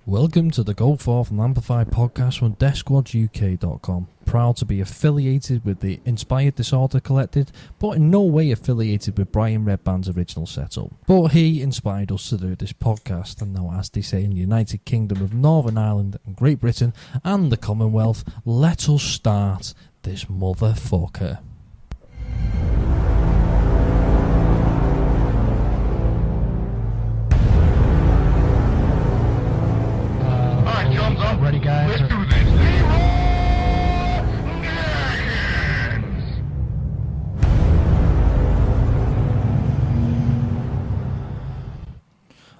Welcome to the Go Forth and Amplify podcast from DeathSquadUK.com. Proud to be affiliated with the Inspired Disorder Collective, but in no way affiliated with Brian Redband's original setup. But he inspired us to do this podcast, and now, as they say in the United Kingdom of Northern Ireland and Great Britain and the Commonwealth, let us start this motherfucker. Ready, guys? Let's do this.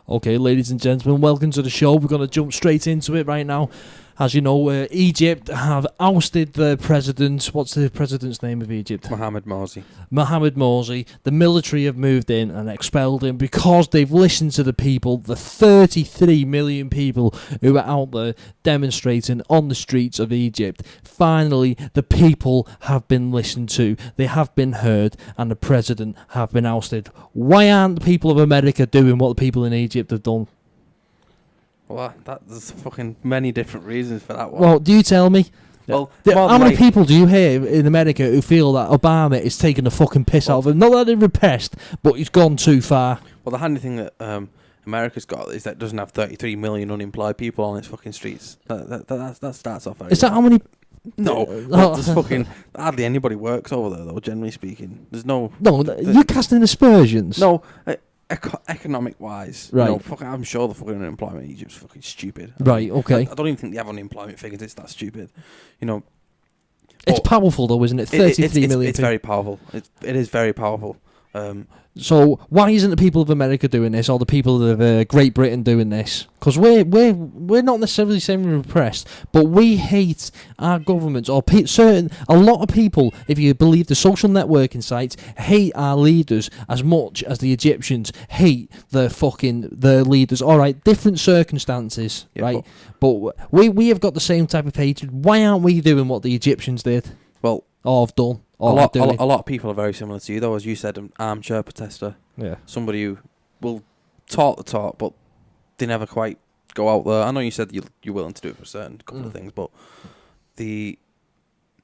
Okay, ladies and gentlemen, welcome to the show. We're going to jump straight into it right now. As you know, Egypt have ousted the president. What's the president's name of Egypt? Mohamed Morsi. Mohamed Morsi. The military have moved in and expelled him because they've listened to the people, the 33 million people who are out there demonstrating on the streets of Egypt. Finally, the people have been listened to. They have been heard, and the president have been ousted. Why aren't the people of America doing what the people in Egypt have done? Well, there's fucking many different reasons for that one. Well, do you tell me? Well, how many people do you hear in America who feel that Obama is taking the fucking piss out of them? Not that they're repressed, but he's gone too far. Well, the handy thing that America's got is that it doesn't have 33 million unemployed people on its fucking streets. That starts off very Is that how many? No, well, there's fucking hardly anybody works over there, though, generally speaking. There's no... No, you're casting aspersions. No, economic-wise, right. You know, fucking, I'm sure the fucking unemployment in Egypt's fucking stupid. Right, okay. I don't even think they have unemployment figures. It's that stupid. You know... It's powerful, though, isn't it? 33 million. It's very powerful. It is very powerful. So why isn't the people of America doing this, or the people of Great Britain doing this? Because we're not necessarily saying we're repressed, but we hate our governments, or a lot of people, if you believe the social networking sites, hate our leaders as much as the Egyptians hate their leaders. All right, different circumstances, yeah, right? But we have got the same type of hatred. Why aren't we doing what the Egyptians did? Well, or have done. A lot of people are very similar to you, though, as you said, an armchair protester. Yeah. Somebody who will talk the talk, but they never quite go out there. I know you said you're willing to do it for a certain couple of things, but look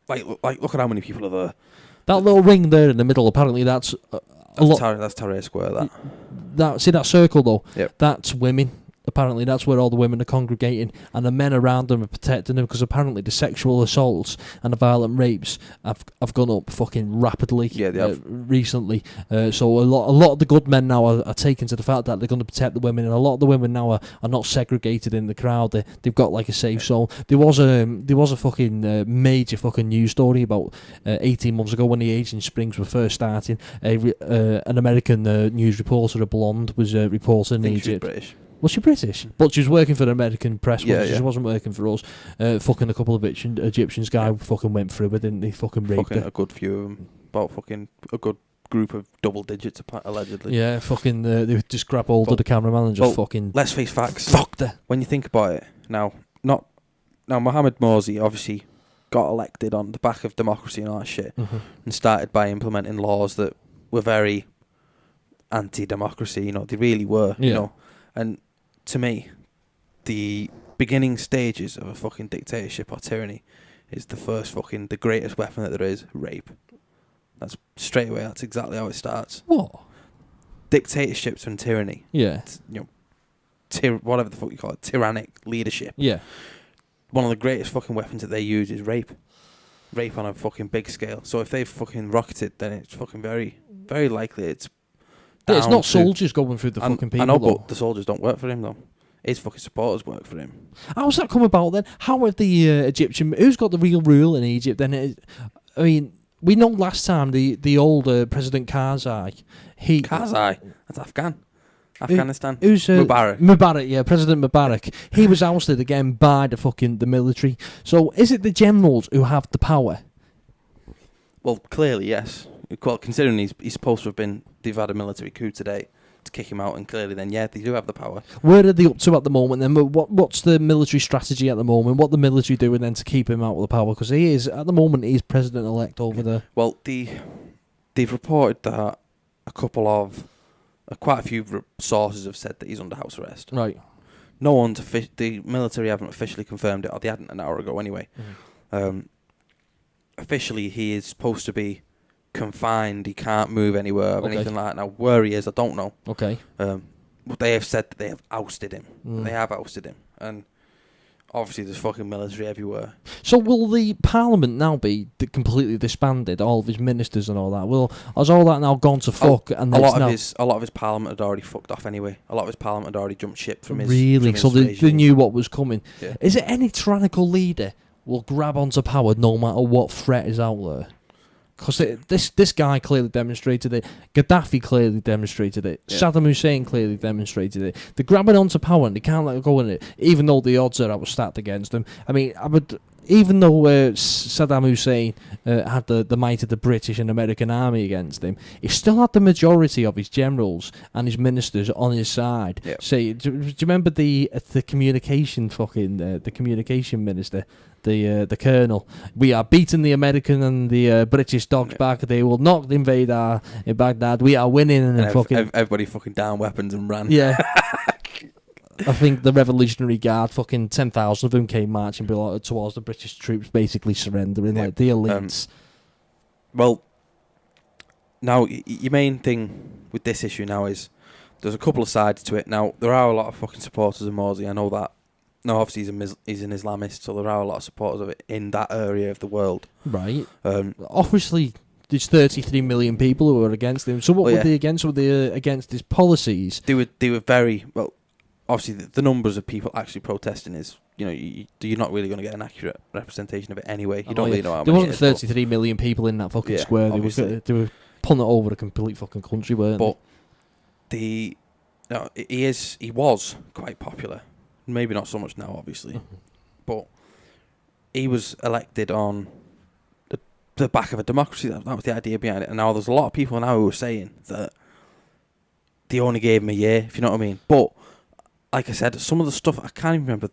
at how many people are there. That little ring there in the middle, apparently that's a lot. That's Tahrir Square. See that circle though? Yep. That's women. Apparently that's where all the women are congregating, and the men around them are protecting them, because apparently the sexual assaults and the violent rapes have gone up fucking rapidly. Yeah, they have. Recently. So a lot of the good men now are taken to the fact that they're going to protect the women, and a lot of the women now are not segregated in the crowd. They've got like a safe zone. There was a fucking major fucking news story about 18 months ago when the Asian Springs were first starting. An American news reporter, a blonde, was reporting in Egypt. She was British. Was she British? But she was working for the American press. Yeah. She wasn't working for us. Fucking a couple of Egyptians guy fucking went through it, didn't he? Fucking raped her. A good few of them. About fucking a good group of double digits, allegedly. Yeah, fucking they would just grab hold of the cameraman and just fucking... Let's face facts. Fucked her. When you think about it, now Mohamed Morsi obviously got elected on the back of democracy and all that shit, and started by implementing laws that were very anti-democracy. You know, they really were. Yeah. You know, and to me, the beginning stages of a fucking dictatorship or tyranny is the greatest weapon that there is, rape. That's straight away, that's exactly how it starts. What? Dictatorships and tyranny. Yeah. Whatever the fuck you call it, tyrannic leadership. Yeah. One of the greatest fucking weapons that they use is rape. Rape on a fucking big scale. So if they've fucking rocketed, then it's fucking very, very likely it's... Yeah, it's not soldiers going through the fucking people. I know, though. but the soldiers don't work for him, though. His fucking supporters work for him. How's that come about then? How have the Egyptian... Who's got the real rule in Egypt then? I mean, we know last time the old President Karzai... Karzai? That's Afghanistan. Who's Mubarak? Mubarak, yeah, President Mubarak. He was ousted again by the military. So is it the generals who have the power? Well, clearly, yes. Well, considering he's supposed to have been... They've had a military coup today to kick him out, and clearly then, yeah, they do have the power. Where are they up to at the moment then? What's the military strategy at the moment? What the military doing then to keep him out of the power? Because at the moment, he's president-elect over there. Well, they've reported that quite a few sources have said that he's under house arrest. Right. no one's the military haven't officially confirmed it, or they hadn't an hour ago anyway. Officially, he is supposed to be confined. He can't move anywhere or anything like that. Now, where he is, I don't know. Okay. But they have said that they have ousted him. They have ousted him, and obviously there's fucking military everywhere. So will the Parliament now be completely disbanded? All of his ministers and all that. Has all that now gone to fuck? And a lot of his Parliament had already fucked off anyway. A lot of his Parliament had already jumped ship from his. Really? From his So they regime. knew what was coming. Yeah. Is it any tyrannical leader will grab onto power no matter what threat is out there? Because this guy clearly demonstrated it. Gaddafi clearly demonstrated it. Yeah. Saddam Hussein clearly demonstrated it. They're grabbing onto power and they can't let go in it, even though the odds are stacked against them. I mean, even though Saddam Hussein had the might of the British and American army against him, he still had the majority of his generals and his ministers on his side. Yeah. Say, do you remember the communication the communication minister? The colonel, we are beating the American and the British dogs back. They will not invade in Baghdad. We are winning, and everybody fucking down weapons and ran. Yeah. I think the Revolutionary Guard, fucking 10,000 of them came marching towards the British troops, basically surrendering, like the elites. Well, now your main thing with this issue now is there's a couple of sides to it. Now there are a lot of fucking supporters of Morsi. I know that. No, obviously he's an Islamist, so there are a lot of supporters of it in that area of the world. Right. Obviously, there's 33 million people who are against him. So what were they against? Were they against his policies? They were very well. Obviously, the numbers of people actually protesting is, you're not really going to get an accurate representation of it anyway. You don't really know how many. There wasn't 33 million people in that fucking square. They were pulling it over a complete fucking country, weren't they? But he was quite popular. Maybe not so much now, obviously, but he was elected on the back of a democracy. That was the idea behind it. And now there's a lot of people now who are saying that they only gave him a year, if you know what I mean. But like I said, some of the stuff, I can't even remember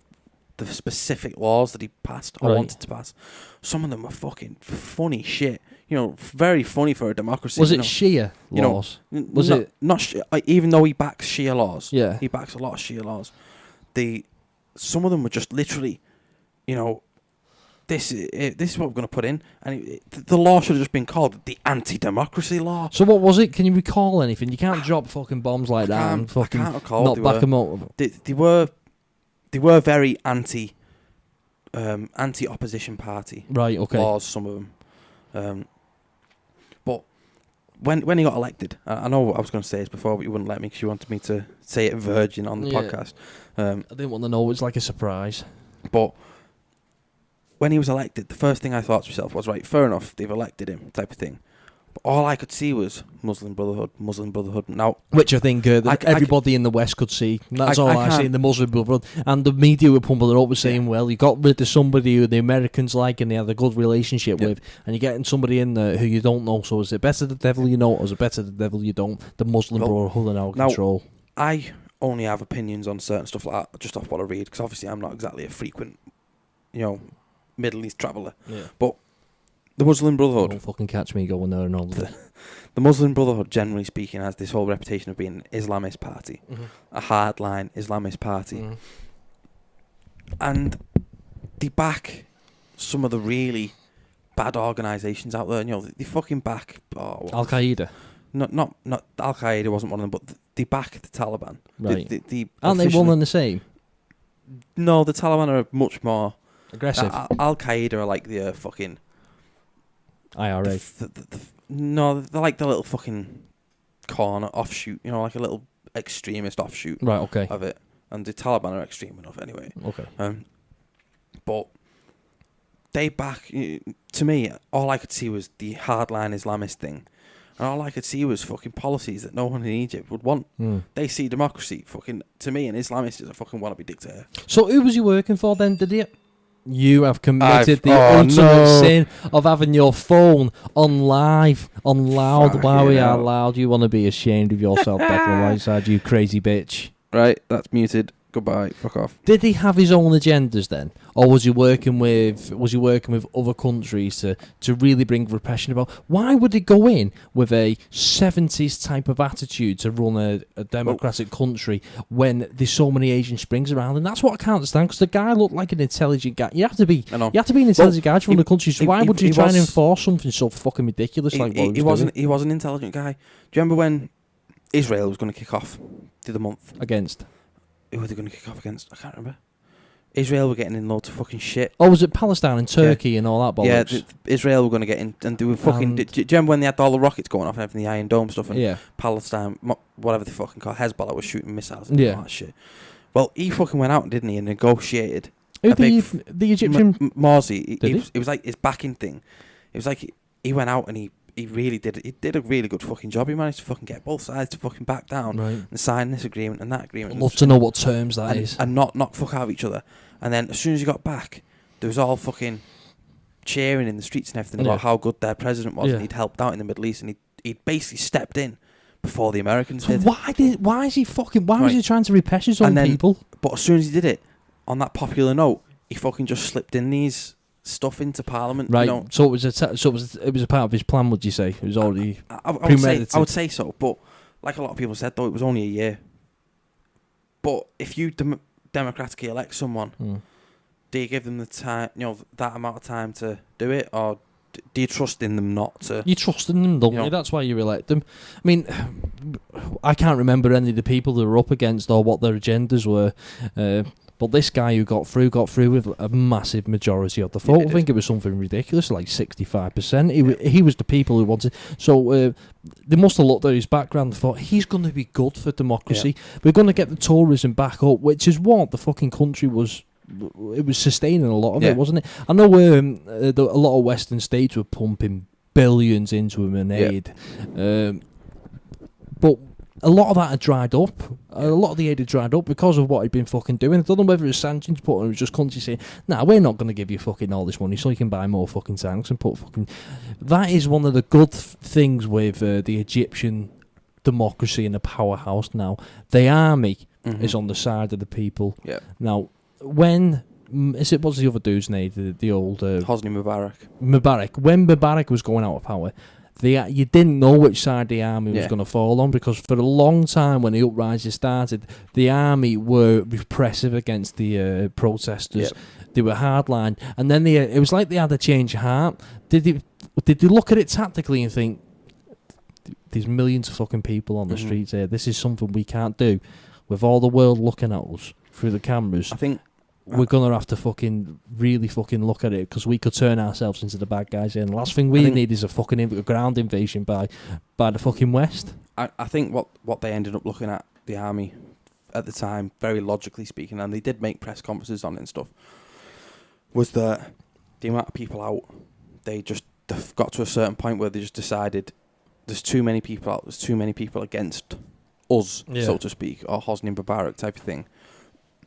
the specific laws that he passed or wanted to pass. Some of them were fucking funny shit. Very funny for a democracy. Was it Shia laws? Was it not? Even though he backs Shia laws, yeah, he backs a lot of Shia laws. Some of them were just literally, this is what we're going to put in, and the law should have just been called the anti-democracy law. So what was it? Can you recall anything? You can't drop fucking bombs like that and fucking not back them up. They were very anti-opposition party. Right. Okay. Laws, some of them. But when he got elected, I know I was going to say this before, but you wouldn't let me because you wanted me to say it virgin on the podcast. I didn't want to know. It was like a surprise. But when he was elected, the first thing I thought to myself was, right, fair enough, they've elected him, type of thing. But all I could see was Muslim Brotherhood. Now, which I think everybody in the West could see. That's all I see in the Muslim Brotherhood. And the media were pumping it up, was saying, well, you got rid of somebody who the Americans like and they had a good relationship with, and you're getting somebody in there who you don't know. So is it better the devil you know, or is it better the devil you don't? The Muslim Brotherhood are now in control. I only have opinions on certain stuff like that just off what I read, because obviously I'm not exactly a frequent, Middle East traveller. Yeah. But the Muslim Brotherhood... Don't fucking catch me going there and all of it. The Muslim Brotherhood, generally speaking, has this whole reputation of being an Islamist party. A hardline Islamist party. And they back some of the really bad organisations out there. They fucking back... Al-Qaeda? Not Al-Qaeda wasn't one of them, but they back the Taliban. Right. Aren't they one and the same? No, the Taliban are much more... aggressive. Al-Qaeda are like the fucking... IRA. No, they're like the little fucking corner offshoot, like a little extremist offshoot of it. And the Taliban are extreme enough anyway. Okay. But they back... To me, all I could see was the hardline Islamist thing. And all I could see was fucking policies that no one in Egypt would want. They see democracy. Fucking, to me, an Islamist is a fucking wannabe dictator. So who was you working for then, did you? You have committed the ultimate sin of having your phone on live, on loud. While we are loud, you want to be ashamed of yourself, Declan Whiteside, you crazy bitch. Right, that's muted. Goodbye. Fuck off. Did he have his own agendas then, or was he working with other countries to really bring repression about? Why would he go in with a 70s type of attitude to run a democratic country when there's so many Asian Springs around? And that's what I can't understand, because the guy looked like an intelligent guy. You have to be an intelligent guy to run a country. So why would you try and enforce something so fucking ridiculous like what he was doing? He was an intelligent guy. Do you remember when Israel was going to kick off the other month? Against? Who were they going to kick off against? I can't remember. Israel were getting in loads of fucking shit. Oh, was it Palestine and Turkey and all that bollocks? Yeah, Israel were going to get in, and they were fucking... Do you remember when they had all the rockets going off and everything, the Iron Dome stuff, and Palestine, whatever they fucking call Hezbollah, was shooting missiles and all that shit? Well, he fucking went out, didn't he, and negotiated... The Egyptian... Morsi, it was like his backing thing. It was like he went out and he really did a really good fucking job. He managed to fucking get both sides to fucking back down and sign this agreement and that agreement. I'd love to know what terms that is. And not fuck out of each other. And then as soon as he got back, there was all fucking cheering in the streets and everything about how good their president was, and he'd helped out in the Middle East, and he'd basically stepped in before the Americans did. Why was he trying to repress his own people? But as soon as he did it, on that popular note, he fucking just slipped in these stuff into Parliament, right? You know? So it was a part of his plan. Would you say it was already? I would say so, but like a lot of people said, though, it was only a year. But if you democratically elect someone, do you give them the time, that amount of time to do it, or do you trust in them not to? You trust in them, don't you? That's why you elect them. I mean, I can't remember any of the people they were up against or what their agendas were. But this guy who got through with a massive majority of the vote. I think it was something ridiculous, like 65%. He was the people who wanted. So they must have looked at his background and thought, he's going to be good for democracy. Yeah. We're going to get the tourism back up, which is what the fucking country was. It was sustaining a lot of it, wasn't it? I know a lot of Western states were pumping billions into him in aid. But a lot of that had dried up. A lot of the aid had dried up because of what he'd been fucking doing. I don't know whether it was sanctions put on, it was just countries saying, nah, we're not going to give you fucking all this money so you can buy more fucking tanks and put fucking... That is one of the good things with the Egyptian democracy and the powerhouse now. The army is on the side of the people. Yeah. Now, when... what's the other dude's name? The old... Hosni Mubarak. When Mubarak was going out of power... you didn't know which side the army was going to fall on, because for a long time when the uprising started, the army were repressive against the protesters. They were hardline, and then it was like they had a change of heart. Did they look at it tactically and think, there's millions of fucking people on the streets here, this is something we can't do with all the world looking at us through the cameras? I think we're going to have to really look at it, because we could turn ourselves into the bad guys here. And the last thing we need is a fucking ground invasion by the fucking West. I think what they ended up looking at, the army at the time, very logically speaking, and they did make press conferences on it and stuff, was that the amount of people out, they got to a certain point where they just decided there's too many people out, there's too many people against us, so to speak, or Hosni Mubarak type of thing.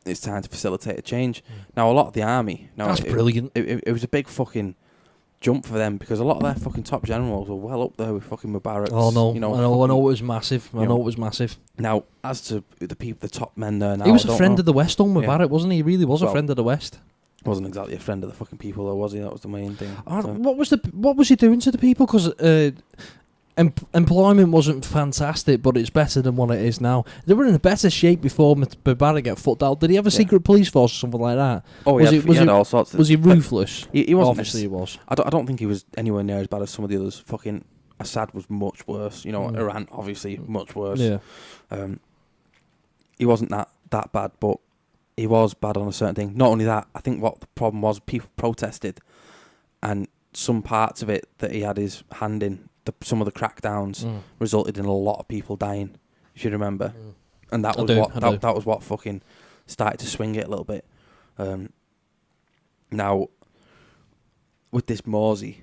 It's time to facilitate a change. Now, a lot of the army... That's brilliant. It was a big fucking jump for them, because a lot of their fucking top generals were well up there with fucking Mubarak. Oh, no. I know it was massive. I know it was massive. Now, as to the top men there now... He was a friend of the West, Mubarak, wasn't he? He really was a friend of the West. Wasn't exactly a friend of the fucking people, though, was he? That was the main thing. What was he doing to the people? Because... employment wasn't fantastic, but it's better than what it is now. They were in a better shape before Mubarak got foot out. Did he have a secret police force or something like that? Oh, he had all sorts. Was he ruthless? He wasn't. Obviously, he was. I don't think he was anywhere near as bad as some of the others. Fucking Assad was much worse. Iran, obviously, much worse. Yeah. He wasn't that bad, but he was bad on a certain thing. Not only that, I think what the problem was, people protested, and some parts of it that he had his hand in. Some of the crackdowns resulted in a lot of people dying, if you remember, and that was what fucking started to swing it a little bit. Now, with this Morsi,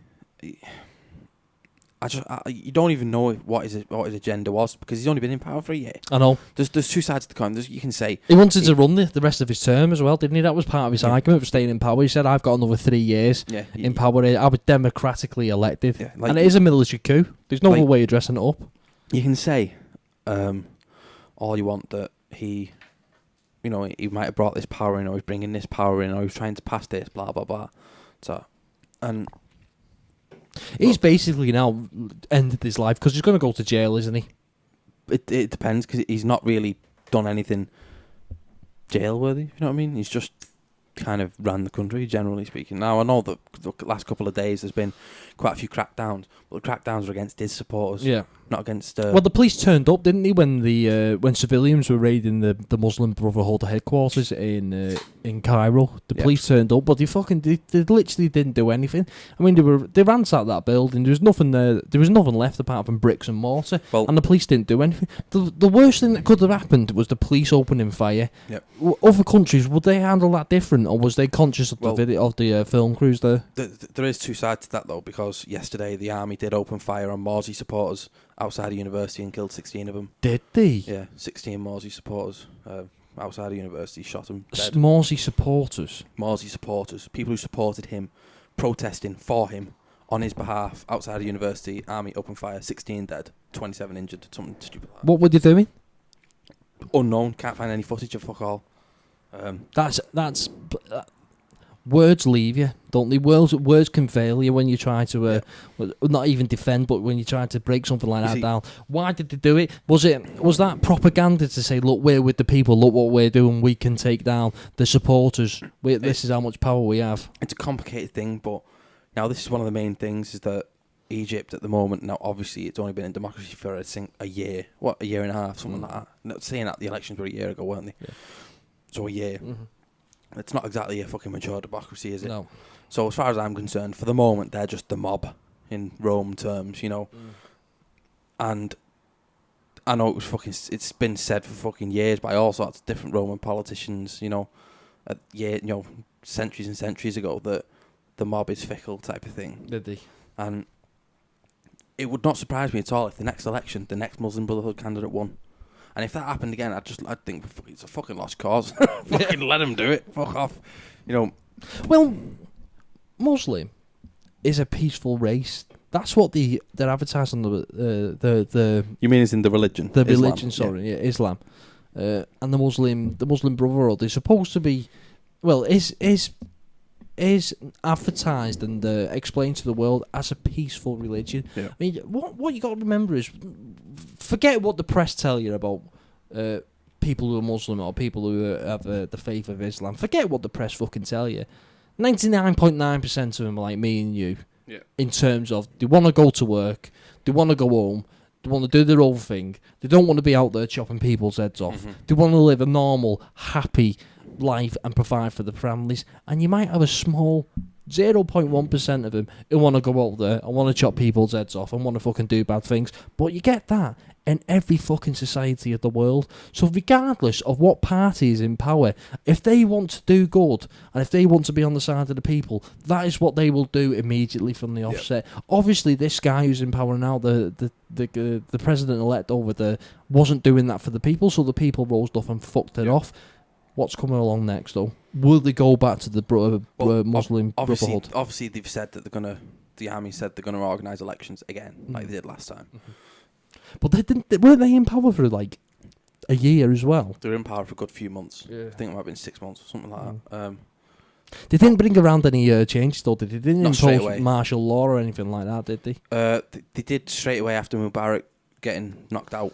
you don't even know what his agenda was, because he's only been in power for a year. I know. There's two sides to the coin. You can say he wanted to run the rest of his term as well, didn't he? That was part of his argument for staying in power. He said, "I've got another 3 years in power. I was democratically elected, and it is a military coup. There's no other way of dressing it up." You can say all you want that he you know, he might have brought this power in, or he's bringing this power in, or he's trying to pass this, blah blah blah. So, and he's basically now ended his life because he's going to go to jail, isn't he? it depends, because he's not really done anything jail worthy. You know what I mean? He's just kind of ran the country, generally speaking. Now I know that the last couple of days there's been quite a few crackdowns, but the crackdowns are against his supporters, not against. Well, the police turned up, didn't they, when civilians were raiding the Muslim Brotherhood headquarters in Cairo? The police turned up, but they literally didn't do anything. I mean, they ransacked that building. There was nothing there. There was nothing left apart from bricks and mortar, and the police didn't do anything. The worst thing that could have happened was the police opening fire. Yep. Other countries, would they handle that different, or was they conscious of the film crews there? There is two sides to that though, because yesterday the army did open fire on Morsi supporters outside a university and killed 16 of them. Did they? Yeah, 16 Morsi supporters outside a university shot them dead. Morsi supporters? Morsi supporters, people who supported him, protesting for him on his behalf outside a university. Army opened fire, 16 dead, 27 injured, something stupid like that. What were they doing? Unknown, can't find any footage of fuck all. That's words leave you, don't they? Words can fail you when you try to not even defend, but when you try to break something like that down. Why did they do it? Was that propaganda to say, look, we're with the people, look what we're doing, we can take down the supporters, this is how much power we have? It's a complicated thing, but now this is one of the main things, is that Egypt at the moment, now obviously it's only been in democracy for a year, a year and a half, something like that. Not saying that the elections were a year ago, weren't they? Yeah. So a year. Mm-hmm. It's not exactly a fucking mature democracy, is it? No. So as far as I'm concerned, for the moment, they're just the mob in Rome terms, you know. And I know it's been said for fucking years by all sorts of different Roman politicians, you know, centuries and centuries ago, that the mob is fickle type of thing. Did they? And it would not surprise me at all if the next election, the next Muslim Brotherhood candidate won. And if that happened again, I'd think it's a fucking lost cause. Fucking let him do it. Fuck off. You know. Well, Muslim is a peaceful race. That's what they're advertising the. You mean as in the religion? The Islam. Religion, sorry, Islam. And the Muslim Brotherhood is supposed to be, well, is advertised and explained to the world as a peaceful religion. Yeah. I mean, what you got to remember is, forget what the press tell you about people who are Muslim or people who have the faith of Islam. Forget what the press fucking tell you. 99.9% of them are like me and you. Yeah. In terms of, they want to go to work, they want to go home, they want to do their own thing, they don't want to be out there chopping people's heads off. Mm-hmm. They want to live a normal, happy life and provide for their families. And you might have a small 0.1% of them who want to go out there and want to chop people's heads off and want to fucking do bad things. But you get that in every fucking society of the world. So regardless of what party is in power, if they want to do good and if they want to be on the side of the people, that is what they will do immediately from the offset. Yep. Obviously, this guy who's in power now, the president-elect over there, wasn't doing that for the people, so the people rose up and fucked it off. What's coming along next, though? Will they go back to the Muslim Brotherhood? Obviously, they've said that the army said they're going to organise elections again, like they did last time. Mm-hmm. But weren't they in power for like a year as well? They were in power for a good few months. Yeah. I think it might have been 6 months or something like that. They didn't bring around any changes, though, did they? They didn't impose martial law or anything like that, did they? They did straight away after Mubarak getting knocked out.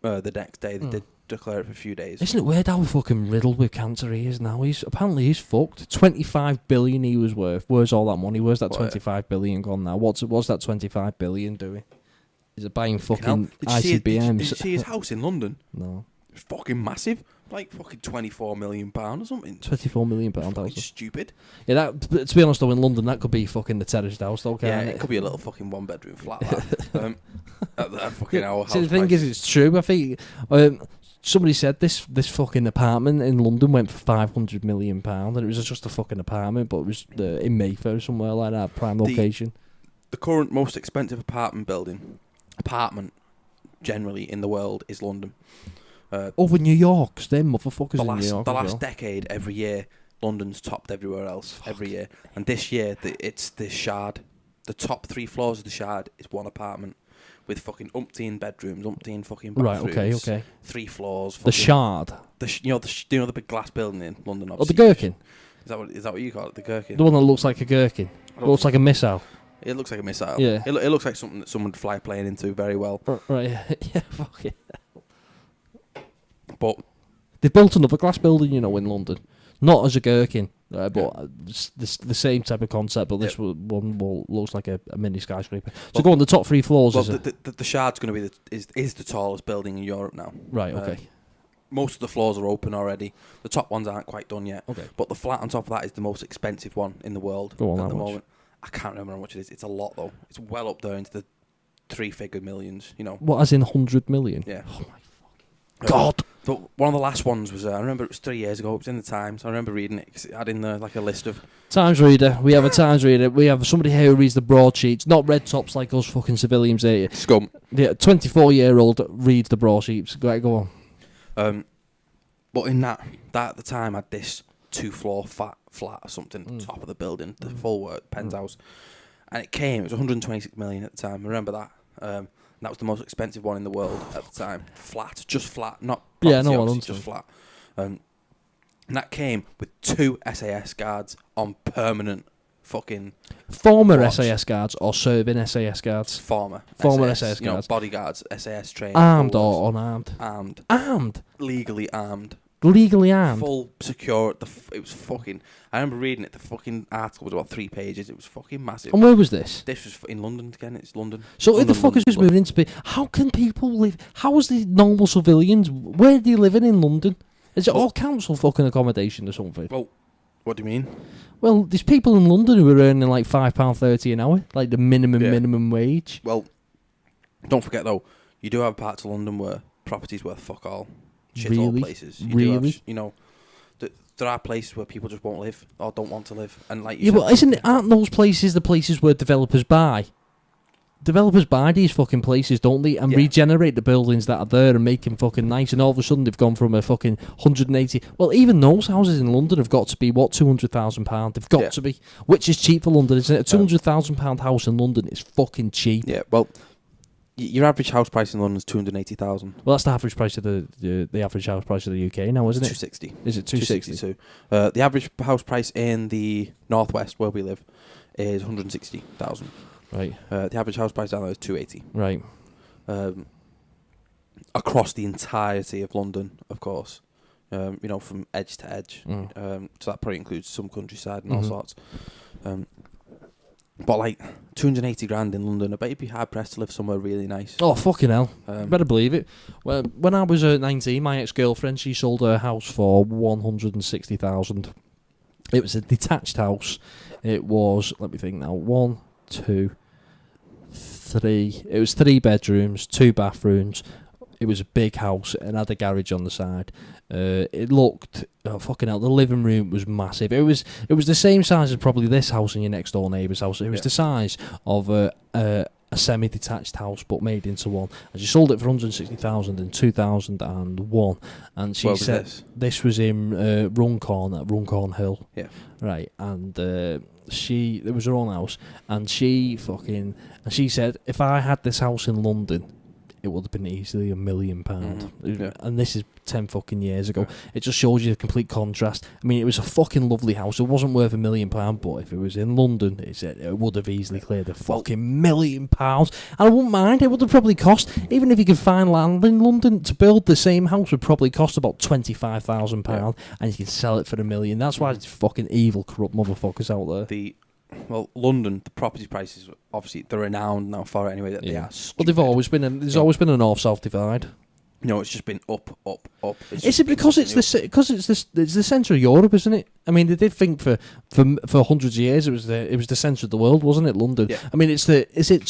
The next day, they did declare it for a few days. Isn't it weird how fucking riddled with cancer he is now? Apparently he's fucked. 25 billion he was worth. Where's all that money? Where's that 25 billion gone now? What's that 25 billion doing? Is it buying fucking ICBMs? Did you see his house in London? No. It's fucking massive. Like fucking £24 million or something. £24 million. Fucking stupid. Yeah, to be honest though, in London that could be fucking the terraced house though, can't it? It could be a little fucking 1-bedroom flat. That fucking house. See, the thing is, it's true. I think somebody said this fucking apartment in London went for £500 million, and it was just a fucking apartment, but it was in Mayfair or somewhere like that, prime location. The current most expensive apartment generally in the world is London. Over New York, them motherfuckers in New York. The last decade, every year, London's topped everywhere else. Every year, and this year it's the Shard. The top 3 floors of the Shard is one apartment, with fucking umpteen bedrooms, umpteen fucking Right. bathrooms. Okay. 3 floors. The Shard. You know the big glass building in London. Or the Obviously. Gherkin. Is that what you call it? The Gherkin. The one that looks like a gherkin. Looks like a missile. It looks like a missile. Yeah. It looks like something that someone would fly a plane into very well. Right. Yeah. Fuck it. But They've built another glass building, in London. Not as a gherkin, but the same type of concept. But this one looks like a mini skyscraper. So go on, the top 3 floors. Well, the Shard's going to be is the tallest building in Europe now. Right. Okay. Most of the floors are open already. The top ones aren't quite done yet. Okay. But the flat on top of that is the most expensive one in the world Go on, at the how much? moment. I can't remember how much it is. It's a lot though. It's well up there into the 3-figure millions. What, as in 100 million? Yeah. Oh my God. But one of the last ones was, I remember it was 3 years ago. It was in the Times. I remember reading it because it had in there like a list of... Times reader. We have a Times reader. We have somebody here who reads the broadsheets, not red tops like us fucking civilians here. Scum. Yeah, 24-year-old reads the broadsheets. Go on. But in that at the time had this 2-floor flat or something at the top of the building, the full work penthouse. And it was 126 million at the time. I remember that. And that was the most expensive one in the world at the time. Just flat, not property, obviously, just flat. And that came with 2 SAS guards on permanent fucking Former watch. SAS guards or serving SAS guards? Former SAS you know, guards. bodyguards, SAS trained. Armed or unarmed? Armed. Armed? Legally armed. Legally armed? Full secure. It was fucking... I remember reading it. The fucking article was about 3 pages. It was fucking massive. And where was this? This was in London again. It's London. So who London, the fuck is just moving into... How can people live... How is the normal civilians... Where are they living in London? Is it all council fucking accommodation or something? Well, what do you mean? Well, there's people in London who are earning like £5.30 an hour. Like the minimum wage. Well, don't forget though, you do have parts of London where property's worth fuck all. Shit all places. You do have, there are places where people just won't live or don't want to live. And like you but aren't those places the places where developers buy? Developers buy these fucking places, don't they? And regenerate the buildings that are there and make them fucking nice. And all of a sudden they've gone from a fucking 180... Well, even those houses in London have got to be, what, £200,000? They've got to be. Which is cheap for London, isn't it? A £200,000 house in London is fucking cheap. Yeah, well... Your average house price in London is 280,000. Well, that's the average price of the average house price of the UK now, isn't it? 260. Is it 260? The average house price in the northwest where we live is 160,000. Right. The average house price down there is 280. Right. Across the entirety of London, of course. From edge to edge. So that probably includes some countryside and all sorts. But like 280 grand in London, I bet you'd be hard pressed to live somewhere really nice. Oh fucking hell! Better believe it. Well, when I was 19, my ex-girlfriend, she sold her house for 160,000. It was a detached house. It was, let me think now, 1, 2, 3. It was 3 bedrooms, 2 bathrooms. It was a big house and had a garage on the side. It looked fucking hell. The living room was massive. It was the same size as probably this house and your next door neighbour's house. It was the size of a semi-detached house, but made into one. And she sold it for 160,000 in 2001. And she said this was in Runcorn at Runcorn Hill. Yeah. Right. And it was her own house, and she said, if I had this house in London, it would have been easily £1 million. And this is 10 fucking years ago. It just shows you the complete contrast. I mean, it was a fucking lovely house. It wasn't worth £1 million, but if it was in London, it would have easily cleared a fucking £1 million. And I wouldn't mind. It would have probably cost, even if you could find land in London, to build the same house would probably cost about £25,000, and you can sell it for $1 million. That's why it's fucking evil, corrupt motherfuckers out there. London, the property prices, obviously, they're renowned now for it anyway, that they are stupid. Well, there's always been a north-south divide. No, it's just been up. Is it because it's the centre of Europe, isn't it? I mean, they did think for hundreds of years it was the centre of the world, wasn't it? London. Yeah. I mean, is it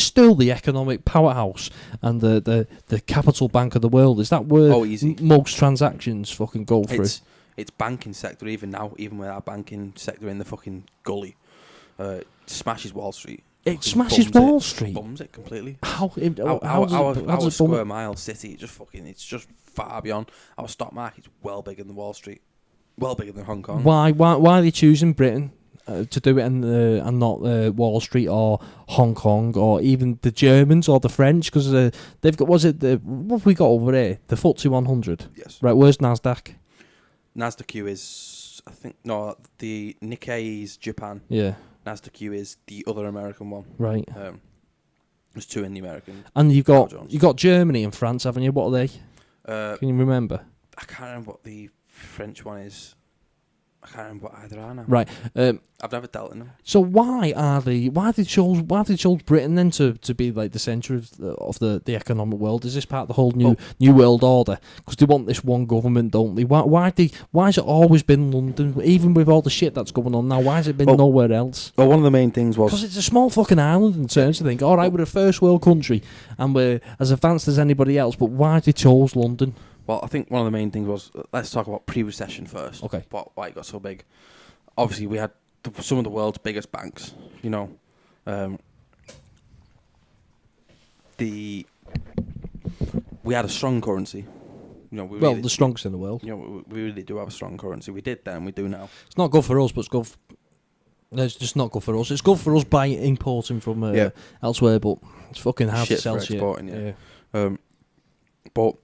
still the economic powerhouse and the capital bank of the world? Is that where most transactions fucking go through? It's banking sector even now, even with our banking sector in the fucking gully, smashes Wall Street. It smashes Wall Street. Bums it completely. How our square mile city, it's just far beyond. Our stock market's well bigger than Wall Street, well bigger than Hong Kong. Why are they choosing Britain to do it and not Wall Street or Hong Kong or even the Germans or the French? Because they've got, what have we got over there? The FTSE 100. Yes. Right, where's NASDAQ? NASDAQ Q is, I think, no, the Nikkei is Japan. Yeah. NASDAQ Q is the other American one. Right. There's two in the American. And you've got Germany and France, haven't you? What are they? Can you remember? I can't remember what the French one is. I can't remember what either are now. Right. I've never dealt in them. So why they chose Britain then to be like the centre of the economic world? Is this part of the whole new world order? Because they want this one government, don't they? Why has it always been London, even with all the shit that's going on now? Why has it been nowhere else? Well, one of the main things was, because it's a small fucking island in terms of think, all right, we're a first world country and we're as advanced as anybody else, but why they chose London? Well, I think one of the main things was, let's talk about pre-recession first. Okay. Why it got so big. Obviously, we had some of the world's biggest banks. You know, we had a strong currency. You know, the strongest in the world. You know, we really do have a strong currency. We did then, we do now. It's not good for us, but it's good. It's just not good for us. It's good for us by importing from elsewhere, but it's fucking hard to sell shit. Yeah. But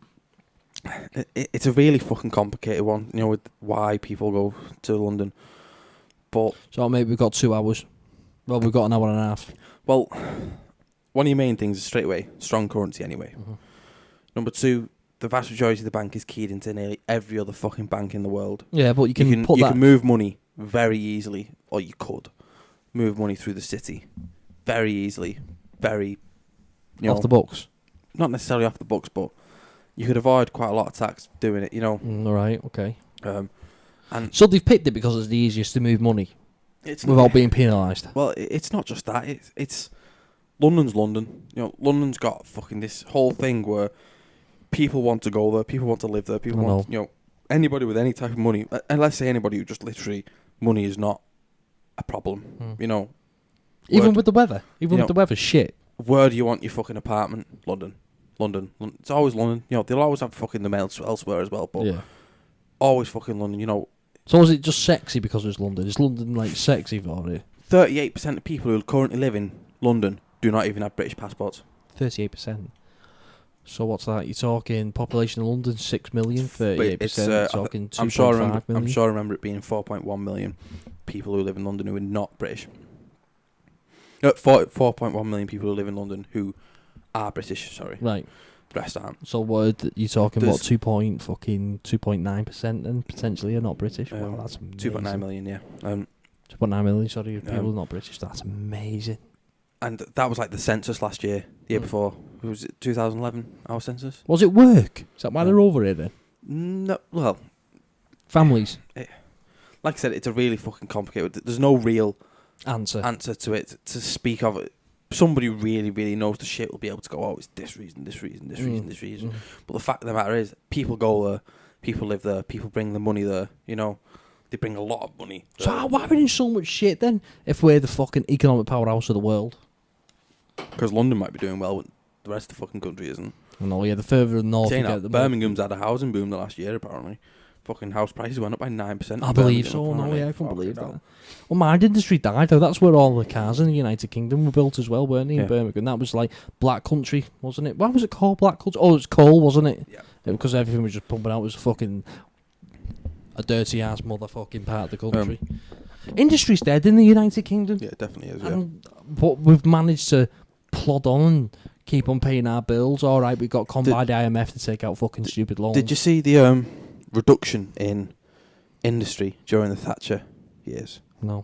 it's a really fucking complicated one, you know, with why people go to London. But so maybe we've got 2 hours. Well, we've got an hour and a half. Well, one of your main things is straight away strong currency anyway. Mm-hmm. Number 2, the vast majority of the bank is keyed into nearly every other fucking bank in the world. Yeah, but you can move money very easily, or you could move money through the city very easily, off the books. Not necessarily off the books, but you could avoid quite a lot of tax doing it, you know. All right, okay. And so they've picked it because it's the easiest to move money without being penalised. Well, it's not just that. It's London's London. You know, London's got fucking this whole thing where people want to go there, people want to live there, people want, you know, anybody with any type of money, and let's say anybody who just literally, money is not a problem, you know. Even with the weather? Even with the weather, shit. Where do you want your fucking apartment? London. It's always London. You know, they'll always have fucking them elsewhere as well, but always fucking London, you know. So is it just sexy because it's London? Is London, like, sexy for it? 38% of people who currently live in London do not even have British passports. 38%? So what's that? You're talking population of London, 6 million, 38%, talking 2.5 million? I'm sure I remember it being 4.1 million people who live in London who are not British. 4.1 million people who live in London who are British, sorry. Right. The rest aren't. So what you're talking about 2.9% and potentially are not British? Well, that's amazing. 2.9 million, yeah. 2.9 million, sorry, people are not British. That's amazing. And that was like the census last year, the year before. Was it 2011, our census? Was it work? Is that why they're over here then? No, well... Families? Like I said, it's a really fucking complicated... There's no real answer to it, to speak of it. Somebody who really, really knows the shit will be able to go, oh, it's this reason. But the fact of the matter is, people go there, people live there, people bring the money there, you know. They bring a lot of money. So why are we in so much shit then, if we're the fucking economic powerhouse of the world? Because London might be doing well, but the rest of the fucking country isn't. No, yeah, the further north you get, the Birmingham's had a housing boom the last year, apparently. Fucking house prices went up by 9%. I believe so. No, yeah, I can't believe that. Well, mine industry died though. That's where all the cars in the United Kingdom were built as well, weren't they? In Birmingham, that was like Black Country, wasn't it? Why was it called Black Country? Oh, it was coal, wasn't it? Yeah. Because everything was just pumping out. It was fucking a dirty ass motherfucking part of the country. Industry's dead in the United Kingdom. Yeah, it definitely is. But we've managed to plod on and keep on paying our bills. All right, we got conned by the IMF to take out fucking stupid loans. Did you see the reduction in industry during the Thatcher years? No.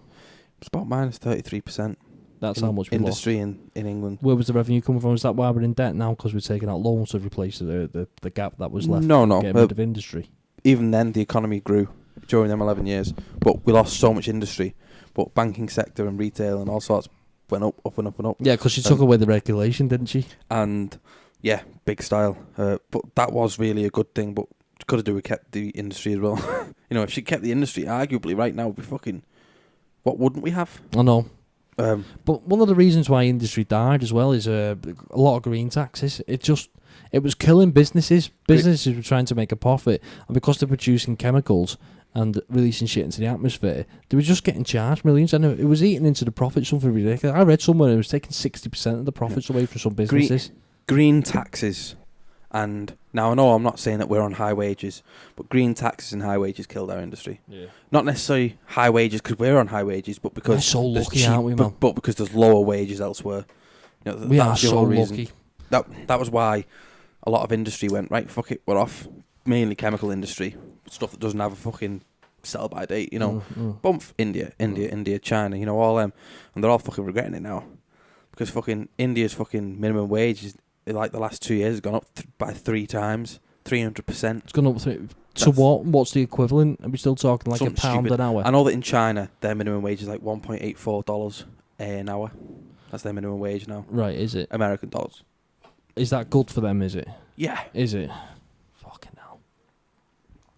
It's about minus 33%. That's how much we industry lost. in England. Where was the revenue coming from? Is that why we're in debt now? Because we're taking out loans to replace the gap that was left. No. Getting rid of industry. Even then, the economy grew during them 11 years, but we lost so much industry. But banking sector and retail and all sorts went up and up and up. Yeah, because she took away the regulation, didn't she? And yeah, big style. But that was really a good thing. But could have do with kept the industry as well. You know, if she kept the industry, arguably right now, we'd be fucking. What wouldn't we have? I know. But one of the reasons why industry died as well is a lot of green taxes. It was killing businesses. Businesses were trying to make a profit, and because they're producing chemicals and releasing shit into the atmosphere, they were just getting charged millions, and it was eating into the profit, something ridiculous. I read somewhere it was taking 60% of the profits away from some businesses. Green taxes, and now I know I'm not saying that we're on high wages, but green taxes and high wages killed our industry. Yeah. Not necessarily high wages because we're on high wages, but because we're so lucky, aren't we, man? But because there's lower wages elsewhere. You know, we are so lucky. That was why a lot of industry went, right, fuck it, we're off. Mainly chemical industry, stuff that doesn't have a fucking sell by date, you know. Bump India, China, you know, all them, and they're all fucking regretting it now, because fucking India's fucking minimum wage is, like, the last 2 years has gone up by 3 times, 300%. It's gone up to what? What's the equivalent? Are we still talking like £1 stupid. an hour? I know that in China their minimum wage is like $1.84 an hour. That's their minimum wage now. Right, is it? American dollars. Is that good for them, is it? Yeah. Is it? Fucking hell.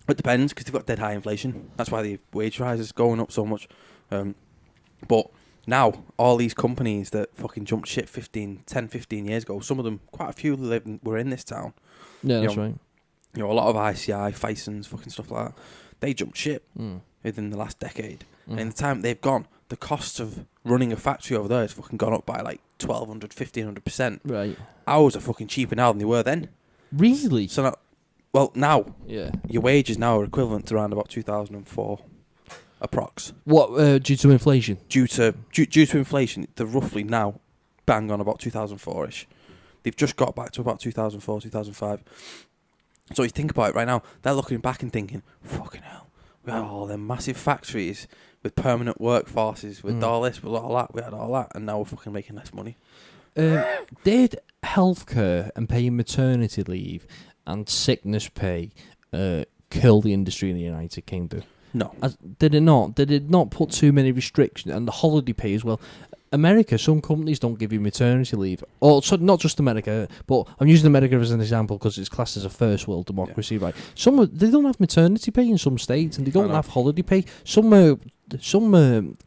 It depends, because they've got dead high inflation. That's why the wage rise is going up so much. But now, all these companies that fucking jumped ship 10, 15 years ago, some of them, quite a few were in this town. Yeah, that's right. You know, a lot of ICI, Fisons, fucking stuff like that, they jumped ship within the last decade. And in the time they've gone, the cost of running a factory over there has fucking gone up by like 1,200, 1,500%. Right. Ours are fucking cheaper now than they were then. Really? So now, yeah, your wages now are equivalent to around about 2004, approx. What, due to inflation? Due to inflation, they're roughly now bang on about 2004-ish. They've just got back to about 2004, 2005. So you think about it right now, they're looking back and thinking, fucking hell, we had all them massive factories with permanent workforces, with all this, with all that, we had all that, and now we're fucking making less money. Did healthcare and paying maternity leave and sickness pay kill the industry in the United Kingdom? No. Did it not? Did it not put too many restrictions? And the holiday pay as well. America, some companies don't give you maternity leave. Or so not just America, but I'm using America as an example because it's classed as a first world democracy, right? They don't have maternity pay in some states, and they don't have holiday pay. Some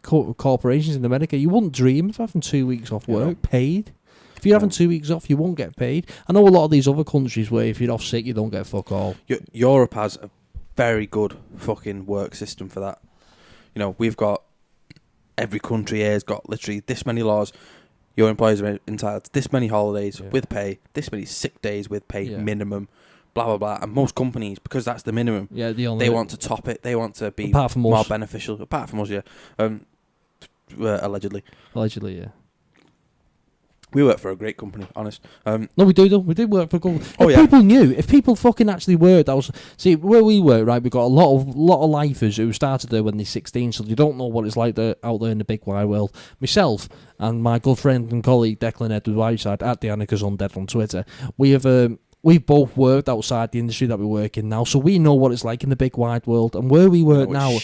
corporations in America, you wouldn't dream of having 2 weeks off work paid. If you're having 2 weeks off, you won't get paid. I know a lot of these other countries where if you're off sick, you don't get fuck all. Europe has a very good fucking work system for that. You know, we've got, every country here has got literally this many laws. Your employees are entitled to this many holidays with pay, this many sick days with pay minimum, blah, blah, blah. And most companies, because that's the minimum, they want to top it. They want to be more beneficial. Apart from us, allegedly. Allegedly, yeah. We work for a great company, honest. No, we do though. We do work for a company. People knew, if people fucking actually worked, see where we work, right? We've got a lot of lifers who started there when they're 16, so they don't know what it's like out there in the big wide world. Myself and my good friend and colleague Declan Whiteside at the Anarchist Undead on Twitter, we've both worked outside the industry that we work in now, so we know what it's like in the big wide world. And where we work now,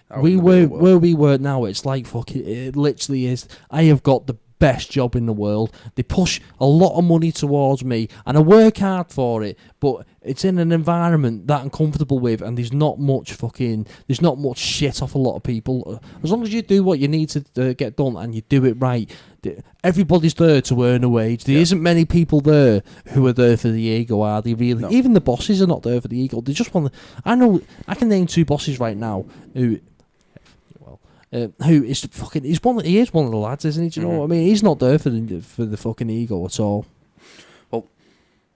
where we work now, it's like fucking. It literally is. I have got the best job in the world. They push a lot of money towards me, and I work hard for it, but it's in an environment that I'm comfortable with, and there's not much shit off a lot of people. As long as you do what you need to get done and you do it right, everybody's there to earn a wage. There isn't many people there who are there for the ego, are they really? No. Even the bosses are not there for the ego. They just want I can name 2 bosses right now who is fucking? He is one of the lads, isn't he? Do you know what I mean? He's not there for the fucking ego at all. Well,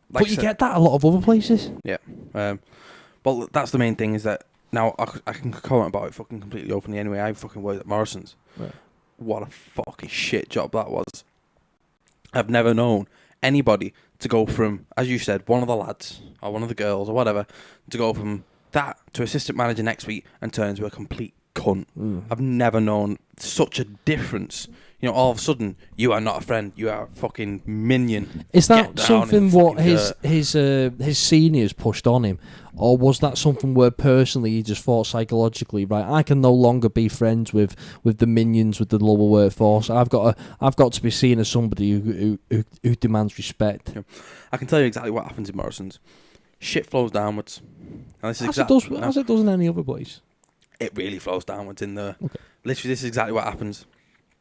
but you get that a lot of other places. Yeah. Well, that's the main thing, is that now I can comment about it fucking completely openly anyway. I fucking worked at Morrison's. Right. What a fucking shit job that was. I've never known anybody to go from, as you said, one of the lads or one of the girls or whatever, to go from that to assistant manager next week and turn into a complete cunt. I've never known such a difference. You know, all of a sudden, you are not a friend. You are a fucking minion. Is that something what his seniors pushed on him, or was that something where personally he just thought psychologically, right? I can no longer be friends with the minions, with the lower workforce. I've got to be seen as somebody who demands respect. Yeah. I can tell you exactly what happens in Morrison's. Shit flows downwards. And this is as it does in any other place. It really flows downwards in there. Okay. Literally, this is exactly what happens.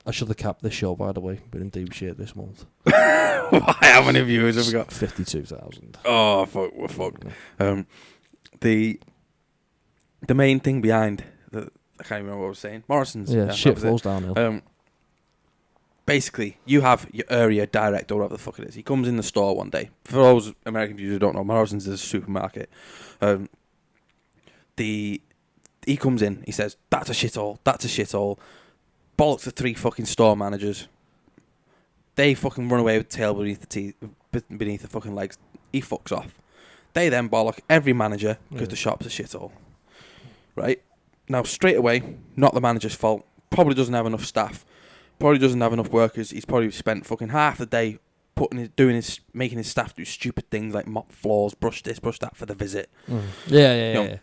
I should have capped this show, by the way. We're in deep shit this month. How many viewers have we got? 52,000. Oh, fuck, we're fucked. the main thing behind I can't remember what I was saying. Morrison's. Yeah, shit flows downhill. Basically, you have your area director, or whatever the fuck it is. He comes in the store one day. For those American viewers who don't know, Morrison's is a supermarket. He comes in, he says, that's a shithole, that's a shithole. Bollocks the 3 fucking store managers. They fucking run away with the tail beneath the fucking legs. He fucks off. They then bollock every manager because the shop's a shithole. Right? Now, straight away, not the manager's fault. Probably doesn't have enough staff. Probably doesn't have enough workers. He's probably spent fucking half the day making his staff do stupid things like mop floors, brush this, brush that for the visit. Yeah.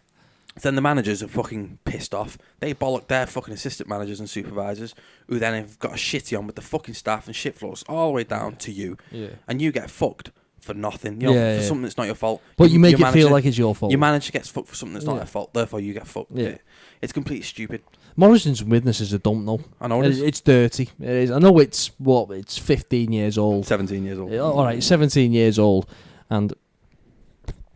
Then the managers are fucking pissed off. They bollock their fucking assistant managers and supervisors, who then have got a shitty on with the fucking staff and shit floors all the way down to you. Yeah. And you get fucked for nothing. For something that's not your fault. But you make it feel like it's your fault. Your manager gets fucked for something that's not their fault. Therefore, you get fucked. Yeah. It's completely stupid. Morrison's witnesses are dumb though. I know it is. It's dirty. It is. I know it's 15 years old. 17 years old. All right, 17 years old, and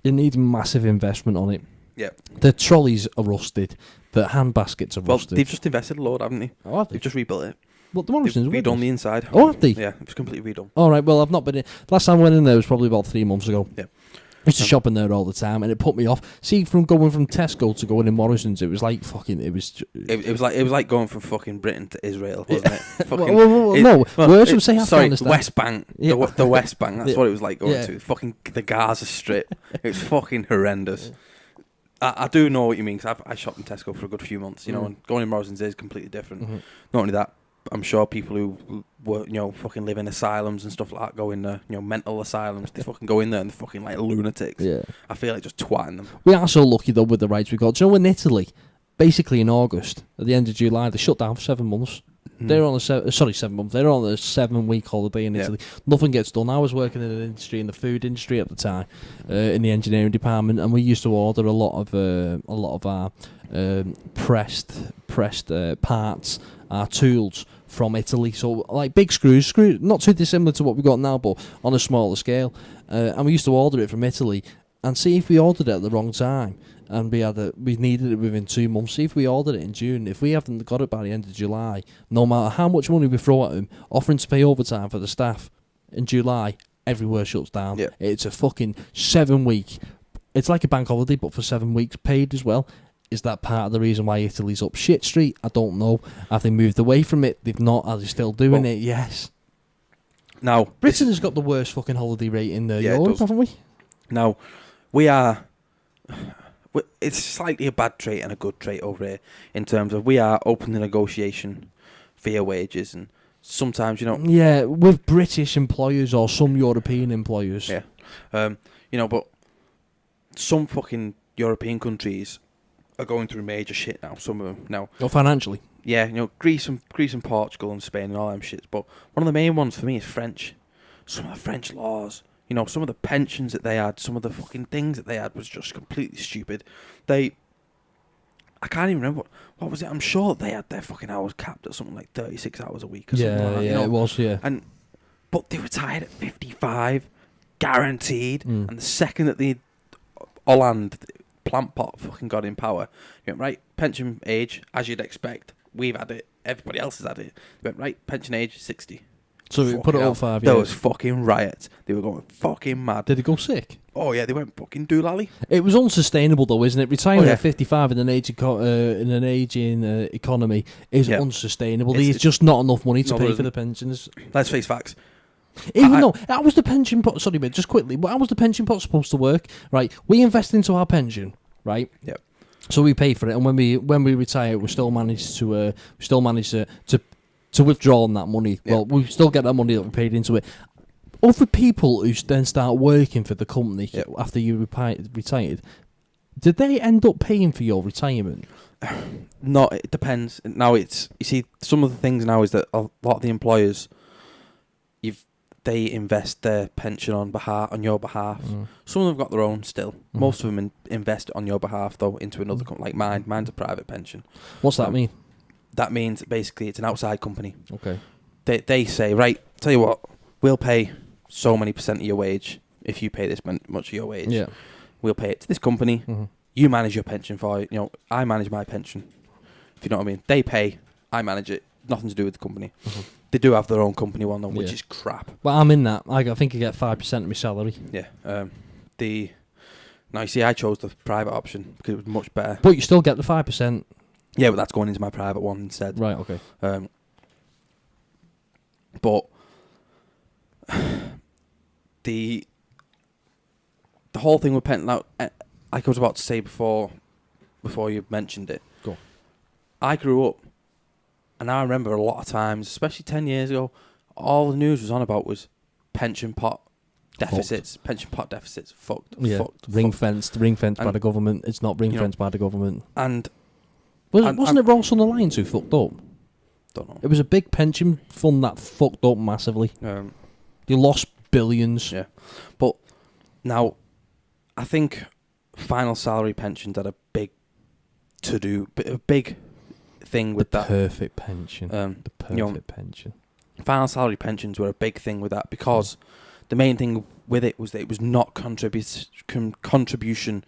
you need massive investment on it. Yeah. The trolleys are rusted. The hand baskets are rusted. Well, they've just invested a load, haven't they? Oh, have they? They've just rebuilt it. Well, the Morrison's They've redone the inside. Oh, have they? Yeah, it's completely redone. All right. Well, I've not been in. Last time I went in there was probably about 3 months ago. Yeah. I used to shop in there all the time, and it put me off. See, from going from Tesco to going in Morrison's, it was like fucking. It was like going from fucking Britain to Israel, wasn't it? Fucking, worse would say Afghanistan. West Bank. Yeah. The West Bank. That's what it was like going to. Fucking the Gaza Strip. It was fucking horrendous. I do know what you mean, because I shopped in Tesco for a good few months, and going in Morrison's is completely different. Mm-hmm. Not only that, I'm sure people who were, fucking live in asylums and stuff like that go in there, mental asylums, they fucking go in there and they're fucking like lunatics. Yeah. I feel like just twatting them. We are so lucky though with the rights we got. Do you know in Italy, basically in August, at the end of July, they shut down for 7 months. They're on 7 months. They're on a 7-week holiday in Italy. Nothing gets done. I was working in the food industry at the time, in the engineering department, and we used to order a lot of our pressed parts, our tools from Italy. So like big screws, not too dissimilar to what we got now, but on a smaller scale. And we used to order it from Italy, and see if we ordered it at the wrong time. And we needed it within 2 months. See if we ordered it in June. If we haven't got it by the end of July, no matter how much money we throw at them, offering to pay overtime for the staff in July, everywhere shuts down. Yeah. It's a fucking 7-week. It's like a bank holiday, but for 7 weeks paid as well. Is that part of the reason why Italy's up shit street? I don't know. Have they moved away from it? They've not. Are they still doing it? Yes. Now, Britain has got the worst fucking holiday rate in Europe, haven't we? Now, we are. It's slightly a bad trait and a good trait over here in terms of we are open to negotiation for your wages, and sometimes Yeah, with British employers or some European employers. Yeah, but some fucking European countries are going through major shit now. Some of them now. Or financially. Yeah, Greece and Portugal and Spain and all them shits. But one of the main ones for me is French. Some of the French laws. Some of the pensions that they had, some of the fucking things that they had was just completely stupid. I can't even remember what was it. I'm sure they had their fucking hours capped at something like 36 hours a week or something like that. Yeah, it was, yeah. But they retired at 55, guaranteed. And the second that the Hollande plant pot fucking got in power, you went, right, pension age, as you'd expect. We've had it. Everybody else has had it. They went, right, pension age, 60. So we put it on 5 years. There was fucking riots. They were going fucking mad. Did they go sick? Oh yeah, they went fucking doolally. It was unsustainable though, isn't it? Retiring at 55 in an aging economy is unsustainable. There's just not enough money to pay for the pensions. Let's face facts. Even though how was the pension pot? Sorry, mate, just quickly. But how was the pension pot supposed to work? Right, we invest into our pension, right? Yep. So we pay for it, and when we retire, we still manage to withdraw on that money. Yep. Well, we still get that money that we paid into it. Other people who then start working for the company after you retired, did they end up paying for your retirement? No, it depends. Now you see, some of the things now is that a lot of the employers, they invest their pension on your behalf. Some of them have got their own still. Most of them invest on your behalf though into another company. Like mine. Mine's a private pension. What's that mean? That means basically it's an outside company. Okay. They say, right, tell you what, we'll pay so many % of your wage if you pay this much of your wage. Yeah. We'll pay it to this company. you manage your pension for you. You know, I manage my pension. If you know what I mean. They pay, I manage it. Nothing to do with the company. Mm-hmm. They do have their own company one though, which is crap. Well, I'm in that. I think I get 5% of my salary. Yeah. Now you see, I chose the private option because it was much better. But you still get the 5%. Yeah, but that's going into my private one instead. Right. Okay. But the whole thing with pension, like I was about to say before you mentioned it. Go. I grew up, and I remember a lot of times, especially 10 years ago, all the news was on about was pension pot deficits. Fucked. Pension pot deficits. Fucked. Yeah. Fucked. Ring-fenced by the government. It's not ring-fenced by the government. And wasn't it Ross on the Lions who fucked up? Don't know. It was a big pension fund that fucked up massively. They lost billions. Yeah. But now, I think final salary pensions are a big thing with that. Perfect pension. The perfect pension. Final salary pensions were a big thing with that because the main thing with it was that it was not contribution.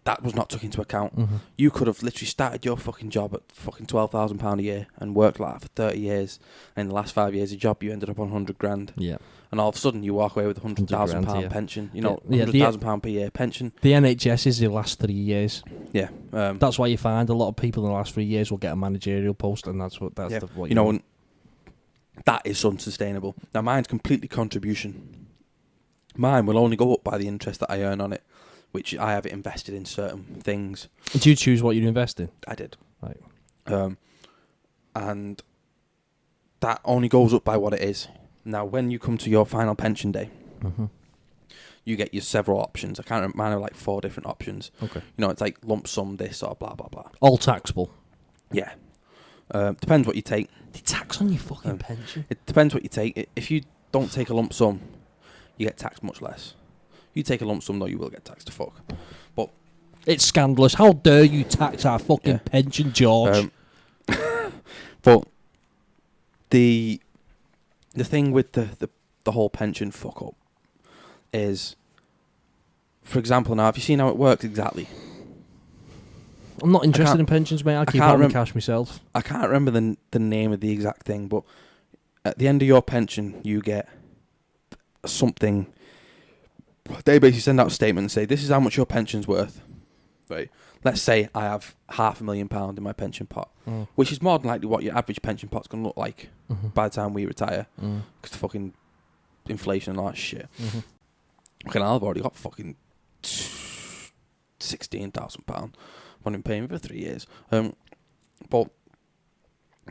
That was not took into account. Mm-hmm. You could have literally started your fucking job at fucking £12,000 a year and worked like that for 30 years. And in the last 5 years of job, you ended up on 100 grand. Yeah. And all of a sudden, you walk away with £100,000 pension. You know, £100,000 per year pension. The NHS is the last 3 years. Yeah. That's why you find a lot of people in the last 3 years will get a managerial post, and that's what you know. And that is unsustainable. Now, mine's completely contribution. Mine will only go up by the interest that I earn on it, which I have invested in certain things. Do you choose what you invest in? I did. Right. And that only goes up by what it is. Now, when you come to your final pension day, you get your several options. I can't remember, mine are like 4 different options. Okay. You know, it's like lump sum this or blah, blah, blah. All taxable? Yeah. Depends what you take. They tax on your fucking pension? It depends what you take. If you don't take a lump sum, you get taxed much less. You take a lump sum, though, you will get taxed to fuck. But it's scandalous. How dare you tax our fucking pension, George? But the thing with the whole pension fuck up is, for example, now, have you seen how it works exactly? I'm not interested in pensions, mate. I keep out my cash myself. I can't remember the name of the exact thing, but at the end of your pension, you get something. They basically send out a statement and say, this is how much your pension's worth. Right. Let's say I have £500,000 in my pension pot, which is more than likely what your average pension pot's going to look like by the time we retire, because fucking inflation and all that shit. Okay, I've already got fucking £16,000. I've been paying for 3 years. But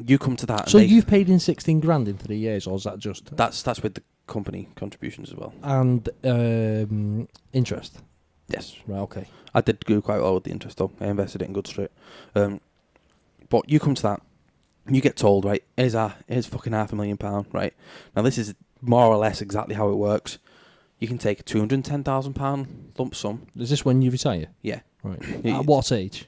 you come to that. So you've paid in 16 grand in 3 years, or is that just... That's with the company contributions as well. And interest? Yes. Right, okay. I did do quite well with the interest, though. I invested it in good straight. But you come to that, you get told, right, here's fucking £500,000, right? Now, this is more or less exactly how it works. You can take a £210,000 lump sum. Is this when you retire? Yeah. Right. At what age?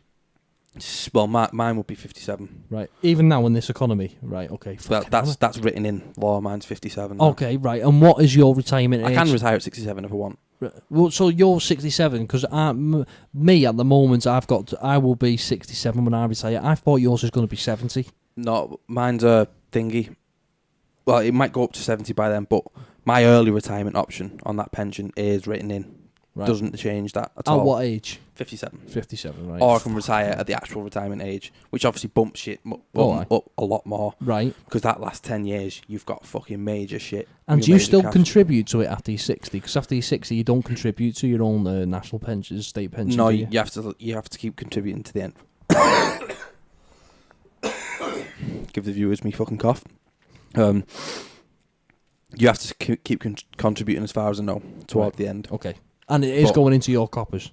Well, mine would be 57. Right. Even now in this economy? Right, okay. That's written in law. Mine's 57 now. Okay, right. And what is your retirement age? I can retire at 67 if I want. Right. Well, so you're 67, because me at the moment, I will be 67 when I retire. I thought yours was going to be 70. No, mine's a thingy. Well, it might go up to 70 by then, but my early retirement option on that pension is written in. Right. Doesn't change that at all. At what age? 57. 57, right. Or I can retire at the actual retirement age, which obviously bumps shit up a lot more. Right. Because that last 10 years, you've got fucking major shit. And do you still contribute to it after you're 60? Because after you're 60, you don't contribute to your own national pensions, state pensions. No, you have to keep contributing to the end. Give the viewers me fucking cough. You have to keep contributing, as far as I know, toward the end. Okay. And it is going into your coppers.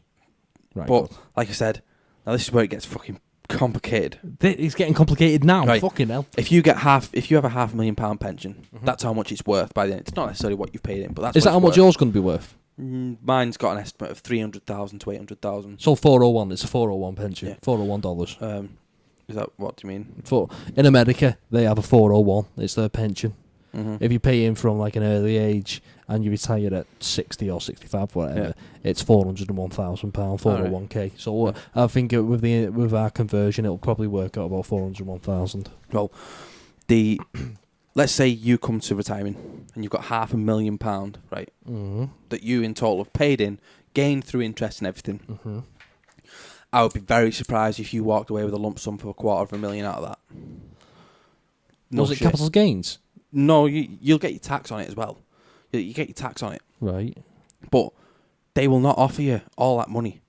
Right. But, like I said, now this is where it gets fucking complicated. It's getting complicated now. Right. Fucking hell. If you have a £500,000 pension, that's how much it's worth by the end. It's not necessarily what you've paid in, but that's is that how much yours going to be worth? Mine's got an estimate of 300,000 to 800,000. So 401. It's a 401 pension. Yeah. $401. Is that what do you mean? In America, they have a 401. It's their pension. If you pay in from like an early age, and you retire at 60 or 65, whatever, it's £401,000, 401k. So I think with our conversion, it'll probably work out about 401,000. Well, let's say you come to retirement and you've got £500,000, right? Mm-hmm. That you in total have paid in, gained through interest and everything. Mm-hmm. I would be very surprised if you walked away with a lump sum for $250,000 out of that. No Was it shit. capital gains? No, you'll get your tax on it as well. You get your tax on it. Right. But they will not offer you all that money.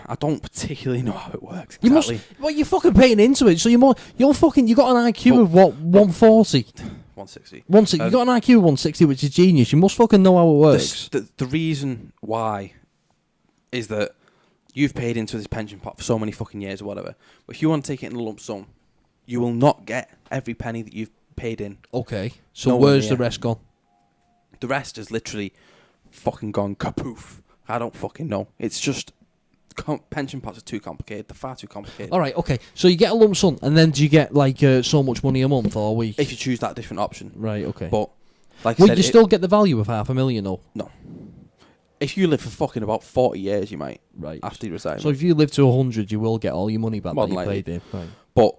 I don't particularly know how it works. Exactly. You're fucking paying into it, so you got an IQ of what, 140? 160. 160. You got an IQ of 160, which is genius. You must fucking know how it works. The reason why is that you've paid into this pension pot for so many fucking years or whatever. But if you want to take it in a lump sum, you will not get every penny that you've paid in. Okay. So where's the rest gone? The rest is literally fucking gone kapoof. I don't fucking know. It's just pension pots are too complicated. They're far too complicated. All right. Okay. So you get a lump sum, and then do you get like so much money a month or a week? If you choose that different option. Right. Okay. But like I said, you still get the value of $500,000 though. No. If you live for fucking about 40 years, you might. Right. After you retire. So if you live to 100, you will get all your money back that you paid in. Right. But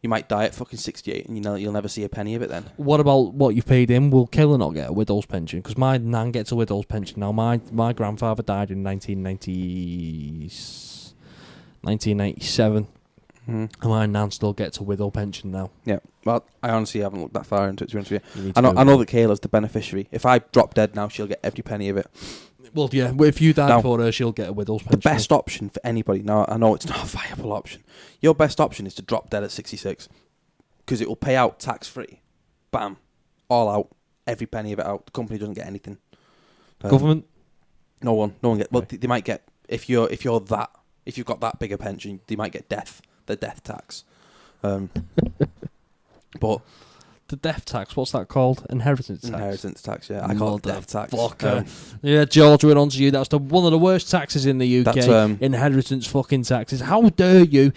you might die at fucking 68 and you'll never see a penny of it then. What about what you paid in? Will Killer not get a widow's pension? Because my nan gets a widow's pension. Now, my grandfather died in 1997. And my nan still gets a widow pension now. Yeah. Well, I honestly haven't looked that far into it, to be honest with you. I know that Kayla's the beneficiary. If I drop dead now, she'll get every penny of it. Well, yeah, if you die before her, she'll get a widow's pension. The best option for anybody, now I know it's not a viable option, your best option is to drop dead at 66. Because it will pay out tax-free. Bam. All out. Every penny of it out. The company doesn't get anything. Government? No one gets. Well, they might get, if you've got that big a pension, they might get the death tax. But the death tax, what's that called? Inheritance tax. Inheritance tax, yeah. I call it death tax. Yeah, George, we're on to you. That's one of the worst taxes in the UK. Inheritance fucking taxes. How dare you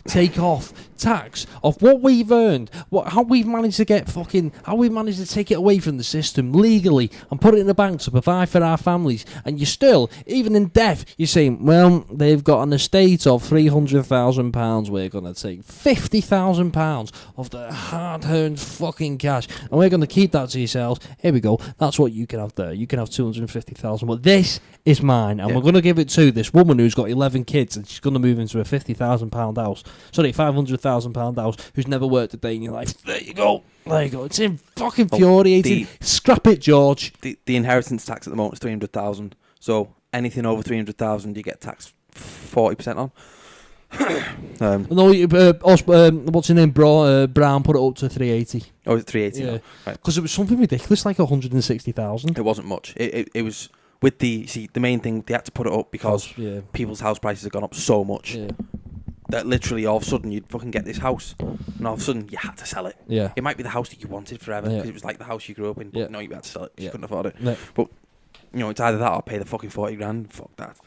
take off tax of what we've earned, how we've managed to take it away from the system legally and put it in the bank to provide for our families, and you're still, even in death, you're saying, well, they've got an estate of £300,000, we're going to take £50,000 of the hard-earned fucking cash, and we're going to keep that to yourselves. Here we go. That's what you can have there. You can have 250,000, but this is mine, and we're going to give it to this woman who's got 11 kids, and she's going to move into a £50,000 house. Sorry, £500,000 house, who's never worked a day in your life. There you go. It's fucking infuriating. Scrap it, George. The inheritance tax at the moment is 300,000. So anything over 300,000, you get taxed 40% on. What's his name? Brown put it up to 380. Oh, is it 380? Yeah, right. Because it was something ridiculous, like 160,000. It wasn't much. It was with the main thing, they had to put it up because people's house prices have gone up so much. Yeah. That literally all of a sudden you'd fucking get this house, and all of a sudden you had to sell it. Yeah. It might be the house that you wanted forever because it was like the house you grew up in, but no, you had to sell it. You couldn't afford it. Yeah. But it's either that or pay the fucking 40 grand. Fuck that.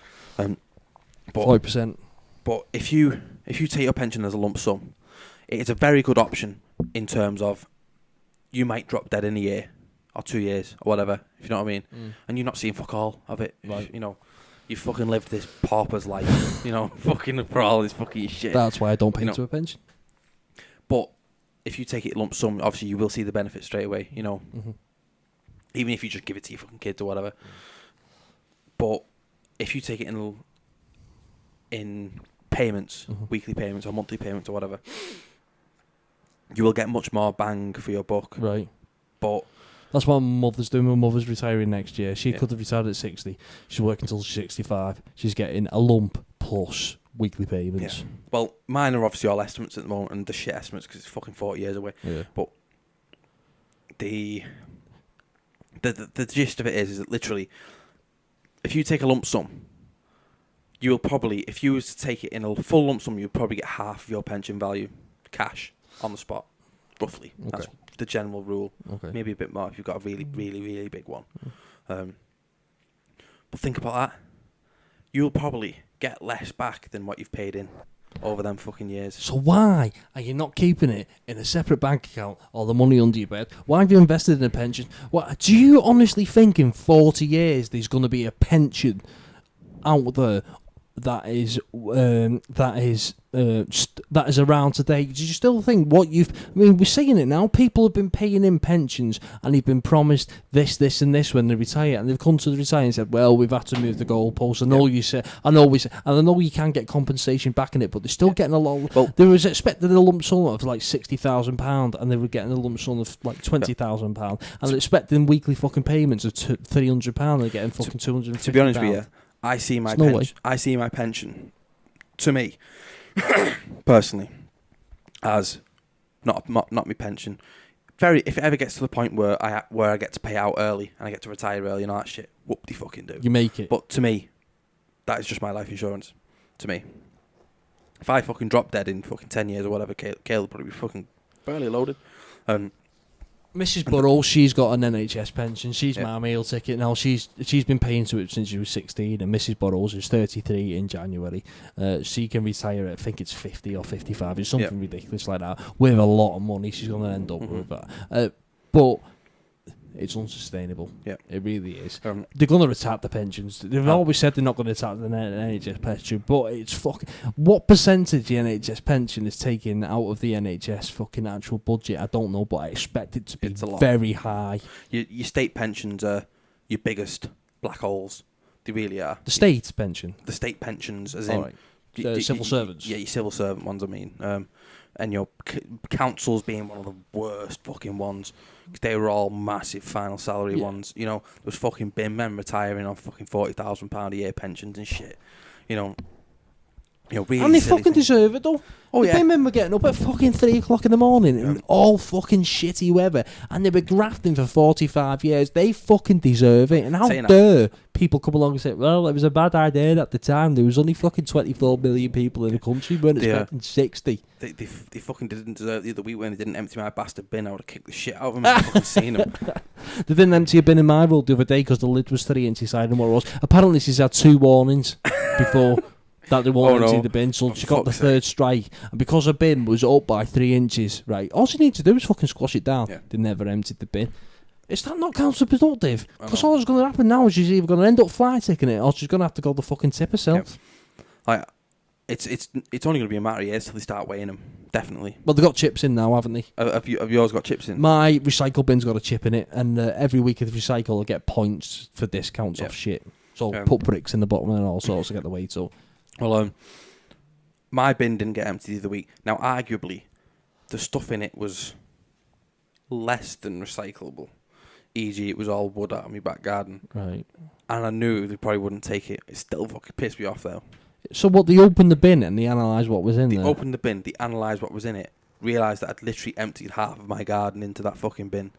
40%. But if you take your pension as a lump sum, it's a very good option in terms of you might drop dead in a year or 2 years or whatever, if you know what I mean, and you're not seeing fuck all of it. Right. You fucking lived this pauper's life, fucking for all this fucking shit. That's why I don't pay into a pension. But if you take it lump sum, obviously you will see the benefit straight away, Even if you just give it to your fucking kids or whatever. But if you take it in payments, weekly payments or monthly payments or whatever, you will get much more bang for your buck. Right. But that's what my mother's doing. My mother's retiring next year. She could have retired at 60. She's working until she's 65. She's getting a lump plus weekly payments. Yeah. Well, mine are obviously all estimates at the moment, and the shit estimates because it's fucking 40 years away. Yeah. But the gist of it is that literally, if you take a lump sum, you will probably, if you was to take it in a full lump sum, you'd probably get half of your pension value cash on the spot, roughly. Okay. That's the general rule. Okay. Maybe a bit more if you've got a really, really, really big one. But think about that. You'll probably get less back than what you've paid in. over them fucking years. So why are you not keeping it in a separate bank account or the money under your bed? Why have you invested in a pension? What do you honestly think in 40 years there's going to be a pension out there that is around today? Do you still think we're seeing it now? People have been paying in pensions and they've been promised this and this when they retire, and they've come to the retire and said, well, we've had to move the goalposts. I know you can get compensation back in it, but they're still getting a lot. Well, they was expected a lump sum of like £60,000 and they were getting a lump sum of like £20,000, and they're expecting weekly fucking payments of £300. They're getting fucking £250. To be honest with you, I see my pension, to me, personally, as not my pension. If it ever gets to the point where I get to pay out early and I get to retire early and all that shit, whoop-de-fucking do. You make it. But to me, that is just my life insurance. To me, if I fucking drop dead in fucking 10 years or whatever, Caleb will probably be fucking barely loaded. Mrs. Burrows, she's got an NHS pension. She's my meal ticket now. She's been paying to it since she was 16, and Mrs. Burrows is 33 in January. She can retire at, I think it's 50 or 55. It's something ridiculous like that. With a lot of money, she's going to end up with that. But it's unsustainable. Yeah, it really is. They're going to retard the pensions. They've always said they're not going to retard the NHS pension, but it's fucking. What percentage the NHS pension is taking out of the NHS fucking actual budget? I don't know, but I expect it to be very high. Your state pensions are your biggest black holes. They really are. The state pension. The state pensions, as in civil servants. Yeah, your civil servant ones. I mean, and your councils being one of the worst fucking ones. They were all massive final salary ones. You know, there was fucking bin men retiring on fucking £40,000 a year pensions and shit. Really. And they fucking deserve it though. Oh, the bin men were getting up at fucking 3 o'clock in the morning in all fucking shitty weather, and they were grafting for 45 years. They fucking deserve it. And how dare people come along and say, well, it was a bad idea at the time. There was only fucking 24 million people in the country. We weren't expecting 60. They fucking didn't deserve it the other week when they didn't empty my bastard bin. I would have kicked the shit out of them and fucking seen them. They didn't empty a bin in my road the other day because the lid was 3 inches higher than what it was. Apparently she's had 2 warnings before that they won't empty the bin, so she got the 3rd strike. And because her bin was up by 3 inches, right, all she needs to do is fucking squash it down. They never emptied the bin. Is that not counterproductive? Because all that's going to happen now is she's either going to end up fly ticking it, or she's going to have to go the fucking tip herself. It's only going to be a matter of years till they start weighing them. Definitely. Well, they've got chips in now, haven't they? Have yours got chips in? My recycle bin's got a chip in it, and every week of the recycle I get points for discounts off shit. So put bricks in the bottom and all sorts to get the weight up. Well, my bin didn't get emptied the other week. Now, arguably, the stuff in it was less than recyclable. E.g., it was all wood out of my back garden. Right. And I knew they probably wouldn't take it. It still fucking pissed me off, though. So what, they opened the bin and they analysed what was in there? They opened the bin, they analysed what was in it, realised that I'd literally emptied half of my garden into that fucking bin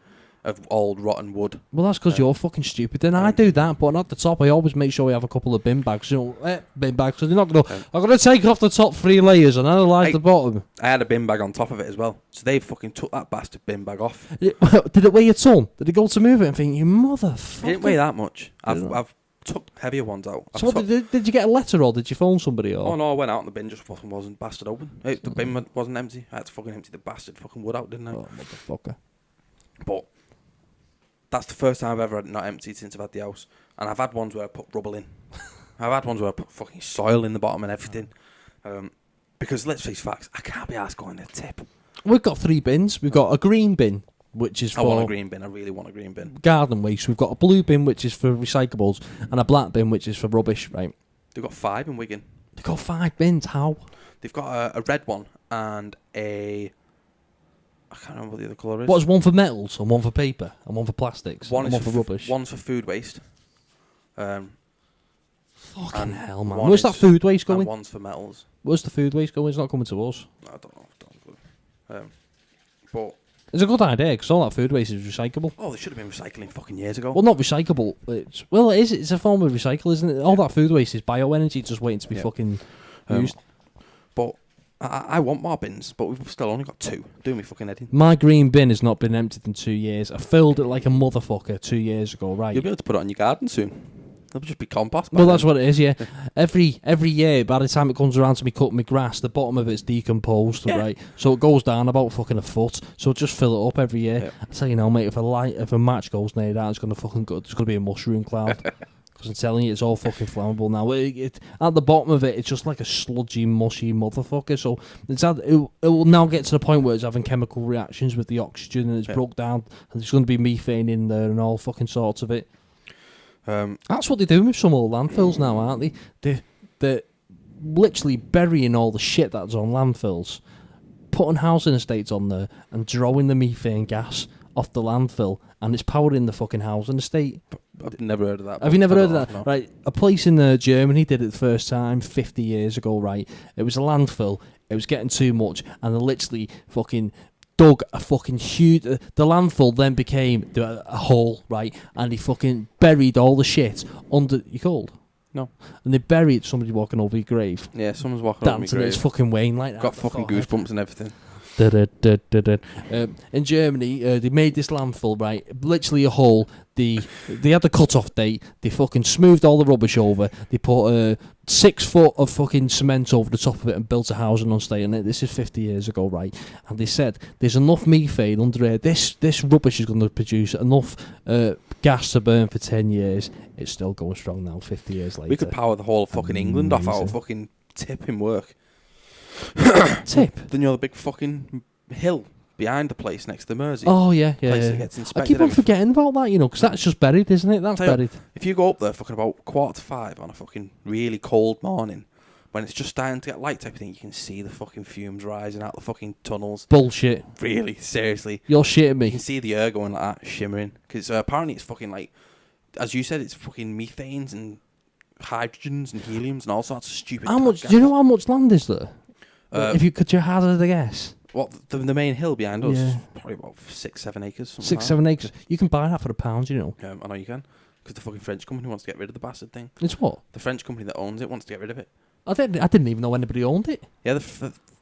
of old rotten wood. Well, that's because you're fucking stupid. Then I do that, but at the top I always make sure we have a couple of bin bags. Bin bags, so they're not going to... I'm going to take off the top 3 layers and analyse the bottom. I had a bin bag on top of it as well. So they fucking took that bastard bin bag off. Did it weigh a ton? Did it go to move it and think, you motherfucker? It didn't weigh that much. I've took heavier ones out. So did you get a letter or did you phone somebody? Or? Oh no, I went out and the bin just fucking wasn't bastard open. The bin wasn't empty. I had to fucking empty the bastard fucking wood out, didn't I? Oh, motherfucker. But that's the first time I've ever had it not emptied since I've had the house. And I've had ones where I put rubble in. I've had ones where I put fucking soil in the bottom and everything. Because let's face facts, I can't be asked going to tip. We've got 3 bins. We've got a green bin, which is for... I want a green bin. I really want a green bin. Garden waste. We've got a blue bin, which is for recyclables, and a black bin, which is for rubbish, right? They've got 5 in Wigan. They've got 5 bins. How? They've got a red one and a... I can't remember what the other colour is. What's one for metals and one for paper and one for plastics and one for rubbish? One's for food waste. Fucking hell, man. Where's that food waste going? And one's for metals. Where's the food waste going? It's not coming to us. I don't know. But it's a good idea because all that food waste is recyclable. Oh, they should have been recycling fucking years ago. Well, not recyclable. It is. It's a form of recycle, isn't it? All that food waste is bioenergy just waiting to be fucking used. But I want more bins, but we've still only got 2. Do me fucking head in. My green bin has not been emptied in 2 years. I filled it like a motherfucker 2 years ago, right? You'll be able to put it on your garden soon. They'll just be compost. Well, that's what it is, yeah. Every year, by the time it comes around to me cutting my grass, the bottom of it's decomposed, right? So it goes down about fucking a foot. So just fill it up every year. Yep. I tell you now, mate, if a match goes near that, it's gonna fucking go. There's gonna be a mushroom cloud. Because I'm telling you, it's all fucking flammable now. At the bottom of it, it's just like a sludgy, mushy motherfucker. So it will now get to the point where it's having chemical reactions with the oxygen and it's broke down. And there's going to be methane in there and all fucking sorts of it. That's what they're doing with some old landfills now, aren't they? They're literally burying all the shit that's on landfills, putting housing estates on there and drawing the methane gas off the landfill, and it's powering the fucking housing estate. I've never heard of that. Have you never heard of that? No. Right, a place in Germany did it the first time 50 years ago, right? It was a landfill, it was getting too much, and they literally fucking dug a fucking huge... the landfill then became a hole, right? And they fucking buried all the shit under... You cold? No. And they buried somebody walking over your grave. Yeah, someone's walking over my Dancing, grave. it's fucking Wayne like that. Got fucking goosebumps and everything. In Germany, they made this landfill, right? Literally a hole. They had the cut-off date. They fucking smoothed all the rubbish over. They put 6 foot of fucking cement over the top of it and built a housing on state. And this is 50 years ago, right? And they said there's enough methane under here. This rubbish is going to produce enough gas to burn for 10 years. It's still going strong now, 50 years later. We could power the whole of fucking England off our fucking tip in work. Tip? Then the big fucking hill behind the place next to the Mersey. Oh, yeah. Place that gets I inspected keep on forgetting about that, because that's just buried, isn't it? That's buried. If you go up there fucking about 4:45 on a fucking really cold morning, when it's just starting to get light type of thing, you can see the fucking fumes rising out the fucking tunnels. Bullshit. Really, seriously. You're shitting me. You can see the air going like that, shimmering. Because apparently it's fucking like, as you said, it's fucking methanes and hydrogens and heliums and all sorts of stupid. Do you know how much land is there? If you could hazard a guess. What, the main hill behind us? Yeah. Probably about 6-7 acres. 6-7 acres. You can buy that for £1, you know. I know you can. Because the fucking French company wants to get rid of the bastard thing. It's what? The French company that owns it wants to get rid of it. I didn't even know anybody owned it. Yeah,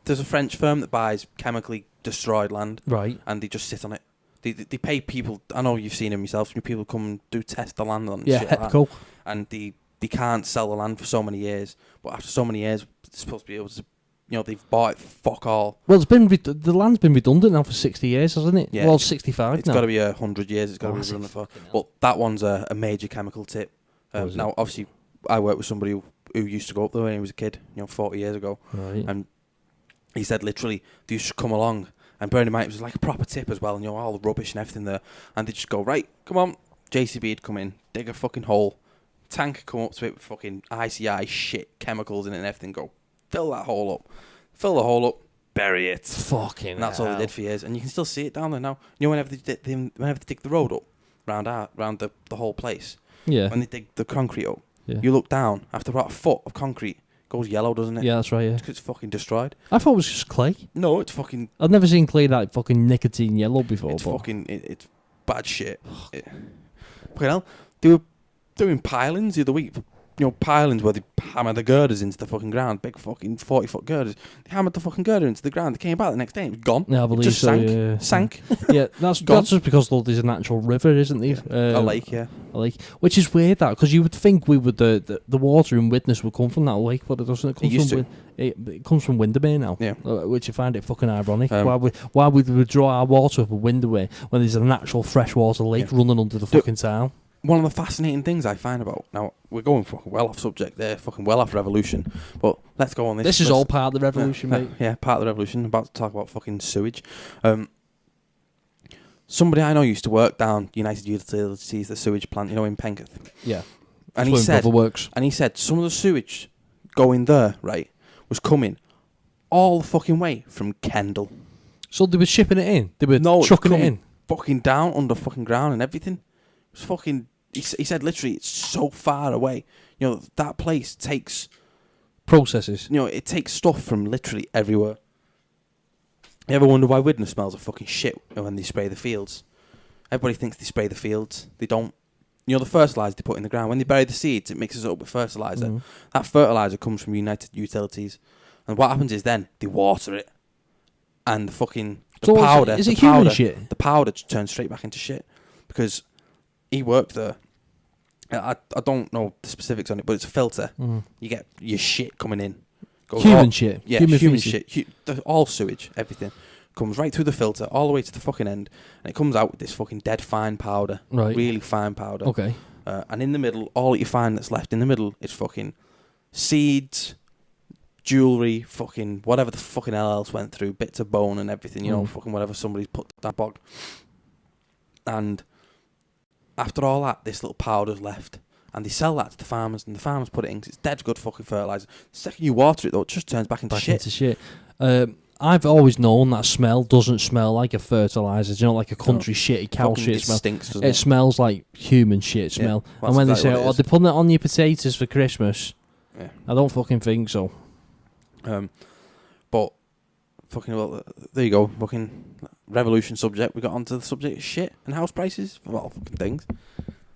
there's a French firm that buys chemically destroyed land. Right. And they just sit on it. They pay people, I know you've seen them yourself, people come and do test the land on Yeah, shit like cool. that. And they can't sell the land for so many years. But after so many years, they're supposed to be able to, they've bought it for fuck all. Well, the land's been redundant now for 60 years, hasn't it? Yeah. Well, 65 It's now. got to be 100 years, it's got to be running for. But that one's a major chemical tip. Now, obviously, I work with somebody who used to go up there when he was a kid, 40 years ago. Right. And he said literally, they used to come along, and bearing in mind, it was like a proper tip as well, and all the rubbish and everything there. And they'd just go, right, come on. JCB'd come in, dig a fucking hole, tank come up to it with fucking ICI shit, chemicals in it and everything, go, fill that hole up. Fill the hole up, bury it. Fucking And that's all they did for years. And you can still see it down there now. Whenever they dig the road up, round the whole place, when they dig the concrete up, you look down, after about a foot of concrete, it goes yellow, doesn't it? Yeah, that's right, yeah. Because it's fucking destroyed. I thought it was just clay. No, it's fucking... I've never seen clay that fucking nicotine yellow before. It's fucking... It's bad shit. They were doing pilings the other week. Pilings where they hammer the girders into the fucking ground, big fucking 40-foot girders. They hammered the fucking girder into the ground. They came back the next day, it was gone. Yeah, I believe it just so, sank. Yeah, that's just because there's a natural river, isn't there? A lake, yeah. A lake, which is weird, that, because you would think we would the water in Widnes would come from that lake, but it doesn't. It comes from Windermere now, yeah. Which I find it fucking ironic. Why would we draw our water from Windermere when there's a natural freshwater lake running under the fucking town? One of the fascinating things I find about... Now, we're going fucking well off subject there, fucking well off revolution, but let's go on this. This is all part of the revolution, mate. Yeah, part of the revolution. I'm about to talk about fucking sewage. Somebody I know used to work down United Utilities, the sewage plant, in Penketh. Yeah. And he said some of the sewage going there, right, was coming all the fucking way from Kendal. So they were shipping it in? They were trucking it in? Fucking down under fucking ground and everything. It was fucking... He said literally it's so far away. That place takes... Processes. It takes stuff from literally everywhere. You ever wonder why Widnes smells of fucking shit when they spray the fields? Everybody thinks they spray the fields. They don't. The fertiliser they put in the ground, when they bury the seeds, it mixes it up with fertiliser. Mm. That fertiliser comes from United Utilities. And what happens is then they water it. And the fucking... The powder... Is it human shit? The powder turns straight back into shit. Because... He worked there, I don't know the specifics on it, but it's a filter. You get your shit coming in. Human shit. Yeah, human shit. All sewage, everything. Comes right through the filter, all the way to the fucking end, and it comes out with this fucking dead fine powder. Right. Really fine powder. Okay. And in the middle, all you find that's left in the middle is fucking seeds, jewellery, fucking whatever the fucking hell else went through, bits of bone and everything, you know, fucking whatever somebody's put that bog. And after all that, this little powder's left. And they sell that to the farmers, and the farmers put it in 'cause it's dead good fucking fertiliser. The second you water it, though, it just turns back into shit. I've always known that smell doesn't smell like a fertiliser. You know, like a country shitty cow fucking shit smell. Stinks, doesn't it? It smells like human shit smell. Well, and when exactly they say, what it is. they're putting it on your potatoes for Christmas, Yeah. I don't fucking think so. But fucking well, there you go. Fucking revolution subject. We got onto the subject of shit and house prices for all fucking things.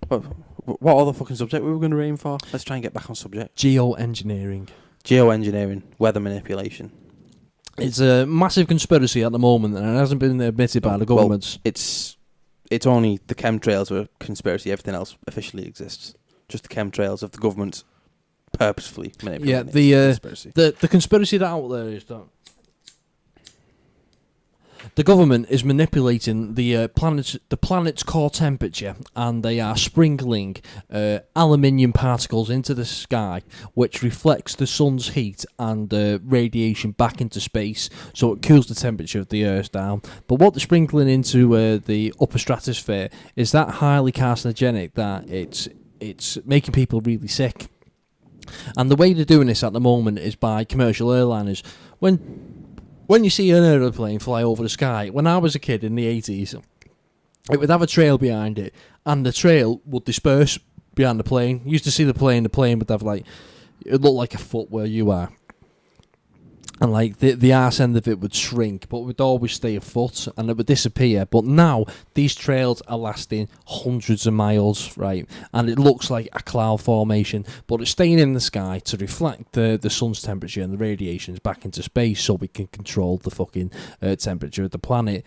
But what other fucking subject we were going to aim for? Let's try and get back on subject. Geoengineering. Geoengineering, weather manipulation. It's a massive conspiracy at the moment, and it hasn't been admitted by the governments. Well, it's only the chemtrails are a conspiracy. Everything else officially exists. Just the chemtrails of the government purposefully manipulating. Yeah, conspiracy. the conspiracy that out there is that the government is manipulating the planet's core temperature, and they are sprinkling aluminium particles into the sky, which reflects the sun's heat and radiation back into space, so it cools the temperature of the Earth down. But what they're sprinkling into the upper stratosphere is that highly carcinogenic that it's making people really sick. And the way they're doing this at the moment is by commercial airliners. When you see an aeroplane fly over the sky, when I was a kid in the 80s, it would have a trail behind it, and the trail would disperse behind the plane. You used to see the plane would have it looked like a foot where you are. And the arse end of it would shrink, but it would always stay a foot, and it would disappear. But now, these trails are lasting hundreds of miles, right? And it looks like a cloud formation, but it's staying in the sky to reflect the sun's temperature and the radiations back into space, so we can control the fucking temperature of the planet.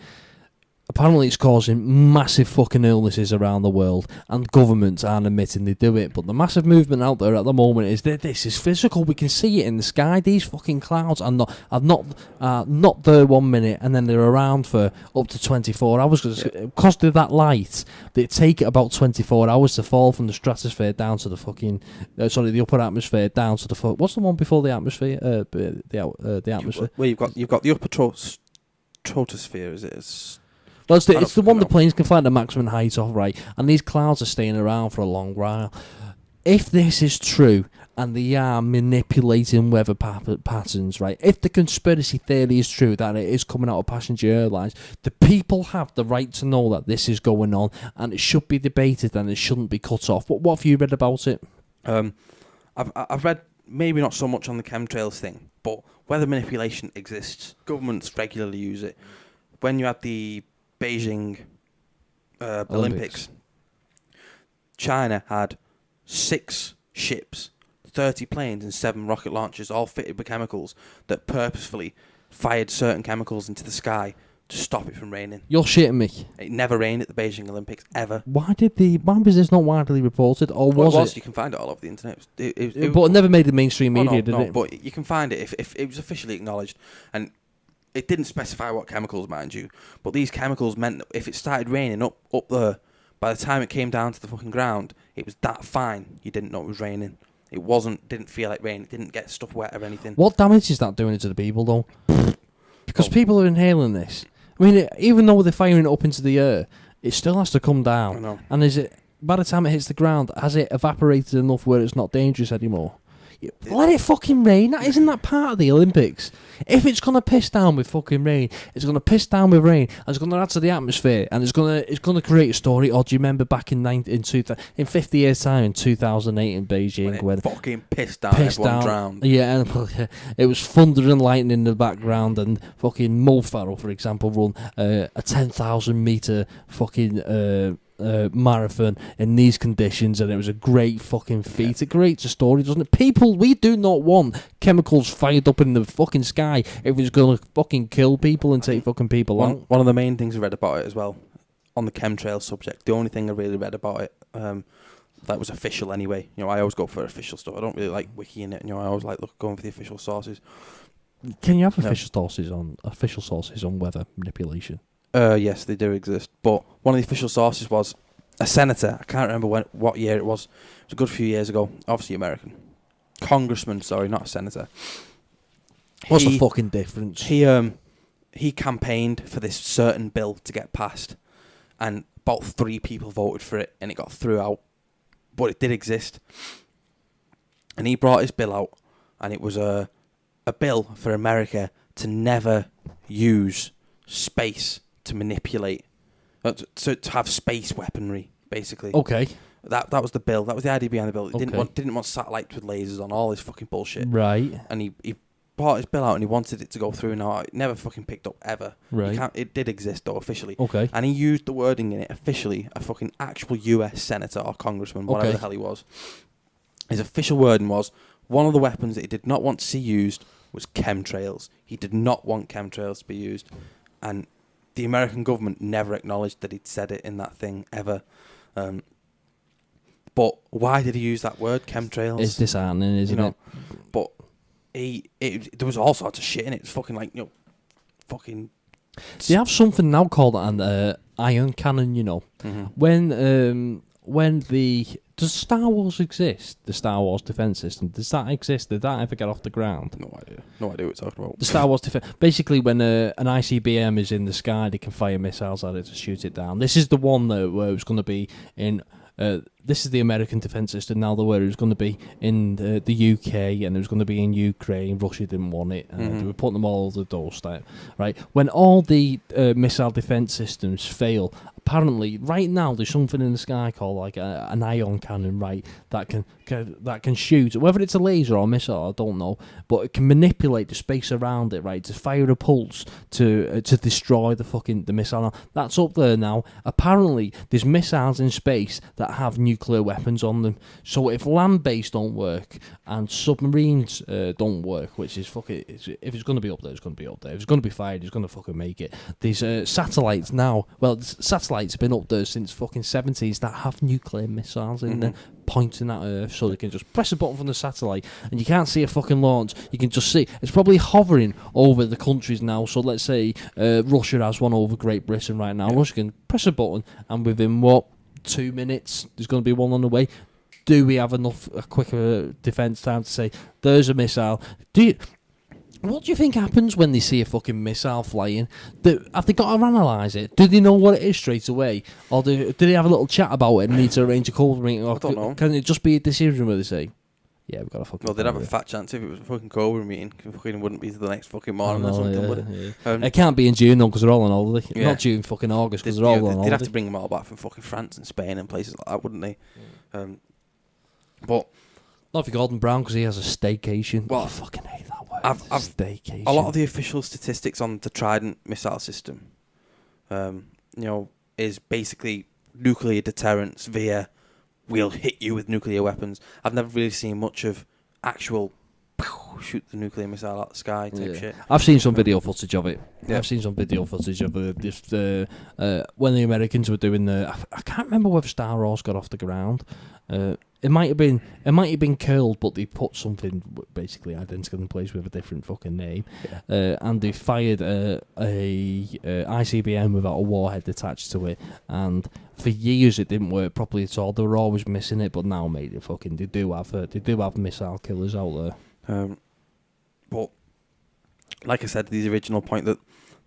Apparently it's causing massive fucking illnesses around the world, and governments aren't admitting they do it. But the massive movement out there at the moment is that this is physical. We can see it in the sky. These fucking clouds are not there 1 minute, and then they're around for up to 24 hours. Because they're that light, they take about 24 hours to fall from the stratosphere down to the fucking the upper atmosphere down to the what's the one before the atmosphere? The atmosphere. Well, you've got the upper troposphere, is it? Well, it's the one the planes can fly at the maximum height of, right? And these clouds are staying around for a long while. If this is true, and they are manipulating weather patterns, right? If the conspiracy theory is true, that it is coming out of passenger airlines, the people have the right to know that this is going on, and it should be debated, and it shouldn't be cut off. What have you read about it? I've read maybe not so much on the chemtrails thing, but weather manipulation exists. Governments regularly use it. When you had the Beijing Olympics, China had 6 ships, 30 planes and 7 rocket launchers, all fitted with chemicals that purposefully fired certain chemicals into the sky to stop it from raining. You're shitting me. It never rained at the Beijing Olympics, ever. Why was this not widely reported, or was it? You can find it all over the internet. But it never made the mainstream media, did it? But you can find it if it was officially acknowledged. And it didn't specify what chemicals, mind you, but these chemicals meant that if it started raining up there, by the time it came down to the fucking ground, it was that fine. You didn't know it was raining. It didn't feel like rain. It didn't get stuff wet or anything. What damage is that doing to the people, though? Because people are inhaling this. I mean, even though they're firing it up into the air, it still has to come down. I know. And by the time it hits the ground, has it evaporated enough where it's not dangerous anymore? Let it fucking rain. Isn't that part of the Olympics? If it's gonna piss down with fucking rain, it's gonna piss down with rain, and it's gonna add to the atmosphere, and it's gonna create a story. Or do you remember back in 50 years time in 2008 in Beijing when it fucking pissed down, everyone drowned? Yeah, and it was thunder and lightning in the background, and fucking Mo Farah, for example, run a 10,000 meter fucking marathon in these conditions, and it was a great fucking feat. It creates a story, doesn't it? People, we do not want chemicals fired up in the fucking sky if it's gonna fucking kill people and take fucking people out. One of the main things I read about it as well, on the chemtrail subject, the only thing I really read about it, that was official anyway. You know, I always go for official stuff. I don't really like wikiing it. You know, I always like going for the official sources. Can you have official sources on weather manipulation? Yes, they do exist. But one of the official sources was a senator. I can't remember what year it was. It was a good few years ago. Obviously American. Congressman, sorry, not a senator. What's the fucking difference? He campaigned for this certain bill to get passed, and about 3 people voted for it, and it got through out. But it did exist. And he brought his bill out, and it was a bill for America to never use space to manipulate, to have space weaponry, basically. Okay. That was the bill. That was the idea behind the bill. He didn't want satellites with lasers on, all this fucking bullshit. Right. And he brought his bill out and he wanted it to go through. Now, it never fucking picked up ever. Right. It did exist, though, officially. Okay. And he used the wording in it officially, a fucking actual US senator or congressman, whatever the hell he was. His official wording was, one of the weapons that he did not want to see used was chemtrails. He did not want chemtrails to be used. And the American government never acknowledged that he'd said it in that thing, ever. But why did he use that word, chemtrails? It's disheartening, isn't it? But there was all sorts of shit in it. It's fucking like, fucking... They have something now called an ion cannon, you know. Mm-hmm. When does Star Wars exist? The Star Wars defense system, does that exist? Did that ever get off the ground? No idea what you're talking about. The Star Wars defense, basically, when an ICBM is in the sky, they can fire missiles at it to shoot it down. This is the one where it was going to be in. This is the American defense system now, where it was going to be in the UK and it was going to be in Ukraine. Russia didn't want it. They were putting them all over the doorstep. Right, when all the missile defense systems fail, apparently right now there's something in the sky called like an ion cannon, right, that can shoot, whether it's a laser or a missile, I don't know, but it can manipulate the space around it, right, to fire a pulse to destroy the missile. That's up there now. Apparently there's missiles in space that have nuclear weapons on them. So if land-based don't work and submarines don't work, which is fucking, if it's going to be up there, it's going to be up there. If it's going to be fired, it's going to fucking make it. There's satellites now. Well, satellites have been up there since fucking 70s that have nuclear missiles in there pointing at Earth, so they can just press a button from the satellite and you can't see a fucking launch. You can just see it's probably hovering over the countries now. So let's say Russia has one over Great Britain right now. Russia can press a button and within 2 minutes there's going to be one on the way. Do we have a quicker defence time to say there's a missile? What do you think happens when they see a fucking missile flying? Have they got to analyse it? Do they know what it is straight away? Or do they have a little chat about it and need to arrange a call meeting? Or I don't know. Can it just be a decision where they say, yeah, we've got a fucking... Well, they'd have a fat chance if it was a fucking Cobra meeting. It fucking wouldn't be to the next fucking morning or something, would it? Yeah. It can't be in June, though, because they're all on holiday. Yeah. Not June, fucking August, because they're all on holiday. They'd have to bring them all back from fucking France and Spain and places like that, wouldn't they? But... Not for Gordon Brown, because he has a staycation. Well, I fucking hate that word. Staycation. A lot of the official statistics on the Trident missile system, is basically nuclear deterrence via we'll hit you with nuclear weapons. I've never really seen much of actual shoot the nuclear missile out the sky type shit. I've seen some video footage of it. Yeah. I've seen some video footage of just when the Americans were doing I can't remember whether Star Wars got off the ground. It might have been curled, but they put something basically identical in place with a different fucking name, and they fired a ICBM without a warhead attached to it, and for years it didn't work properly at all. They were always missing it, but now, mate, they do have missile killers out there. But like I said, the original point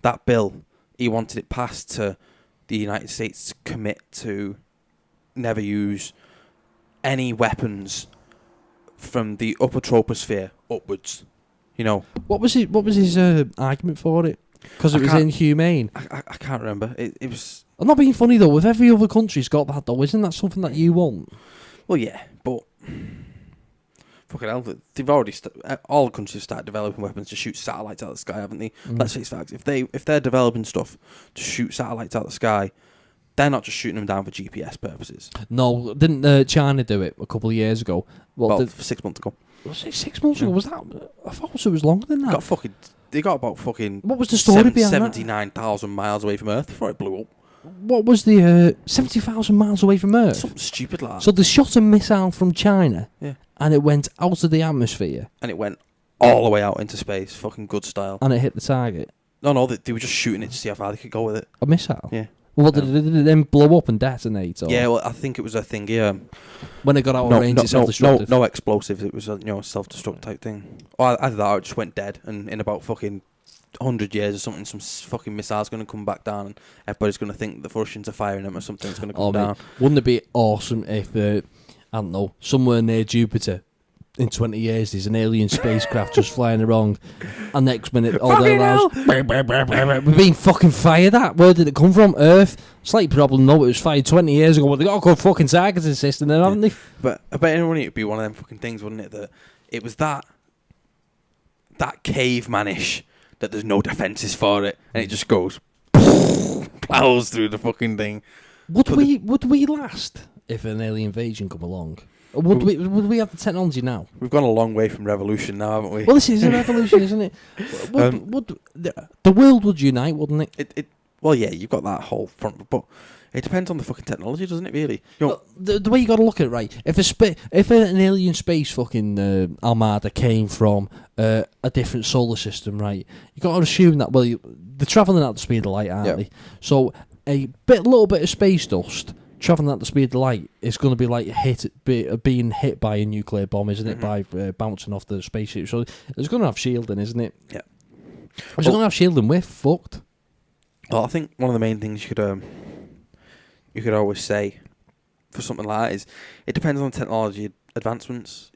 that bill, he wanted it passed to the United States to commit to never use any weapons from the upper troposphere upwards. You know. What was his argument for it? Because it was inhumane. I can't remember. It was... I'm not being funny, though. If every other country's got that, though, isn't that something that you want? Well, yeah, but... Fucking hell, they've already... all countries have started developing weapons to shoot satellites out of the sky, haven't they? Let's face facts. If they're developing stuff to shoot satellites out of the sky, they're not just shooting them down for GPS purposes. No, didn't China do it a couple of years ago? Well, 6 months ago. Was it 6 months ago? Was that? I thought it was longer than that. They got about fucking... What was the story behind 79,000 miles away from Earth before it blew up. what was the 70,000 miles away from Earth? Something stupid like that. So they shot a missile from China, Yeah. and it went out of the atmosphere, And it went all the way out into space, fucking good style. and it hit the target. No, they were just shooting it to see how far they could go with it. A missile. Yeah. Well, what, did it then blow up and detonate? Or Yeah, well, I think it was a thing, yeah. when it got out of range, it's self-destructive. No explosives, it was a self-destruct type thing. Or either that or it just went dead, and in about fucking 100 years or something, some fucking missile's going to come back down, and everybody's going to think the Russians are firing them or something's going to come down. Wouldn't it be awesome if, I don't know, somewhere near Jupiter, in 20 years, there's an alien spacecraft just flying around, and next minute, all their around, we're being fucking fired at. Where did it come from? Earth? Slight problem, no, it was fired 20 years ago, but they got a good fucking targeting system then, haven't they? But I bet anyone it'd be one of them fucking things, wouldn't it? That it was that cavemanish that there's no defences for it, and it just goes plows through the fucking thing. Would we last if an alien invasion come along? Would we have the technology now? We've gone a long way from revolution now, haven't we? Well, this is a revolution, isn't it? Would the world would unite, wouldn't it? Well, yeah, you've got that whole front, but it depends on the fucking technology, doesn't it? Really, well, the way you got to look at it, right? If an alien space fucking armada came from a different solar system, right? You got to assume that they're traveling at the speed of light, aren't they? So a little bit of space dust traveling at the speed of light is going to be like being hit by a nuclear bomb, isn't it? By bouncing off the spaceship. So it's going to have shielding, isn't it? Yeah. If it's going to have shielding, we're fucked. Well, I think one of the main things you could always say for something like that is it depends on technology advancements.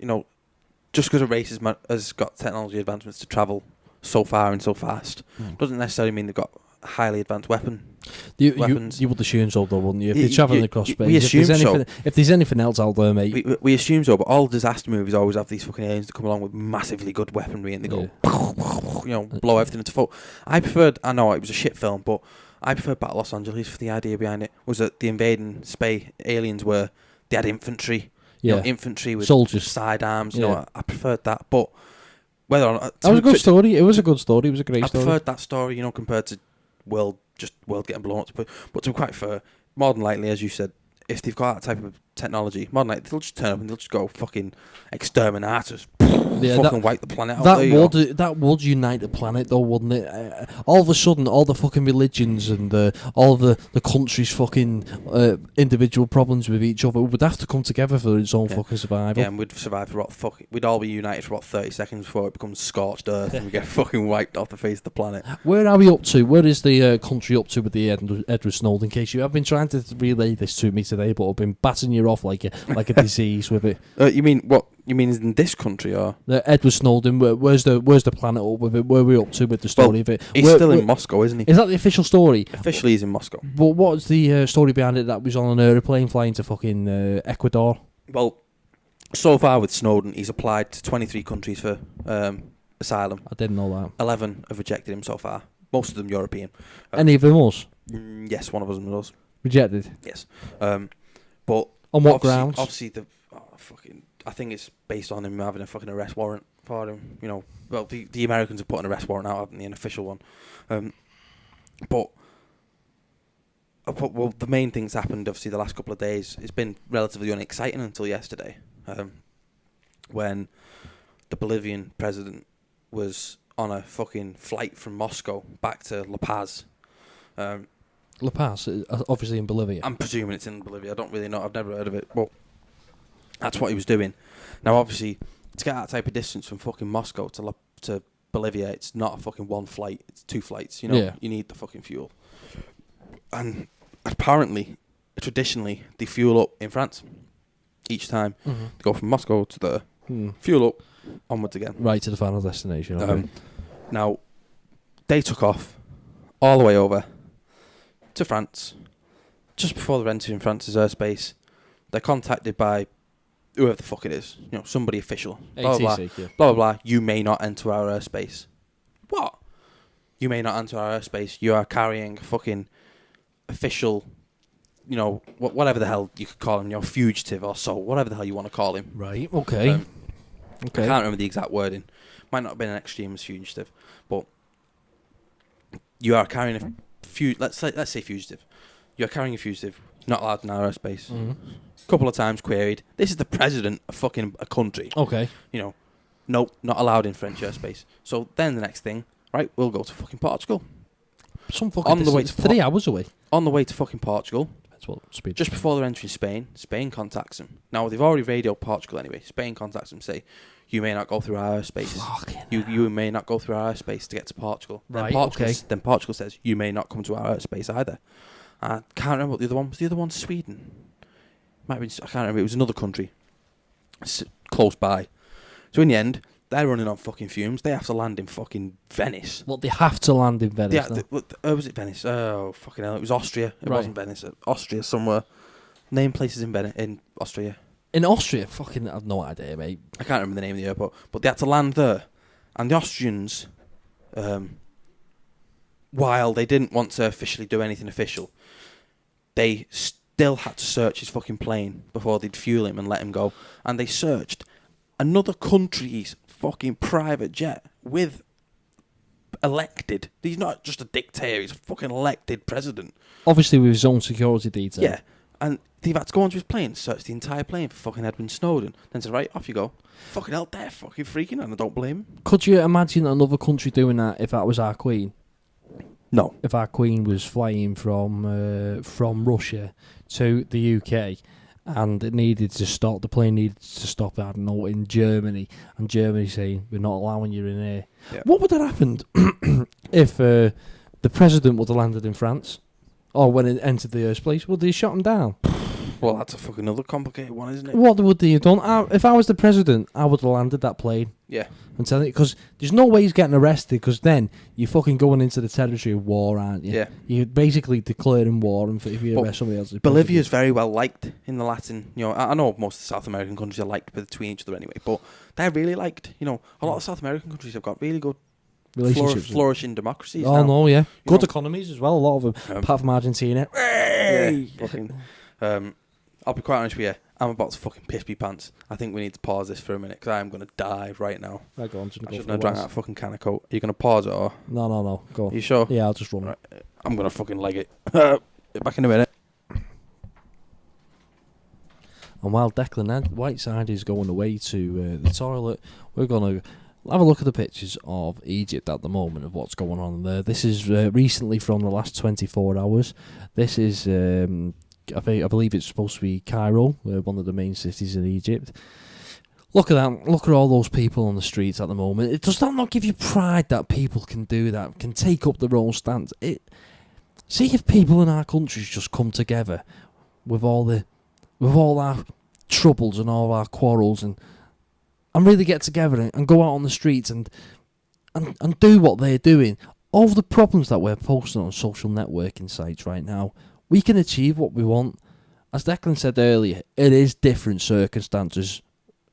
Just because a race has got technology advancements to travel so far and so fast doesn't necessarily mean they've got highly advanced weapons. You would assume so, though, wouldn't you? If you're travelling across space, we assume if there's anything else out there, mate. We assume so, but all disaster movies always have these fucking aliens that come along with massively good weaponry, and they go, blow everything into fuck. I know it was a shit film, but I preferred Battle Los Angeles for the idea behind it. Was that the invading space aliens they had infantry, infantry with soldiers, sidearms. I preferred that, but whether or not that was a good story. It was a good story. It was a great story. I preferred that story, compared to world getting blown up. But to be quite fair, more than likely, as you said, if they've got that type of technology, more than likely they'll just turn up and they'll just go fucking exterminators, fucking wipe the planet out. That would unite the planet, though, wouldn't it? All of a sudden, all the fucking religions and all the countries' fucking individual problems with each other would have to come together for its own fucking survival. Yeah, and we'd survive for we'd all be united for 30 seconds before it becomes scorched earth and we get fucking wiped off the face of the planet. Where are we up to? Where is the country up to with the Edward Snowden case? You have been trying to relay this to me today, but I've been batting you off like a disease with it. You mean what? You mean in this country or the Edward Snowden? Where's the planet up with it? Where are we up to with the story of it? He's still in Moscow, isn't he? Is that the official story? Officially, he's in Moscow. But what's the story behind it? That was on an aeroplane flying to fucking Ecuador. Well, so far with Snowden, he's applied to 23 countries for asylum. I didn't know that. 11 have rejected him so far. Most of them European. Any of them us? Yes, one of us was rejected. Yes, but on what grounds? Obviously, I think it's based on him having a fucking arrest warrant for him. Well, the Americans have put an arrest warrant out, haven't they? An official one. But the main things happened. Obviously, the last couple of days, it's been relatively unexciting until yesterday, when the Bolivian president was on a fucking flight from Moscow back to La Paz. La Paz, obviously in Bolivia. I'm presuming it's in Bolivia. I don't really know. I've never heard of it. But that's what he was doing. Now, obviously, to get that type of distance from fucking Moscow to Bolivia, it's not a fucking one flight. It's two flights. You need the fucking fuel. And apparently, traditionally, they fuel up in France each time. They go from Moscow to there, fuel up, onwards again. Right to the final destination. Okay. Now, they took off all the way over to France. Just before they're entering France's airspace, they're contacted by whoever the fuck it is, somebody official. Blah, blah, blah, blah, blah, blah. You may not enter our airspace. What? You may not enter our airspace. You are carrying fucking official, whatever the hell you could call him, fugitive or so, whatever the hell you want to call him. Right, okay. I can't remember the exact wording. Might not have been an extremist fugitive, but you are carrying let's say fugitive. you're carrying a fugitive, not allowed in our airspace. Mm-hmm. Couple of times queried. This is the president of fucking a country. Okay. You know, nope, not allowed in French airspace. So then the next thing, right, we'll go to fucking Portugal. Some fucking On the way to 3 hours away. On the way to fucking Portugal, That's what speed. just before they're entering Spain, Spain contacts them. Now, they've already radioed Portugal anyway. Spain contacts them, say, you may not go through our airspace. You may not go through our airspace to get to Portugal. Right, Then Portugal says, you may not come to our airspace either. I can't remember what the other one was. The other one Sweden? Might be, I can't remember. It was another country close by. So in the end, they're running on fucking fumes. They have to land in fucking Venice. Well, they have to land in Venice. Was it Venice? Oh, fucking hell. It was Austria. It Right. wasn't Venice. Austria somewhere. Name places in Austria. In Austria, fucking, I've no idea, mate. I can't remember the name of the airport. But they had to land there. And the Austrians, while they didn't want to officially do anything official, they still had to search his fucking plane before they'd fuel him and let him go. And they searched another country's fucking private jet with elected. He's not just a dictator, he's a fucking elected president. Obviously, with his own security detail. Yeah. And they've had to go onto his plane, search the entire plane for fucking Edwin Snowden. Then said, right, off you go. Fucking hell, they're fucking freaking out, and I don't blame him. Could you imagine another country doing that if that was our queen? No. If our queen was flying from Russia to the UK and it needed to stop, the plane needed to stop, I don't know, in Germany, and Germany saying, we're not allowing you in here. Yeah. What would have happened if the president would have landed in France? Or when it entered the airspace, would they shot him down? Well, that's a fucking another complicated one, isn't it? What would they have done? If I was the president, I would have landed that plane. Yeah. I'm telling you, because there's no way he's getting arrested, because then you're fucking going into the territory of war, aren't you? Yeah. You're basically declaring war, and if you But arrest somebody else... Bolivia's very well liked in the Latin. You know, I know most of the South American countries are liked between each other anyway, but they're really liked. You know, a lot of South American countries have got really good relationships. flourishing democracies. Oh, now. no, yeah. Good know. economies as well, a lot of them. Apart from Argentina. Yeah, fucking, I'll be quite honest with you. I'm about to fucking piss me pants. I think we need to pause this for a minute because I am going to die right now. Right, go on, I shouldn't have drank that fucking can of Coke. Are you going to pause it or? No. Go on. Are you sure? Yeah, I'll just run Right. I'm going to fucking leg it. Back in a minute. And while Declan Whiteside is going away to the toilet, we're going to have a look at the pictures of Egypt at the moment, of what's going on there. This is recently from the last 24 hours. This is, I believe it's supposed to be Cairo, one of the main cities in Egypt. Look at that. Look at all those people on the streets at the moment. Does that not give you pride that people can do that, can take up their own stance? See if people in our countries just come together with all our troubles and all our quarrels and really get together and go out on the streets and do what they're doing. All the problems that we're posting on social networking sites right now, we can achieve what we want. As Declan said earlier, it is different circumstances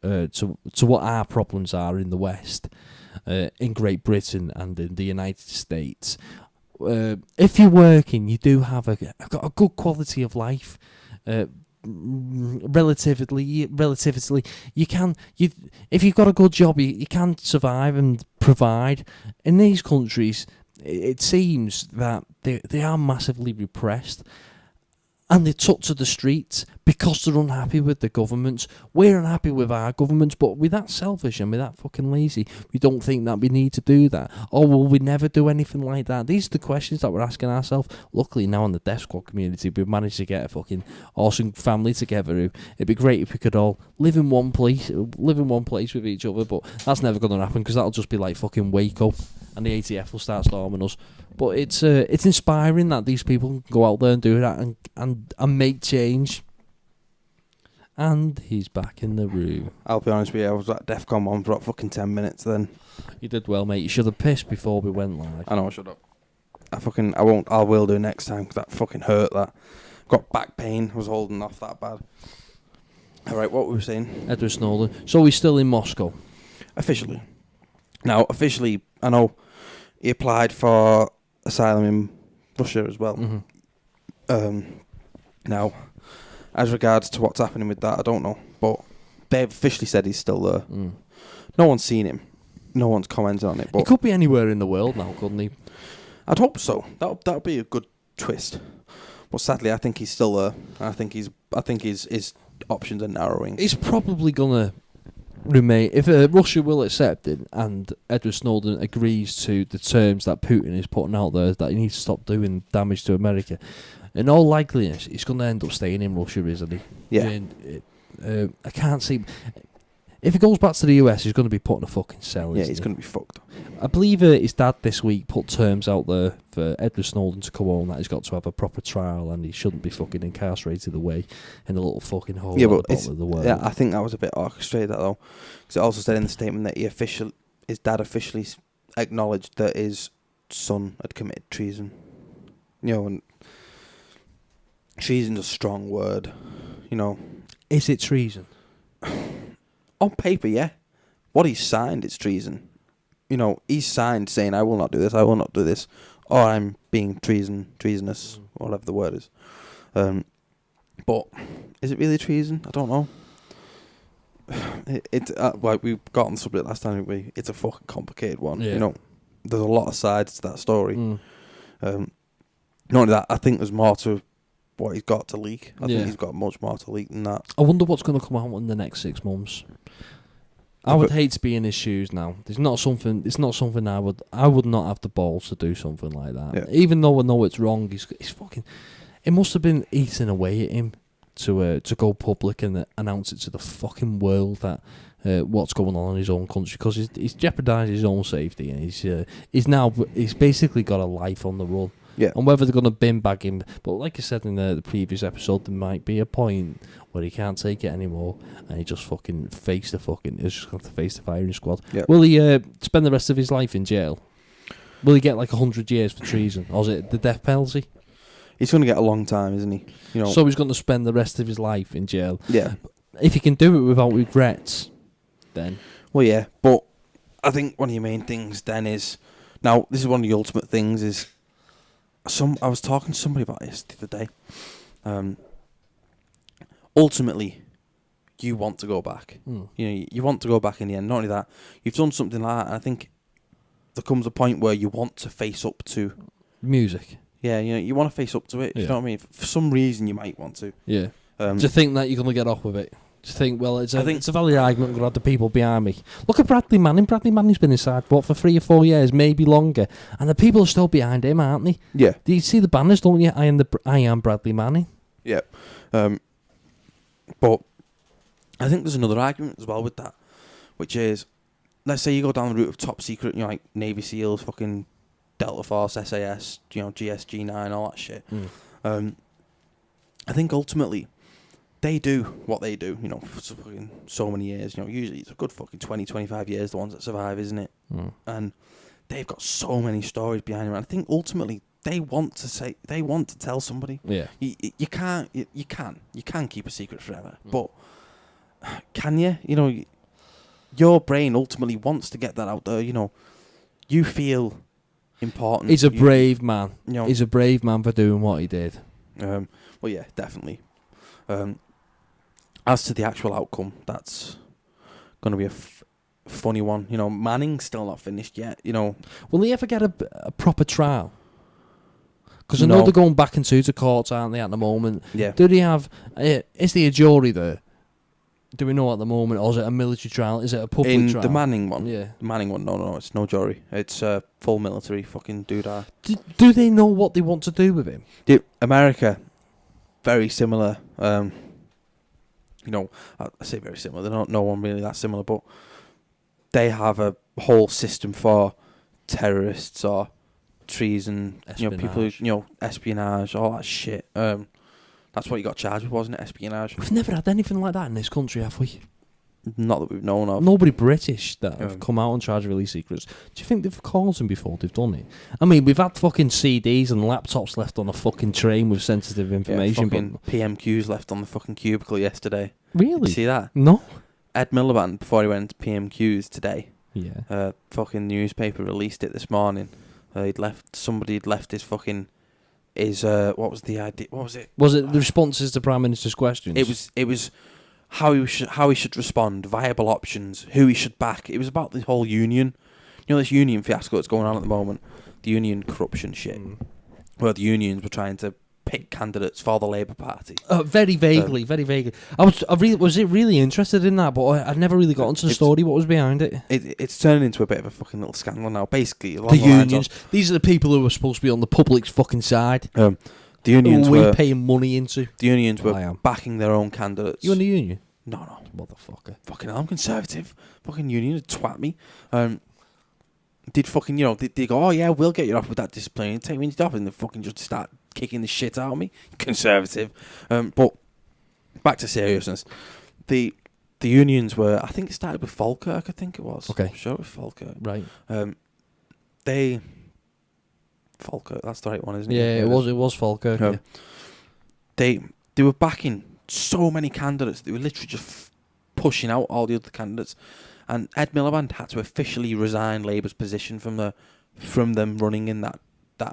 to what our problems are in the West, in Great Britain and in the United States. If you're working, you do have a good quality of life. Relatively, if you've got a good job, you can survive and provide. In these countries, it seems that they are massively repressed, and they took to the streets because they're unhappy with the governments. We're unhappy with our governments, but we're that selfish and we're that fucking lazy. We don't think that we need to do that. Or will we never do anything like that? These are the questions that we're asking ourselves. Luckily, now in the Death Squad community, we've managed to get a fucking awesome family together. It'd be great if we could all live in one place with each other, but that's never going to happen because that'll just be like fucking Wake Up and the ATF will start storming us. But it's inspiring that these people can go out there and do that and make change. And he's back in the room. I'll be honest with you, I was at DEFCON 1 for about fucking 10 minutes then. You did well, mate. You should have pissed before we went live. I know I should have. I will do next time because that fucking hurt that. Got back pain, was holding off that bad. Alright, what were we saying? Edward Snowden. So he's still in Moscow? Officially. Now, officially, I know he applied for asylum in Russia as well. Mm-hmm. Now, as regards to what's happening with that, I don't know. But they've officially said he's still there. Mm. No one's seen him. No one's commented on it. But he could be anywhere in the world now, couldn't he? I'd hope so. That would be a good twist. But sadly, I think he's still there. I think his options are narrowing. It's probably gonna remain if Russia will accept it, and Edward Snowden agrees to the terms that Putin is putting out there, that he needs to stop doing damage to America. In all likeliness, he's going to end up staying in Russia, isn't he? Yeah. I mean, I can't see. If he goes back to the US, he's going to be put in a fucking cell. Yeah, he's going to be fucked. I believe his dad this week put terms out there for Edward Snowden to come home, that he's got to have a proper trial and he shouldn't be fucking incarcerated away in a little fucking hole at the bottom of the world. Yeah, I think that was a bit orchestrated, that though. Because it also said in the statement that his dad officially acknowledged that his son had committed treason. You know, and treason's a strong word, you know. Is it treason? On paper, yeah. What he's signed, it's treason. You know, he's signed saying, I will not do this, or I'm being treasonous, whatever the word is. But is it really treason? I don't know. Like we got on the subject last time, it's a fucking complicated one. Yeah. You know, there's a lot of sides to that story. Not only that, I think there's more to what he's got to leak. I think he's got much more to leak than that. I wonder what's going to come out in the next 6 months. I would hate to be in his shoes now. It's not something I would not have the balls to do something like that. Yeah. Even though I know it's wrong, he's fucking. It must have been eating away at him to go public and announce it to the fucking world that what's going on in his own country, because he's jeopardised his own safety, and he's basically got a life on the run. Yeah. And whether they're going to bin bag him, but like I said in the previous episode, there might be a point where he can't take it anymore, and he just fucking he's just going to face the firing squad. Yep. Will he spend the rest of his life in jail? Will he get like 100 years for treason, or is it the death penalty? He's going to get a long time, isn't he? You know. So he's going to spend the rest of his life in jail. Yeah. If he can do it without regrets, then. Well, yeah, but I think one of your main things then is, now this is one of the ultimate things is. I was talking to somebody about this the other day. Ultimately, you want to go back. You know, you want to go back in the end. Not only that, you've done something like that, and I think there comes a point where you want to face up to music. Yeah, you know, you want to face up to it. Yeah. You know what I mean? For some reason, you might want to. Yeah. Do you think that you're going to get off with it? Do you think, well, it's a valid argument, I'm going to have the people behind me. Look at Bradley Manning. Bradley Manning's been inside, for 3 or 4 years, maybe longer. And the people are still behind him, aren't they? Yeah. Do you see the banners, don't you? I am Bradley Manning. Yeah. But I think there's another argument as well with that, which is, let's say you go down the route of top secret, you know, like Navy SEALs, fucking Delta Force, SAS, you know, GSG-9, all that shit. I think ultimately they do what they do, you know, for fucking so many years. You know, usually it's a good fucking 20, 25 years, the ones that survive, isn't it? And they've got so many stories behind them. And I think ultimately they want to tell somebody. Yeah. You can keep a secret forever, but can you? You know, your brain ultimately wants to get that out there. You know, you feel important. He's a brave man. You know, he's a brave man for doing what he did. Well, yeah, definitely. As to the actual outcome, that's going to be a funny one. You know, Manning's still not finished yet. You know, will he ever get a proper trial? Because I know they're going back into the courts, aren't they, at the moment? Yeah. Do they have? Is there a jury there? Do we know at the moment, or is it a military trial? Is it a public trial? The Manning one? Yeah. The Manning one, no, it's no jury. It's full military fucking doodah. Do they know what they want to do with him? America, very similar. You know, I say very similar. They're not no one really that similar, but they have a whole system for terrorists or treason. Espionage. You know, people who, you know, espionage, all that shit. That's what you got charged with, wasn't it? Espionage. We've never had anything like that in this country, have we? Not that we've known of. Nobody British that have come out and charged release secrets. Do you think they've called them before they've done it? I mean, we've had fucking CDs and laptops left on a fucking train with sensitive information. Yeah, fucking PMQs left on the fucking cubicle yesterday. Really? Did you see that? No. Ed Miliband, before he went to PMQs today, yeah, fucking newspaper released it this morning. Somebody had left his fucking... what was the idea? What was it? Was it the responses to Prime Minister's questions? It was how he should respond, viable options, who he should back. It was about the whole union. You know, this union fiasco that's going on at the moment, the union corruption shit, where the unions were trying to pick candidates for the Labour Party. Very vaguely, very vaguely. Was it really interested in that, but I never really got into the story. What was behind it? It's turning into a bit of a fucking little scandal now. Basically, The unions. These are the people who were supposed to be on the public's fucking side. The unions were paying money into. The unions were backing their own candidates. You in the union? No. Motherfucker. Fucking hell, I'm conservative. Fucking union would twat me. Did fucking, they go, oh yeah, we'll get you off with that discipline. Take me off, and they fucking just start kicking the shit out of me. Conservative. But back to seriousness. The unions were, I think it started with Falkirk, I think it was. Okay. I'm sure it was Falkirk. Right. Falkirk, that's the right one, isn't it? Yeah, it was Falkirk. Yeah. They were backing so many candidates. They were literally just pushing out all the other candidates. And Ed Miliband had to officially resign Labour's position from them running in that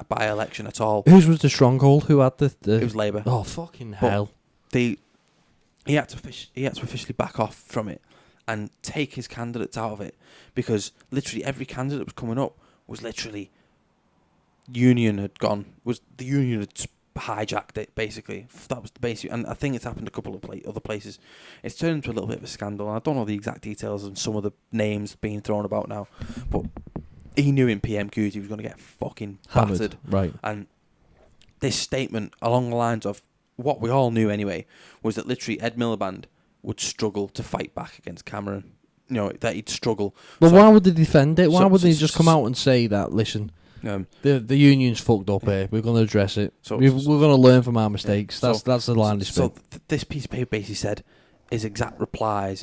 by-election at all. Whose was the stronghold? Who had the... It was Labour. Oh, fucking hell. He had to officially back off from it and take his candidates out of it, because literally every candidate that was coming up was literally... the union had hijacked it, basically. That was the basic, and I think it's happened a couple of other places. It's turned into a little bit of a scandal, and I don't know the exact details and some of the names being thrown about now, but he knew in PMQs he was going to get fucking battered. Right. And this statement along the lines of what we all knew anyway was that literally Ed Miliband would struggle to fight back against Cameron. That he'd struggle. But why would they defend it? Why wouldn't they just come out and say that, listen... the union's fucked up here. We're going to address it. We're going to learn from our mistakes. That's the line. This piece of paper basically said his exact replies.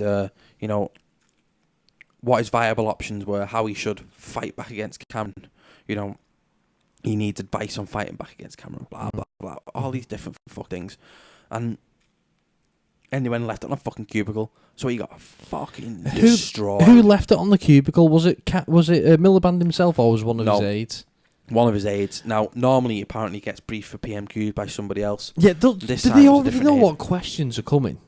What his viable options were, how he should fight back against Cameron. He needs advice on fighting back against Cameron. Blah blah blah. All these different things, and he went and left it on a fucking cubicle. So he got fucking destroyed. Who left it on the cubicle? Was it Miliband himself, or was one of his aides? One of his aides. Now, normally, apparently, gets briefed for PMQs by somebody else. Yeah, do they already know what questions are coming?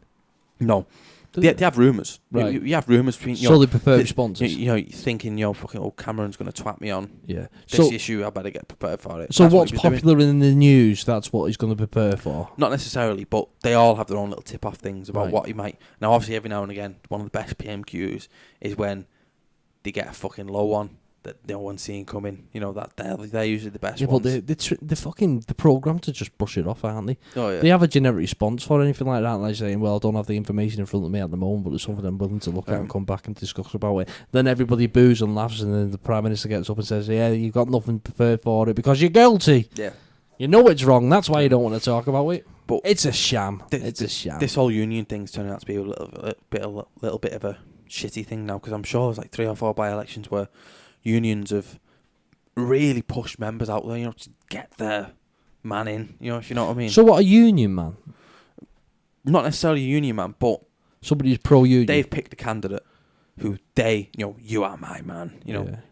No. They have rumours. Right. You have rumours between... So they prepare responses. Thinking, fucking, Cameron's going to twat me on this issue, I better get prepared for it. So what's popular in the news, that's what he's going to prepare for? Not necessarily, but they all have their own little tip-off things about what he might... Now, obviously, every now and again, one of the best PMQs is when they get a fucking low one that no one's seeing coming. They're usually the best ones. But they're programmed to just brush it off, aren't they? Oh, yeah. They have a generic response for anything like that, like saying, well, I don't have the information in front of me at the moment, but it's something I'm willing to look at and come back and discuss about it. Then everybody boos and laughs, and then the Prime Minister gets up and says, yeah, you've got nothing prepared for it because you're guilty. Yeah. You know it's wrong, that's why you don't want to talk about it. But it's a sham. It's a sham. This whole union thing's turning out to be a little bit of a shitty thing now, because I'm sure there's like 3 or 4 by-elections where unions have really pushed members out there, to get their man in, if you know what I mean. So what, a union man? Not necessarily a union man, but somebody who's pro-union. They've picked a candidate who you are my man,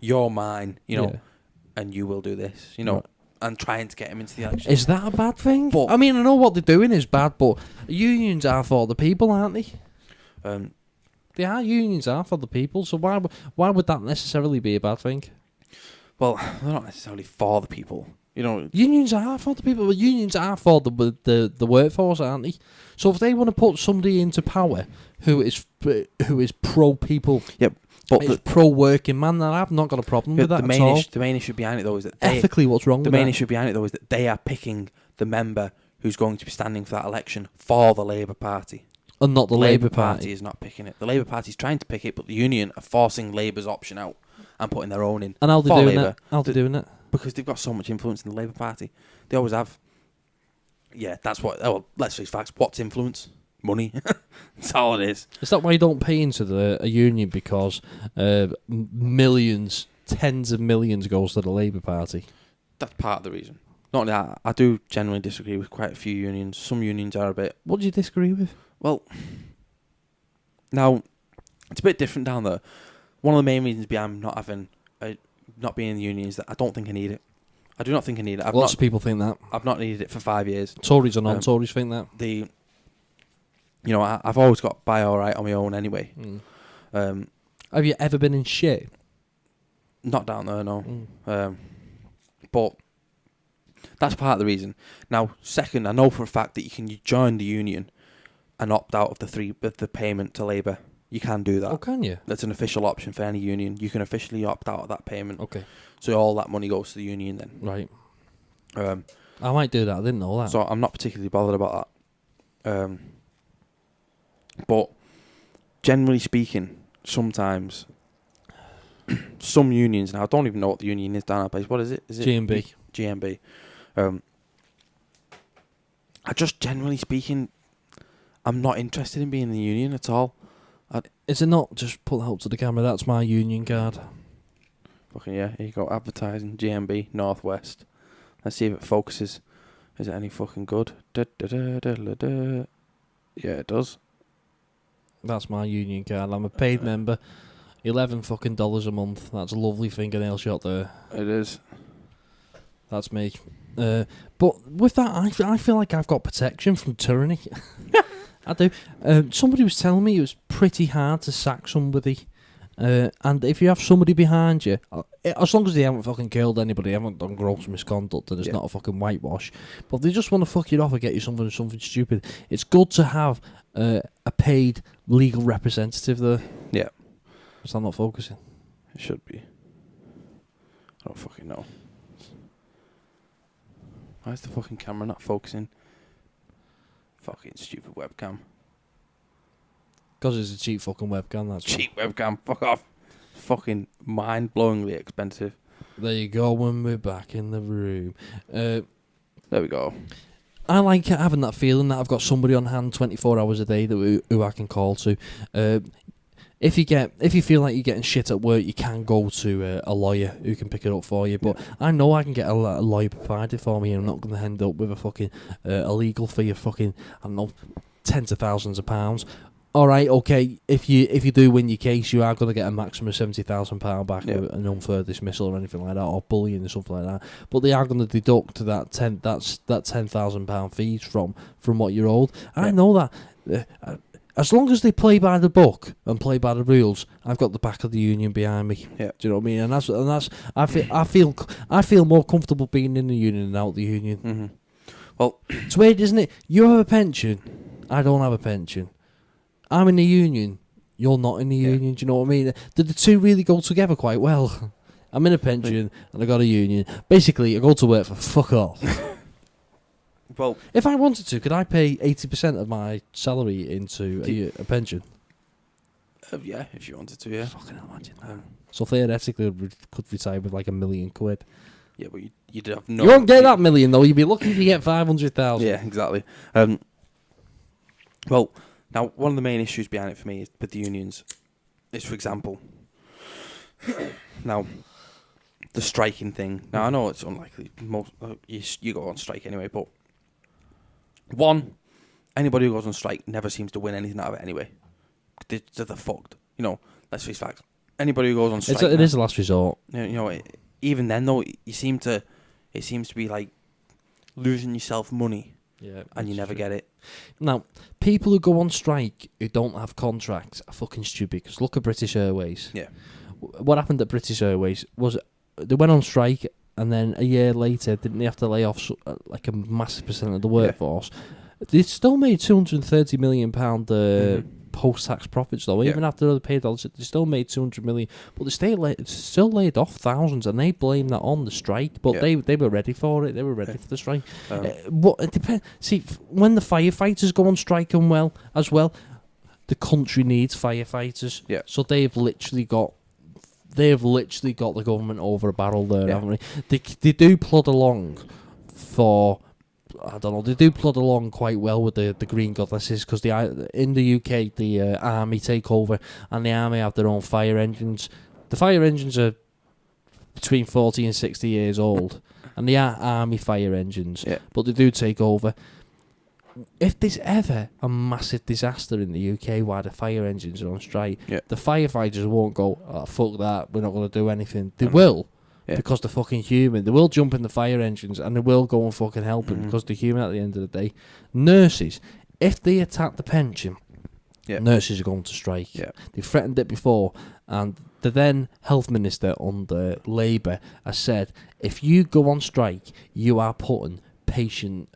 you're mine, and you will do this, Right. And trying to get him into the election. Is that a bad thing? But, I mean, I know what they're doing is bad, but unions are for the people, aren't they? Unions are for the people, so why would that necessarily be a bad thing? Well, they're not necessarily for the people. Unions are for the people, but unions are for the workforce, aren't they? So if they want to put somebody into power who is pro people, but is pro working man, then I've not got a problem with that at all. The main issue behind it though is that ethically, what's wrong with that? The main issue behind it though is that they are picking the member who's going to be standing for that election for the Labour Party. And not the Labour Party is not picking it. The Labour Party is trying to pick it, but the union are forcing Labour's option out and putting their own in. And how are they doing that? How are they doing that? Because they've got so much influence in the Labour Party. They always have. Yeah, that's what... Oh, let's face facts. What's influence? Money. That's all it is. Is that why you don't pay into a union? Because millions, tens of millions goes to the Labour Party? That's part of the reason. Not only that, I do generally disagree with quite a few unions. Some unions are a bit... What do you disagree with? Well, now, it's a bit different down there. One of the main reasons behind not being in the union is that I don't think I need it. I do not think I need it. Lots of people think that. I've not needed it for 5 years. Tories and non-Tories think that. I've always got by all right on my own anyway. Have you ever been in shit? Not down there, no. But That's part of the reason. Now, second, I know for a fact that you can join the union and opt out of the payment to Labour. You can do that. Oh, can you? That's an official option for any union. You can officially opt out of that payment. Okay. So all that money goes to the union then. Right. I might do that. I didn't know that. So I'm not particularly bothered about that. But generally speaking, sometimes some unions, now I don't even know what the union is down our place. What is it? Is it GMB. GMB. I just generally speaking, I'm not interested in being in the union at all. Is it not? Just put that up to the camera. That's my union card. Fucking yeah, here you go. Advertising, GMB, Northwest. Let's see if it focuses. Is it any fucking good? Yeah, it does. That's my union card. I'm a paid member. $11 fucking a month. That's a lovely fingernail shot there. It is. That's me. But with that, I feel like I've got protection from tyranny. I do. Somebody was telling me it was pretty hard to sack somebody. And if you have somebody behind you, as long as they haven't fucking killed anybody, haven't done gross misconduct, and it's not a fucking whitewash, but if they just want to fuck you off and get you something stupid, it's good to have a paid legal representative there. Yeah. Because I'm not focusing. It should be. I don't fucking know. Why is the fucking camera not focusing? Fucking stupid webcam. Because it's a cheap fucking webcam, that's Cheap webcam, fuck off. Fucking mind-blowingly expensive. There you go, when we're back in the room. There we go. I like having that feeling that I've got somebody on hand 24 hours a day that who I can call to. If you feel like you're getting shit at work, you can go to a lawyer who can pick it up for you. But I know I can get a lawyer provided for me, and I'm not going to end up with a fucking a legal fee of fucking, I don't know, tens of thousands of pounds. All right, okay. If you do win your case, you are going to get a maximum of £70,000 back with an unfair dismissal or anything like that, or bullying or something like that. But they are going to deduct that £10,000 fees from what you're owed. I know that. As long as they play by the book and play by the rules, I've got the back of the union behind me. Yeah. Do you know what I mean? And that's I feel more comfortable being in the union than out the union. Mm-hmm. Well, it's weird, isn't it? You have a pension. I don't have a pension. I'm in the union. You're not in the union. Do you know what I mean? The two really go together quite well. I'm in a pension and I got a union. Basically, I go to work for fuck off. Well, if I wanted to, could I pay 80% of my salary into a pension? Yeah, if you wanted to, yeah. Fucking imagine that. So theoretically, I could retire with like £1 million. Yeah, but you'd have no. You won't get that million though. You'd be lucky if you get 500,000. Yeah, exactly. Well, now one of the main issues behind it for me is with the unions is, for example, now the striking thing. Now I know it's unlikely. Most you go on strike anyway, but one, anybody who goes on strike never seems to win anything out of it anyway. They're fucked. You know, let's face facts. Anybody who goes on strike, it is a last resort. You know, even then though, it seems to be like losing yourself money. Yeah, and you never get it. Now, people who go on strike who don't have contracts are fucking stupid. Because look at British Airways. Yeah. What happened at British Airways was they went on strike, and then a year later, didn't they have to lay off like a massive percent of the workforce? Yeah. They still made £230 million post-tax profits, though. Even after they paid all, they still made 200 million. But they still laid off thousands, and they blame that on the strike. But they were ready for it. They were ready for the strike. It depends. See, when the firefighters go on strike as well, the country needs firefighters. Yeah. So they've literally got the government over a barrel there, haven't they? They do plod along for. I don't know. They do plod along quite well with the Green Goddesses because in the UK the army take over and the army have their own fire engines. The fire engines are between 40 and 60 years old, and they are army fire engines. Yeah. But they do take over. If there's ever a massive disaster in the UK while the fire engines are on strike, the firefighters won't go, "Oh, fuck that, we're not going to do anything." They will. Yeah. Because they're fucking human. They will jump in the fire engines and they will go and fucking help them because they're human at the end of the day. Nurses, if they attack the pension, nurses are going to strike. Yeah. They threatened it before and The then health minister under Labour has said, if you go on strike, you are putting patient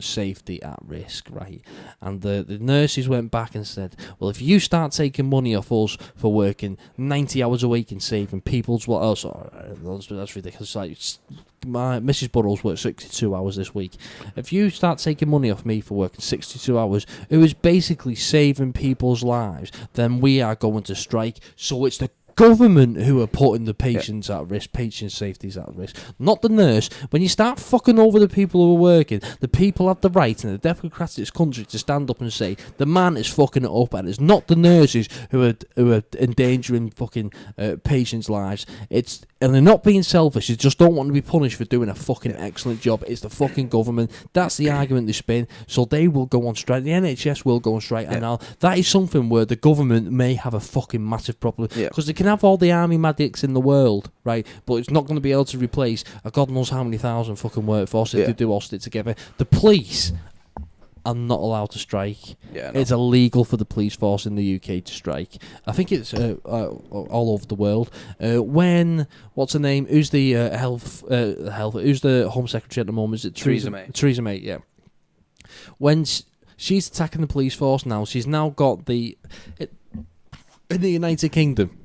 safety at risk, right? And the nurses went back and said, well, if you start taking money off us for working 90 hours a week and saving people's... Well, oh, sorry, that's ridiculous. Like, Mrs. Burrows worked 62 hours this week. If you start taking money off me for working 62 hours, it was basically saving people's lives, then we are going to strike. So it's the government who are putting the patients at risk, patient safety is at risk, not the nurse. When you start fucking over the people who are working, the people have the right in a democratic country to stand up and say the man is fucking it up, and it's not the nurses who are endangering fucking patients' lives. And they're not being selfish, they just don't want to be punished for doing a fucking excellent job. It's the fucking government. That's the argument they spin. So they will go on strike. The NHS will go on strike. And now that is something where the government may have a fucking massive problem. Because they can have all the army medics in the world, right? But it's not going to be able to replace a God knows how many thousand fucking workforce if they do all stick together. The police are not allowed to strike. It's illegal for the police force in the UK to strike. I think it's all over the world. What's her name? Who's the health? Who's the Home Secretary at the moment? Is it Theresa May? Theresa May, yeah. When she's attacking the police force now, she's now got in the United Kingdom,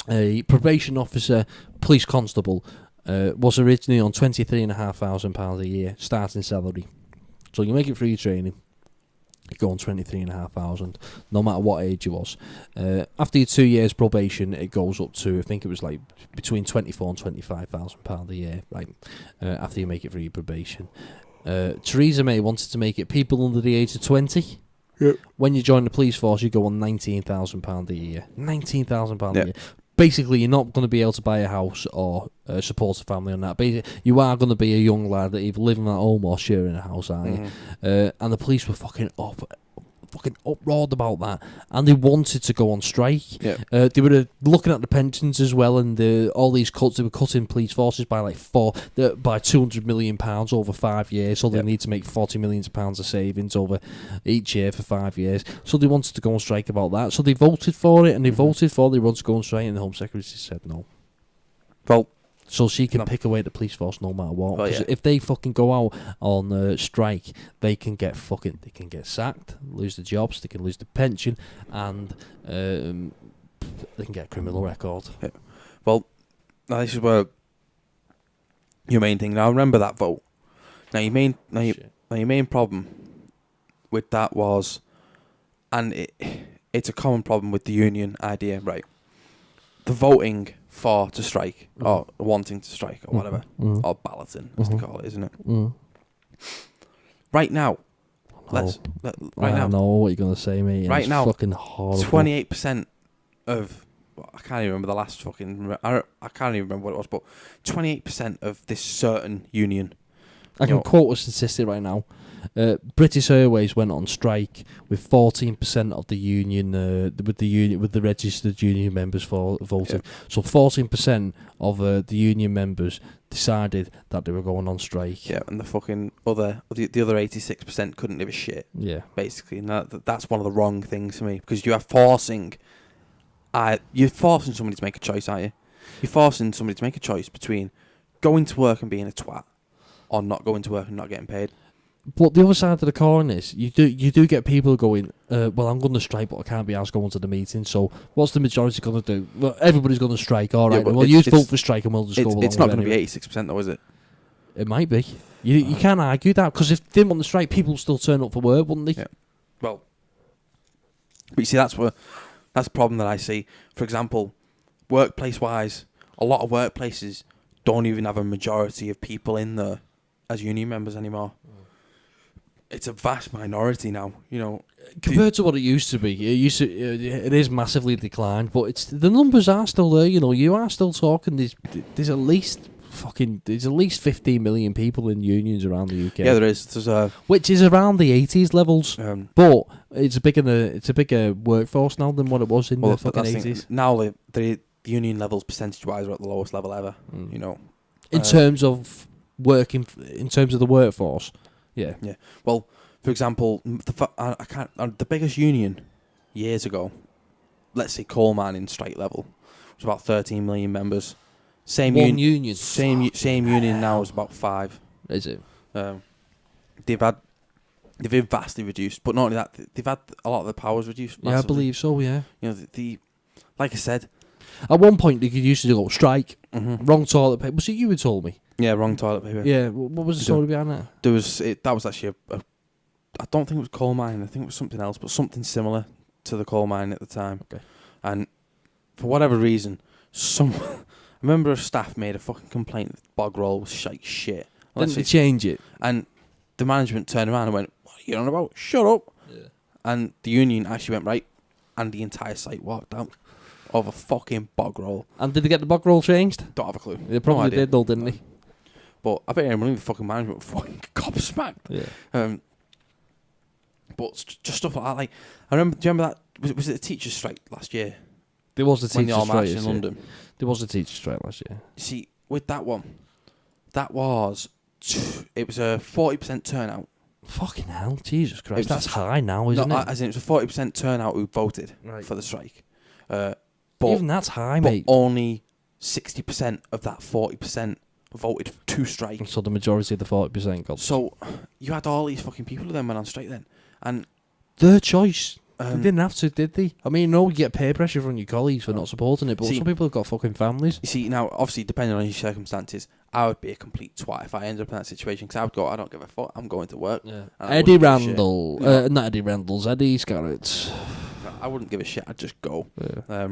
a probation officer, police constable, was originally on £23,500 a year starting salary. So you make it through your training, you go on 23,500, no matter what age you was. After your 2 years probation, it goes up to, I think it was like between 24 and 25,000 pound a year, right? After you make it through your probation. Theresa May wanted to make it people under the age of 20. Yep. When you join the police force, you go on £19,000 a year. £19,000 a year. Basically, you're not going to be able to buy a house or support a family on that. Basically, you are going to be a young lad that either living at home or sharing a house, aren't you? And the police were fucking uproared about that, and they wanted to go on strike. They were looking at the pensions as well, and all these cuts. They were cutting police forces by by £200 million over 5 years. So they need to make £40 million of savings over each year for 5 years. So they wanted to go on strike about that. So they voted for it, and they wanted to go on strike, and the Home Secretary said no. Well, so she can pick away the police force no matter what. Because if they fucking go out on strike, they can get sacked, lose their jobs, they can lose the pension, and they can get a criminal record. Well, now this is where your main thing. Now remember that vote. Now your main problem with that was, and it's a common problem with the union idea, right? The voting to strike, or wanting to strike, or whatever, or balloting, as they call it, isn't it? Right now, I know what you're going to say, mate. Right now, fucking horrible. 28% of, I can't even remember the last fucking, I can't even remember what it was, but 28% of this certain union. I can quote a statistic right now. British Airways went on strike with 14% of the union, with the registered union members voting. So 14% of the union members decided that they were going on strike. And the fucking other 86% couldn't give a shit. Basically, and that's one of the wrong things for me, because you're forcing somebody to make a choice, aren't you? You're forcing somebody to make a choice between going to work and being a twat, or not going to work and not getting paid. But the other side of the coin is, you do get people going, well, I'm going to strike, but I can't be asked going to the meeting, so what's the majority going to do? Well, everybody's going to strike, all right, well, you vote for strike and we'll just go along with it. It's not going to be 86% though, is it? It might be. You can't argue that, because if they didn't want to strike, people would still turn up for work, wouldn't they? Well, but you see, that's the problem that I see. For example, workplace-wise, a lot of workplaces don't even have a majority of people in there as union members anymore. It's a vast minority now, compared to what it used to be. It is massively declined, but the numbers are still there. You are still talking. There's at least 15 million people in unions around the UK. Yeah, there is. Which is around the 80s levels, but it's a bigger workforce now than what it was in the fucking 80s. Now the union levels percentage-wise are at the lowest level ever. In terms of working, in terms of the workforce. Yeah. Well, for example, the biggest union years ago let's say coal mining strike level, was about 13 million members. Same union. Same union now is about 5. Is it? They've been vastly reduced, but not only that, they've had a lot of the powers reduced. Massively. Yeah, I believe so. Yeah. You know, the like I said, at one point they used to go strike. Mm-hmm. Wrong toilet paper. Was it you who told me? Yeah, wrong toilet paper. Yeah. What was the story behind that? That was actually I don't think it was coal mining. I think it was something else, but something similar to the coal mine at the time. Okay. And for whatever reason, a member of staff made a fucking complaint that the bog roll was shit. Didn't they change it? And the management turned around and went, "What are you on about? Shut up!" Yeah. And the union actually went right, and the entire site walked out of a fucking bog roll. And did they get the bog roll changed? Don't have a clue. They probably did, though, didn't they? But I bet everyone in the fucking management were fucking gobsmacked. Yeah. But just stuff like that. Like, I remember. Do you remember that? Was it a teachers' strike last year? There was a When they teacher all strike marched in London. There was a teacher strike last year. You see, with that one, it was a 40% turnout. Fucking hell, Jesus Christ, was that's high now, isn't No, it? as in it was a 40% turnout who voted for the strike. But even that's high, mate. Only 60% of that 40% voted to strike. So the majority of the 40% got. So you had all these fucking people who then went on strike then, and their choice. They didn't have to, did they? I mean, no, you get peer pressure from your colleagues for not supporting it, but some people have got fucking families. You see, now, obviously, depending on your circumstances, I would be a complete twat if I ended up in that situation, because I would go, I don't give a fuck, I'm going to work. Yeah. Not Eddie Randall's, Eddie Scarrett. I wouldn't give a shit, I'd just go. Yeah.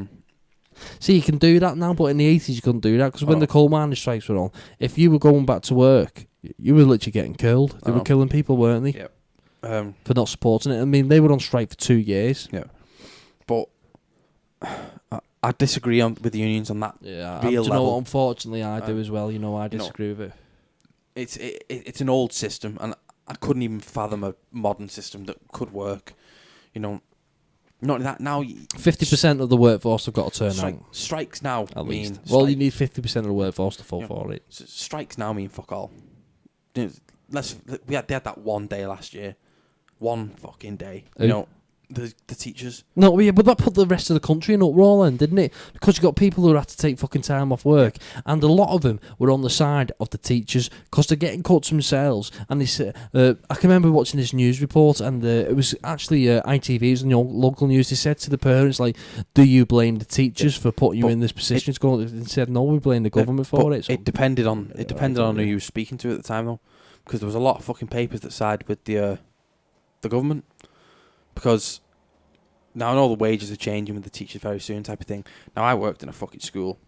See, you can do that now, but in the 80s you couldn't do that, because when the coal mining strikes were on, if you were going back to work, you were literally getting killed. They were killing people, weren't they? Yep. For not supporting it. I mean, they were on strike for 2 years. Yeah. But I disagree with the unions on that. Yeah, real level. Unfortunately, I do as well. I disagree with it. It's an old system, and I couldn't even fathom a modern system that could work. Not only that, now 50% of the workforce have got to turn out. Strikes now at mean least. Well, you need 50% of the workforce to fall for it. Strikes now mean fuck all. They had that one day last year, one fucking day. The teachers. No, yeah, but that put the rest of the country in uproar then, didn't it? Because you got people who had to take fucking time off work, and a lot of them were on the side of the teachers because they're getting cuts themselves. And they said, I can remember watching this news report, and it was actually ITV, it was in the local news. They said to the parents, like, "Do you blame the teachers for putting you in this position?" They said, "No, we blame the government for it." So It depended on who you were speaking to at the time, though, because there was a lot of fucking papers that sided with the government. Because now I know the wages are changing with the teachers very soon, type of thing. Now I worked in a fucking school,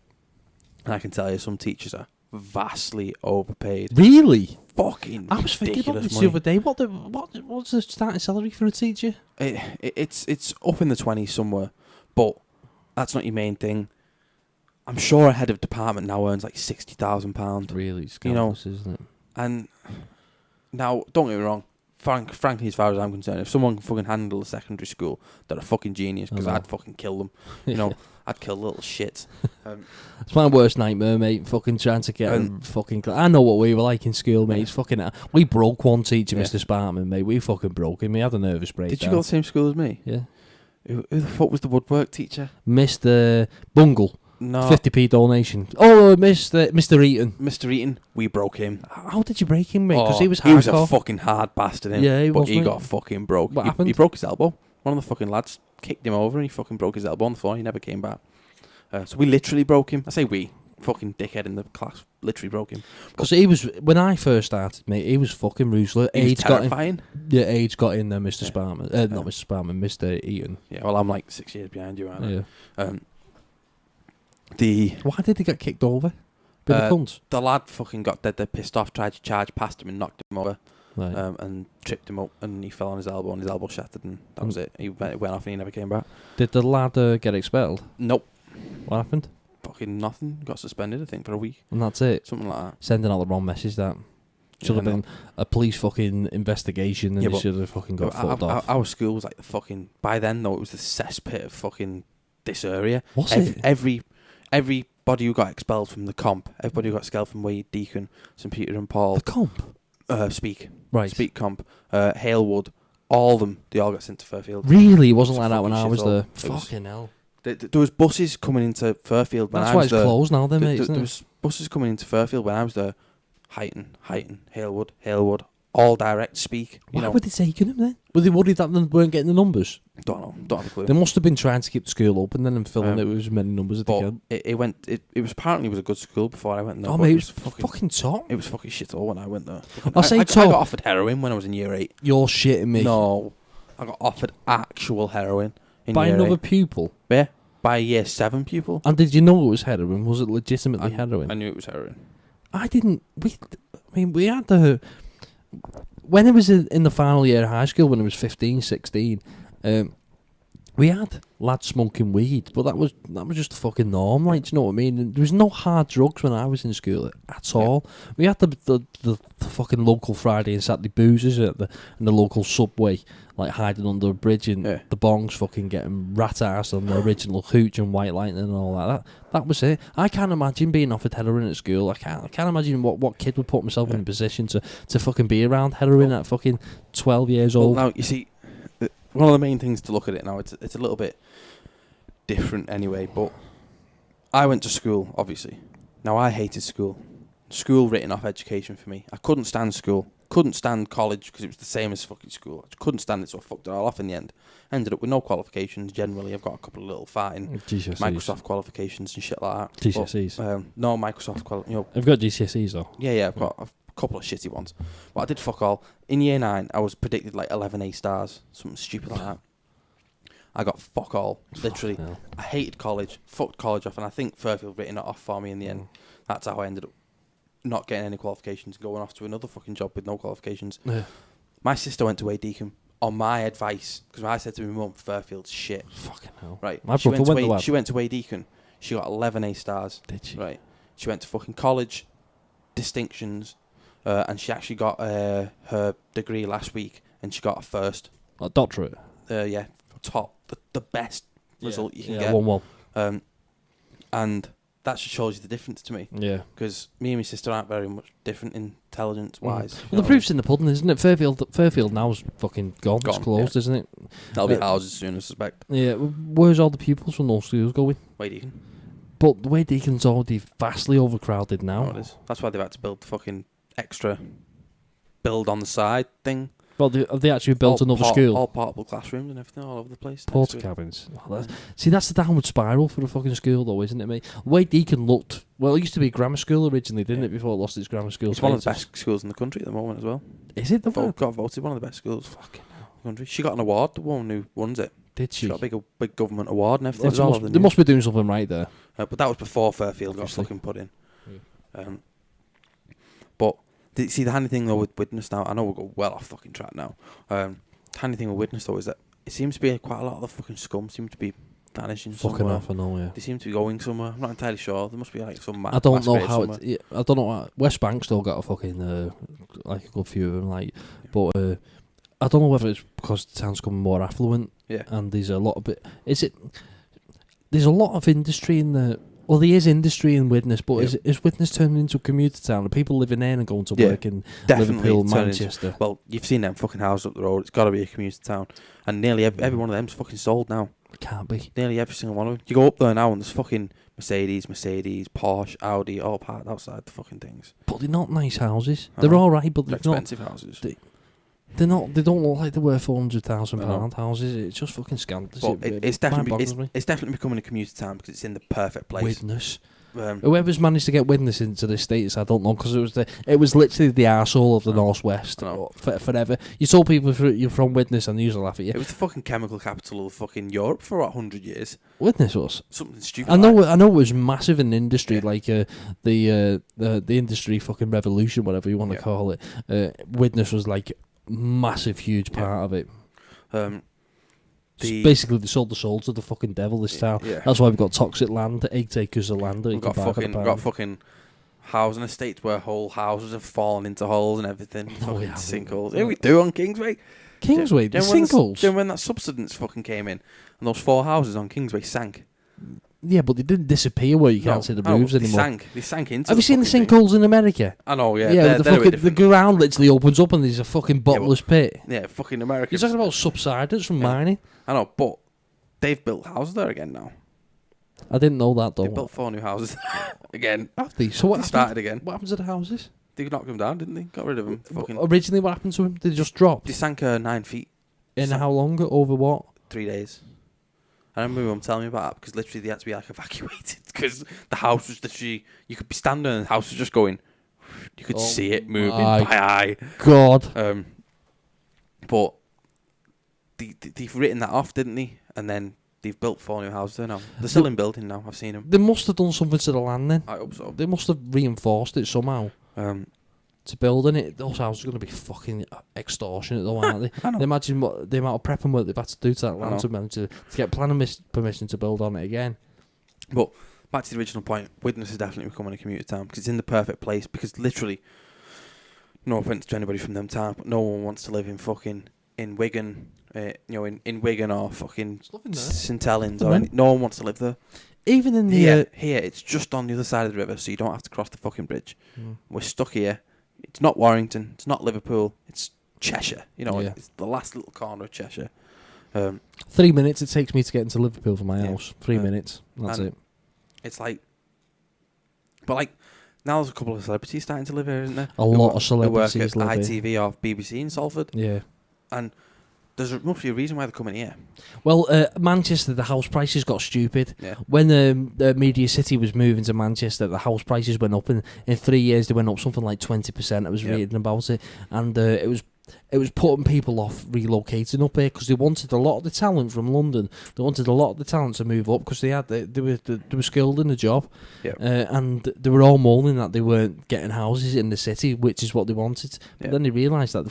and I can tell you some teachers are vastly overpaid. Really? Fucking I was thinking about this money. the other day. What's the starting salary for a teacher? It's up in the 20s somewhere, but that's not your main thing. I'm sure a head of department now earns like £60,000. Really, scandalous, isn't it? And now, don't get me wrong. Frankly, as far as I'm concerned, if someone can fucking handle a secondary school, they're a fucking genius, because I'd fucking kill them. I'd kill little shits. It's my worst nightmare, mate. Fucking trying to get fucking. I know what we were like in school, mate. Fucking, we broke one teacher, Mr. Sparkman, mate. We fucking broke him. He had a nervous breakdown. Did you go to the same school as me? Yeah. Who the fuck was the woodwork teacher? Mr. Bungle. No. 50p donation. Oh, Mr. Eaton. Mr. Eaton, we broke him. How did you break him, mate? Because he was hardcore. He was a fucking hard bastard, him. Yeah, he was. But he got fucking broke. What happened? He broke his elbow. One of the fucking lads kicked him over, and he fucking broke his elbow on the floor. He never came back. So we literally broke him. I say we. Fucking dickhead in the class literally broke him. Because he was, when I first started, mate, he was fucking ruthless. He was terrifying. Age got in there, Mr. Sparkman. Not Mr. Sparkman, Mr. Eaton. Yeah, well, I'm like 6 years behind you, aren't I? Yeah. Why did he get kicked over? Bit of cunt. The lad fucking got dead pissed off, tried to charge past him and knocked him over. Right. And tripped him up, and he fell on his elbow, and his elbow shattered, and that was it. He went off, and he never came back. Did the lad get expelled? Nope. What happened? Fucking nothing. Got suspended, I think, for a week. And that's it? Something like that. Sending out the wrong message, that. Should have been a police fucking investigation, and he should have fucking got fucked off. Our school was like the fucking... By then, though, it was the cesspit of fucking this area. Was it? Everybody who got expelled from the comp, everybody who got expelled from Wade, Deacon, St Peter and Paul... The comp? Speak. Right. Speak comp. Halewood. All of them, they all got sent to Fairfield. Really? It wasn't like that when I was there. Fucking hell. There was buses coming into Fairfield when That's I why was it's there. closed now, then, mate. There was buses coming into Fairfield when I was there. Heighton, Halewood, all direct speak. Why were they taking them then? Were they worried that they weren't getting the numbers? Don't know. Don't have a clue. They must have been trying to keep the school open then and filling it with as many numbers as they But can. it was apparently a good school before I went there. Oh, but mate, it was fucking top. It was fucking shit all when I went there. I I got offered heroin when I was in year 8. You're shitting me. No, I got offered actual heroin in By year another 8. pupil? Yeah, by a year 7 pupil. And did you know it was heroin? Was it legitimately heroin? I knew it was heroin. I didn't. We had the. When it was in the final year of high school, when it was 15, 16, we had lads smoking weed, but that was just the fucking norm, like, do you know what I mean? And there was no hard drugs when I was in school at all. We had the fucking local Friday and Saturday boozers in the local subway, like hiding under a bridge, and the bongs fucking getting rat-assed on the original Hooch and White Lightning and all that. That was it. I can't imagine being offered heroin at school. I can't imagine what kid would put himself in a position to fucking be around heroin at fucking 12 years old. Well, now, you see, one of the main things to look at it now, it's a little bit different anyway, but I went to school, obviously. Now, I hated school. School written off education for me. I couldn't stand school. Couldn't stand college because it was the same as fucking school. I just couldn't stand it, so I fucked it all off in the end. Ended up with no qualifications generally. I've got a couple of little farting GCSEs. Microsoft qualifications and shit like that. GCSEs? But, no Microsoft qualifications. I've got GCSEs though. Yeah, I've got a couple of shitty ones. But I did fuck all. In year 9, I was predicted like 11 A stars. Something stupid like that. I got fuck all. Literally. I hated college. Fucked college off. And I think Fairfield written it off for me in the end. That's how I ended up not getting any qualifications and going off to another fucking job with no qualifications. Yeah. My sister went to A Deacon on my advice because I said to my mum, Fairfield's shit. Fucking hell. Right. My brother went to She went to A Deacon. She got 11 A stars. Did she? Right. She went to fucking college, distinctions, and she actually got her degree last week, and she got a first. A doctorate? Yeah, top, the best result you can get. 1-1. And that just shows you the difference to me. Yeah. Because me and my sister aren't very much different intelligence-wise. Well, the proof's in the pudding, isn't it? Fairfield now's fucking gone. It's closed, yeah. isn't it? That'll be houses soon, I suspect. Yeah. Where's all the pupils from those schools going? Way Deacon. But the Way Deacon's already vastly overcrowded now. Oh, it is. That's why they've had to build the fucking extra build on the side thing. Well, have they actually built another school? All portable classrooms and everything all over the place. Porter cabins. See, that's the downward spiral for a fucking school, though, isn't it, mate? Way Deacon looked... Well, it used to be a grammar school originally, didn't it, before it lost its grammar school It's status. one of the best schools in the country at the moment as well. Is it? Got voted one of the best schools in the country. She got an award, the woman who runs it. Did she? She got a big government award and everything. Well, they must be doing something right there. But that was before Fairfield got fucking put in. Yeah. But... See, the handy thing though with Widnes now, I know we'll go well off fucking track now. The handy thing with Widnes though is that it seems to be quite a lot of the fucking scum seem to be vanishing fucking somewhere. off, I know, yeah. They seem to be going somewhere. I'm not entirely sure. There must be like some I don't know how somewhere. I don't know. West Bank still got a fucking like a good few of them, like, but I don't know whether it's because the town's becoming more affluent. Yeah. And there's a lot of it. There's a lot of industry in the. Well, there is industry in Widnes, but is Widnes turning into a commuter town? Are people living there and going to work in Liverpool, Manchester? Well, you've seen them fucking houses up the road. It's got to be a commuter town. And nearly every one of them's fucking sold now. It can't be. Nearly every single one of them. You go up there now and there's fucking Mercedes, Porsche, Audi, all parked outside the fucking things. But they're not nice houses. They're all right, but they're expensive houses. They're not. They don't look like they were £400,000 houses. It's just fucking scandalous. It's definitely becoming a commuter town because it's in the perfect place. Widnes. Whoever's managed to get Widnes into the status, I don't know, because it was literally the arsehole of the northwest forever. You told people you're from Widnes and they used to laugh at you. It was the fucking chemical capital of fucking Europe for about 100 years. Widnes was something stupid. I know it was massive in industry, like the industry fucking revolution, whatever you want to call it. Widnes was like massive, huge part of it. Basically, they sold the soul to the fucking devil. This town. Yeah. That's why we've got toxic land, 8 acres of land. We've got fucking housing estates where whole houses have fallen into holes and everything. Fucking sinkholes. Yeah, we do on Kingsway. Kingsway, the sinkholes. Do you remember when that subsidence fucking came in and those 4 houses on Kingsway sank? Yeah, but they didn't disappear where you can't see the roofs anymore. They sank into. Have you seen the sinkholes in America? I know, yeah. Yeah, the ground literally opens up and there's a fucking bottomless pit. Yeah, fucking America. You're talking about subsidence from mining. I know, but they've built houses there again now. I didn't know that, though. They built 4 new houses again. Have they? So what They started happened? again. What happened to the houses? They knocked them down, didn't they? Got rid of them. Fucking. Originally, what happened to them? Did they just drop? They sank 9 feet. In how long? Over what? 3 days. I remember my mum telling me about that because literally they had to be like evacuated because the house was literally, you could be standing and the house was just going, you could see it moving by eye. God. But they've written that off, didn't they? And then they've built 4 new houses there now. They're still in building now. I've seen them. They must have done something to the land then. I hope so. They must have reinforced it somehow. To building it, those houses are going to be fucking extortionate though, aren't they? I know. Imagine what the amount of prep and work they've had to do to that land to get planning permission to build on it again. But back to the original point, Widnes is definitely becoming a commuter town because it's in the perfect place. Because literally, no offense to anybody from them town, but no one wants to live in fucking in Wigan, in Wigan or fucking St Helens or no one wants to live there. Even in the here, it's just on the other side of the river, so you don't have to cross the fucking bridge. We're stuck here. It's not Warrington. It's not Liverpool. It's Cheshire. It's the last little corner of Cheshire. 3 minutes it takes me to get into Liverpool from my house. 3 minutes. That's it. It's like, but like now there's a couple of celebrities starting to live here, isn't there? A lot of celebrities who work at live here. ITV or BBC in Salford. Yeah. And must be a reason why they're coming here. Well, Manchester, the house prices got stupid. Yeah. When the Media City was moving to Manchester, the house prices went up, and in 3 years they went up something like 20%. I was reading about it, and it was putting people off relocating up here because they wanted a lot of the talent from London. They wanted a lot of the talent to move up because they were skilled in the job, and they were all moaning that they weren't getting houses in the city, which is what they wanted. But then they realised that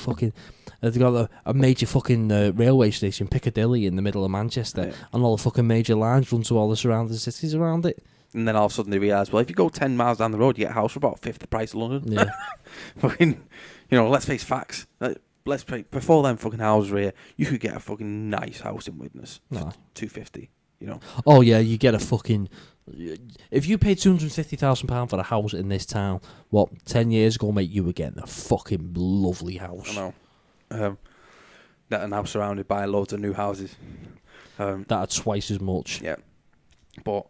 they've got a major fucking railway station, Piccadilly, in the middle of Manchester, and all the fucking major lines run to all the surrounding cities around it. And then all of a sudden they realise, well, if you go 10 miles down the road, you get a house for about 1/5 the price of London. Yeah. Fucking, let's face facts. Before them fucking houses were here, you could get a fucking nice house in Widnes for 250. Oh yeah, you get a fucking. If you paid £250,000 for a house in this town, 10 years ago, mate, you were getting a fucking lovely house. I know. That are now surrounded by loads of new houses. That are twice as much. Yeah. But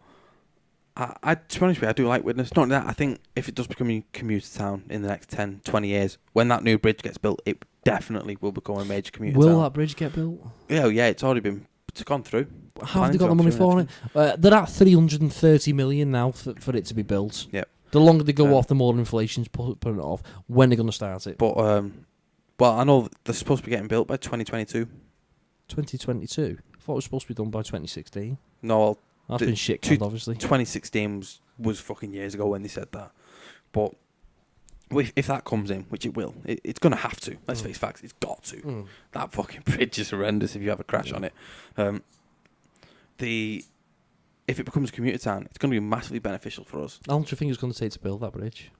I to be honest with you, I do like Widnes. Not only that, I think if it does become a commuter town in the next 10, 20 years, when that new bridge gets built, it definitely will become a major commuter town. Will that bridge get built? Yeah, it's already gone through. How have they got the money for it? They're at 330 million now for it to be built. Yeah. The longer they go off, the more inflation's putting it off. When they're going to start it? But I know they're supposed to be getting built by 2022. 2022? I thought it was supposed to be done by 2016. No, that's been shit canned, obviously. 2016 was fucking years ago when they said that. But if that comes in, which it will, it's going to have to. Let's face facts, it's got to. That fucking bridge is horrendous if you have a crash on it. If it becomes a commuter town, it's going to be massively beneficial for us. How long do you think it's going to take to build that bridge?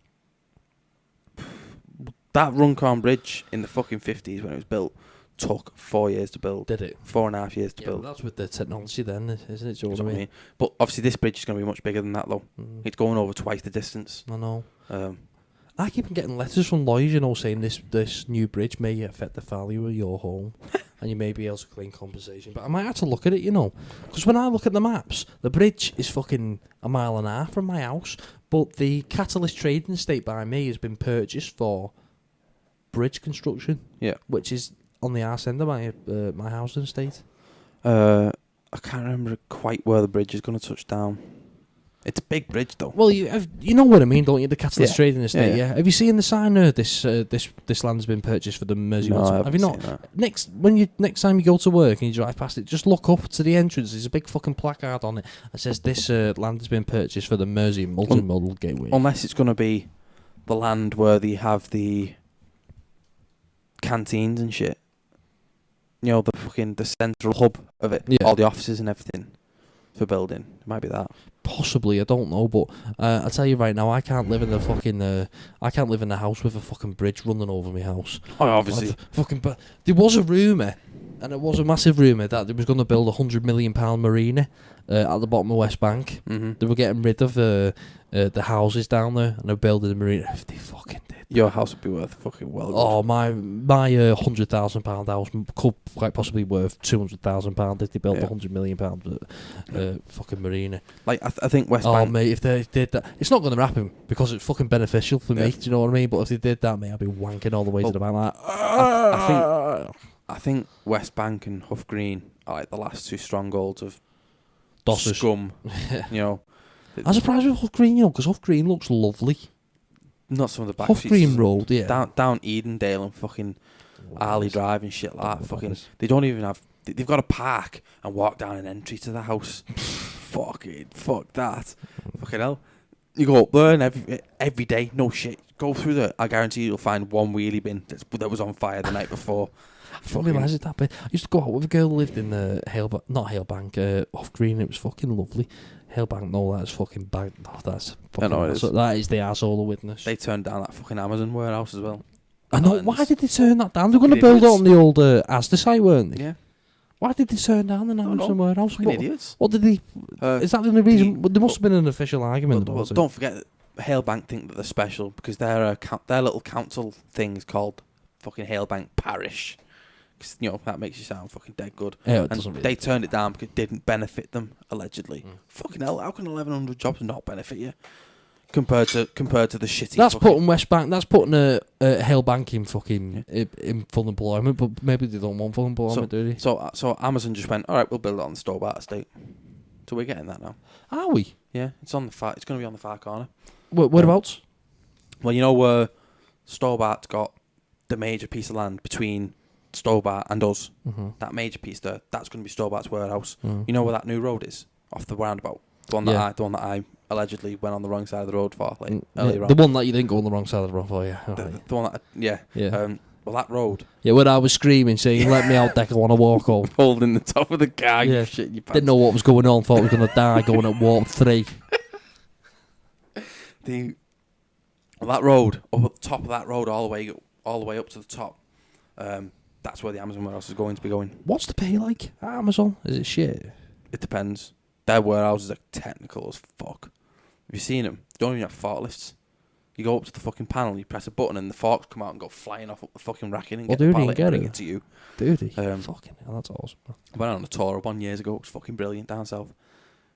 That Runcorn Bridge in the fucking 50s when it was built took 4 years to build. Did it? 4.5 years to build. Well, that's with the technology then, isn't it? That's what I mean. But obviously this bridge is going to be much bigger than that though. It's going over twice the distance. I know. I keep getting letters from lawyers, saying this new bridge may affect the value of your home, and you may be able to claim compensation. But I might have to look at it, because when I look at the maps, the bridge is fucking 1.5 miles from my house, but the Catalyst Trading Estate by me has been purchased for bridge construction. Yeah, which is on the arse end of my housing estate. I can't remember quite where the bridge is going to touch down. It's a big bridge, though. Well, you know what I mean, don't you? The Catalyst Trading Estate, yeah. Have you seen the sign there? This land's been purchased for the Mersey. No, have you not? Next time you go to work and you drive past it, just look up to the entrance. There's a big fucking placard on it that says this land has been purchased for the Mersey multimodal gateway. Unless it's going to be the land where they have the canteens and shit. The central hub of it, all the offices and everything for building. It might be that. Possibly, I don't know, but I'll tell you right now, I can't live in the fucking. I can't live in the house with a fucking bridge running over my house. Oh, obviously. But there was a rumour, and it was a massive rumour that they was going to build £100 million marina at the bottom of West Bank. Mm-hmm. They were getting rid of the houses down there, and they're building a marina. If they fucking did. Your house would be worth fucking well. Oh, my £100,000 house could quite possibly be worth £200,000 if they built a £100 million fucking marina. Like I think West Oh, Bank. mate, if they did that, it's not going to happen because it's fucking beneficial for me. Do you know what I mean? But if they did that, mate, I'd be wanking all the way to the bank. Like, I think West Bank and Huff Green are like the last two strongholds of Dossers. scum. You know, I'm surprised with Huff Green, because Huff Green looks lovely. not some of the back Huff streets. Green Road, yeah. Down Edendale and fucking Arley Drive and shit like that. Fucking, they don't even have. They've got to park and walk down an entry to the house. Fuck that. Fucking hell. You go up there and every day, no shit. Go through there. I guarantee you'll find one wheelie bin that was on fire the night before. I didn't realise it's that big. I used to go out with a girl who lived in not Halebank, Off Green. It was fucking lovely. Halebank, no, that's fucking bad. Oh, that's fucking. That is the arsehole of witness. They turned down that fucking Amazon warehouse as well. I know. Why did they turn that down? They were going to build it on the old Asda site, weren't they? Yeah. Why did they turn down the Amazon warehouse? Fucking idiots. What did they? Is that the only reason? There must have been an official argument. Well, don't forget that Halebank think that they're special because their little council thing is called fucking Halebank Parish. Cause, that makes you sound fucking dead good. Yeah, and they turned it down because it didn't benefit them, allegedly. Fucking hell, how can 1,100 jobs not benefit you? Compared to the shitty. That's putting West Bank. That's putting a Halebank in fucking in full employment, but maybe they don't want full employment, do they? So Amazon just went, all right, we'll build it on the Stobart estate. So we're getting that now. Are we? Yeah, it's on the far. It's going to be on the far corner. Whereabouts? Well, you know where Stobart's got the major piece of land between Stobart and us. Mm-hmm. That major piece there, that's going to be Stobart's warehouse. Mm. You know where that new road is off the roundabout. The one that I allegedly went on the wrong side of the road for, earlier on. The one that you didn't go on the wrong side of the road for, yeah. The one that, yeah. Well, that road. Yeah, when I was screaming, saying, "Let me out, Deck! I want to walk home." Holding the top of the car, you shit your pants. Didn't know what was going on. Thought I was going to die going at warp 3. That road, up at the top of that road, all the way up to the top. That's where the Amazon warehouse is going to be going. What's the pay like at Amazon? Is it shit? It depends. Their warehouses are technical as fuck. Have you seen them? They don't even have forklifts. You go up to the fucking panel, you press a button, and the forks come out and go flying off up the fucking racking and get the pallet and bring it to you. Do they? Fucking hell, that's awesome. I went on a tour of one years ago. It was fucking brilliant down south.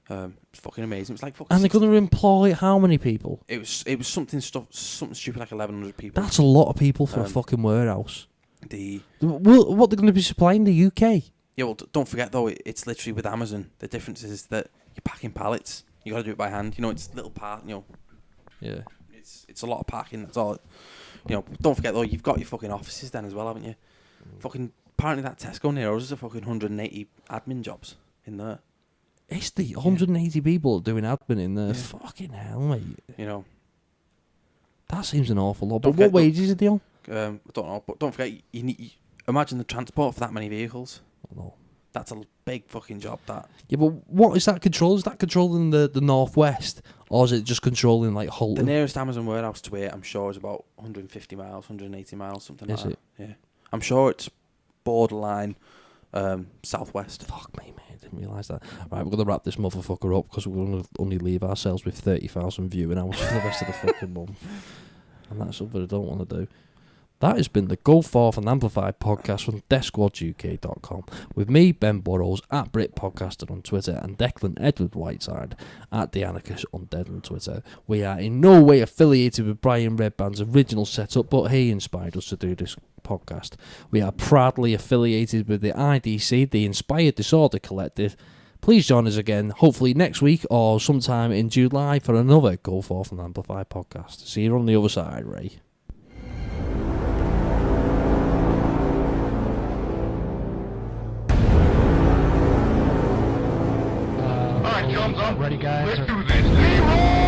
It's fucking amazing. It's like fucking. And they're going to employ how many people? It was something stupid like 1,100 people. That's a lot of people for a fucking warehouse. What they're going to be supplying the UK? Yeah, well, don't forget though, it's literally with Amazon. The difference is that you're packing pallets. You got to do it by hand. It's little part. Yeah. It's a lot of packing. That's all. Don't forget though, you've got your fucking offices then as well, haven't you? Fucking apparently that Tesco near us is a fucking 180 admin jobs in there. It's the 180 people doing admin in there. Yeah. Fucking hell, mate. That seems an awful lot. But what wages are they on? I don't know. But don't forget, you imagine the transport for that many vehicles. No. That's a big fucking job, that. Yeah, but what is that control? Is that controlling the northwest? Or is it just controlling, like, Holton? The nearest Amazon warehouse to it, I'm sure, is about 150 miles, 180 miles, something like that. Is it? Yeah. I'm sure it's borderline southwest. Fuck me, mate. I didn't realise that. Right, we're going to wrap this motherfucker up because we're going to only leave ourselves with 30,000 viewing hours for the rest of the fucking month. And that's something I don't want to do. That has been the Go Forth and Amplify podcast from DeathSquadUK.com with me, Ben Burrows, at Brit Podcaster on Twitter, and Declan Edward Whiteside at The Anarchist Undead on Twitter. We are in no way affiliated with Brian Redband's original setup, but he inspired us to do this podcast. We are proudly affiliated with the IDC, the Inspired Disorder Collective. Please join us again, hopefully next week or sometime in July, for another Go Forth and Amplify podcast. See you on the other side, Ray. Ready, guys? Let's do this.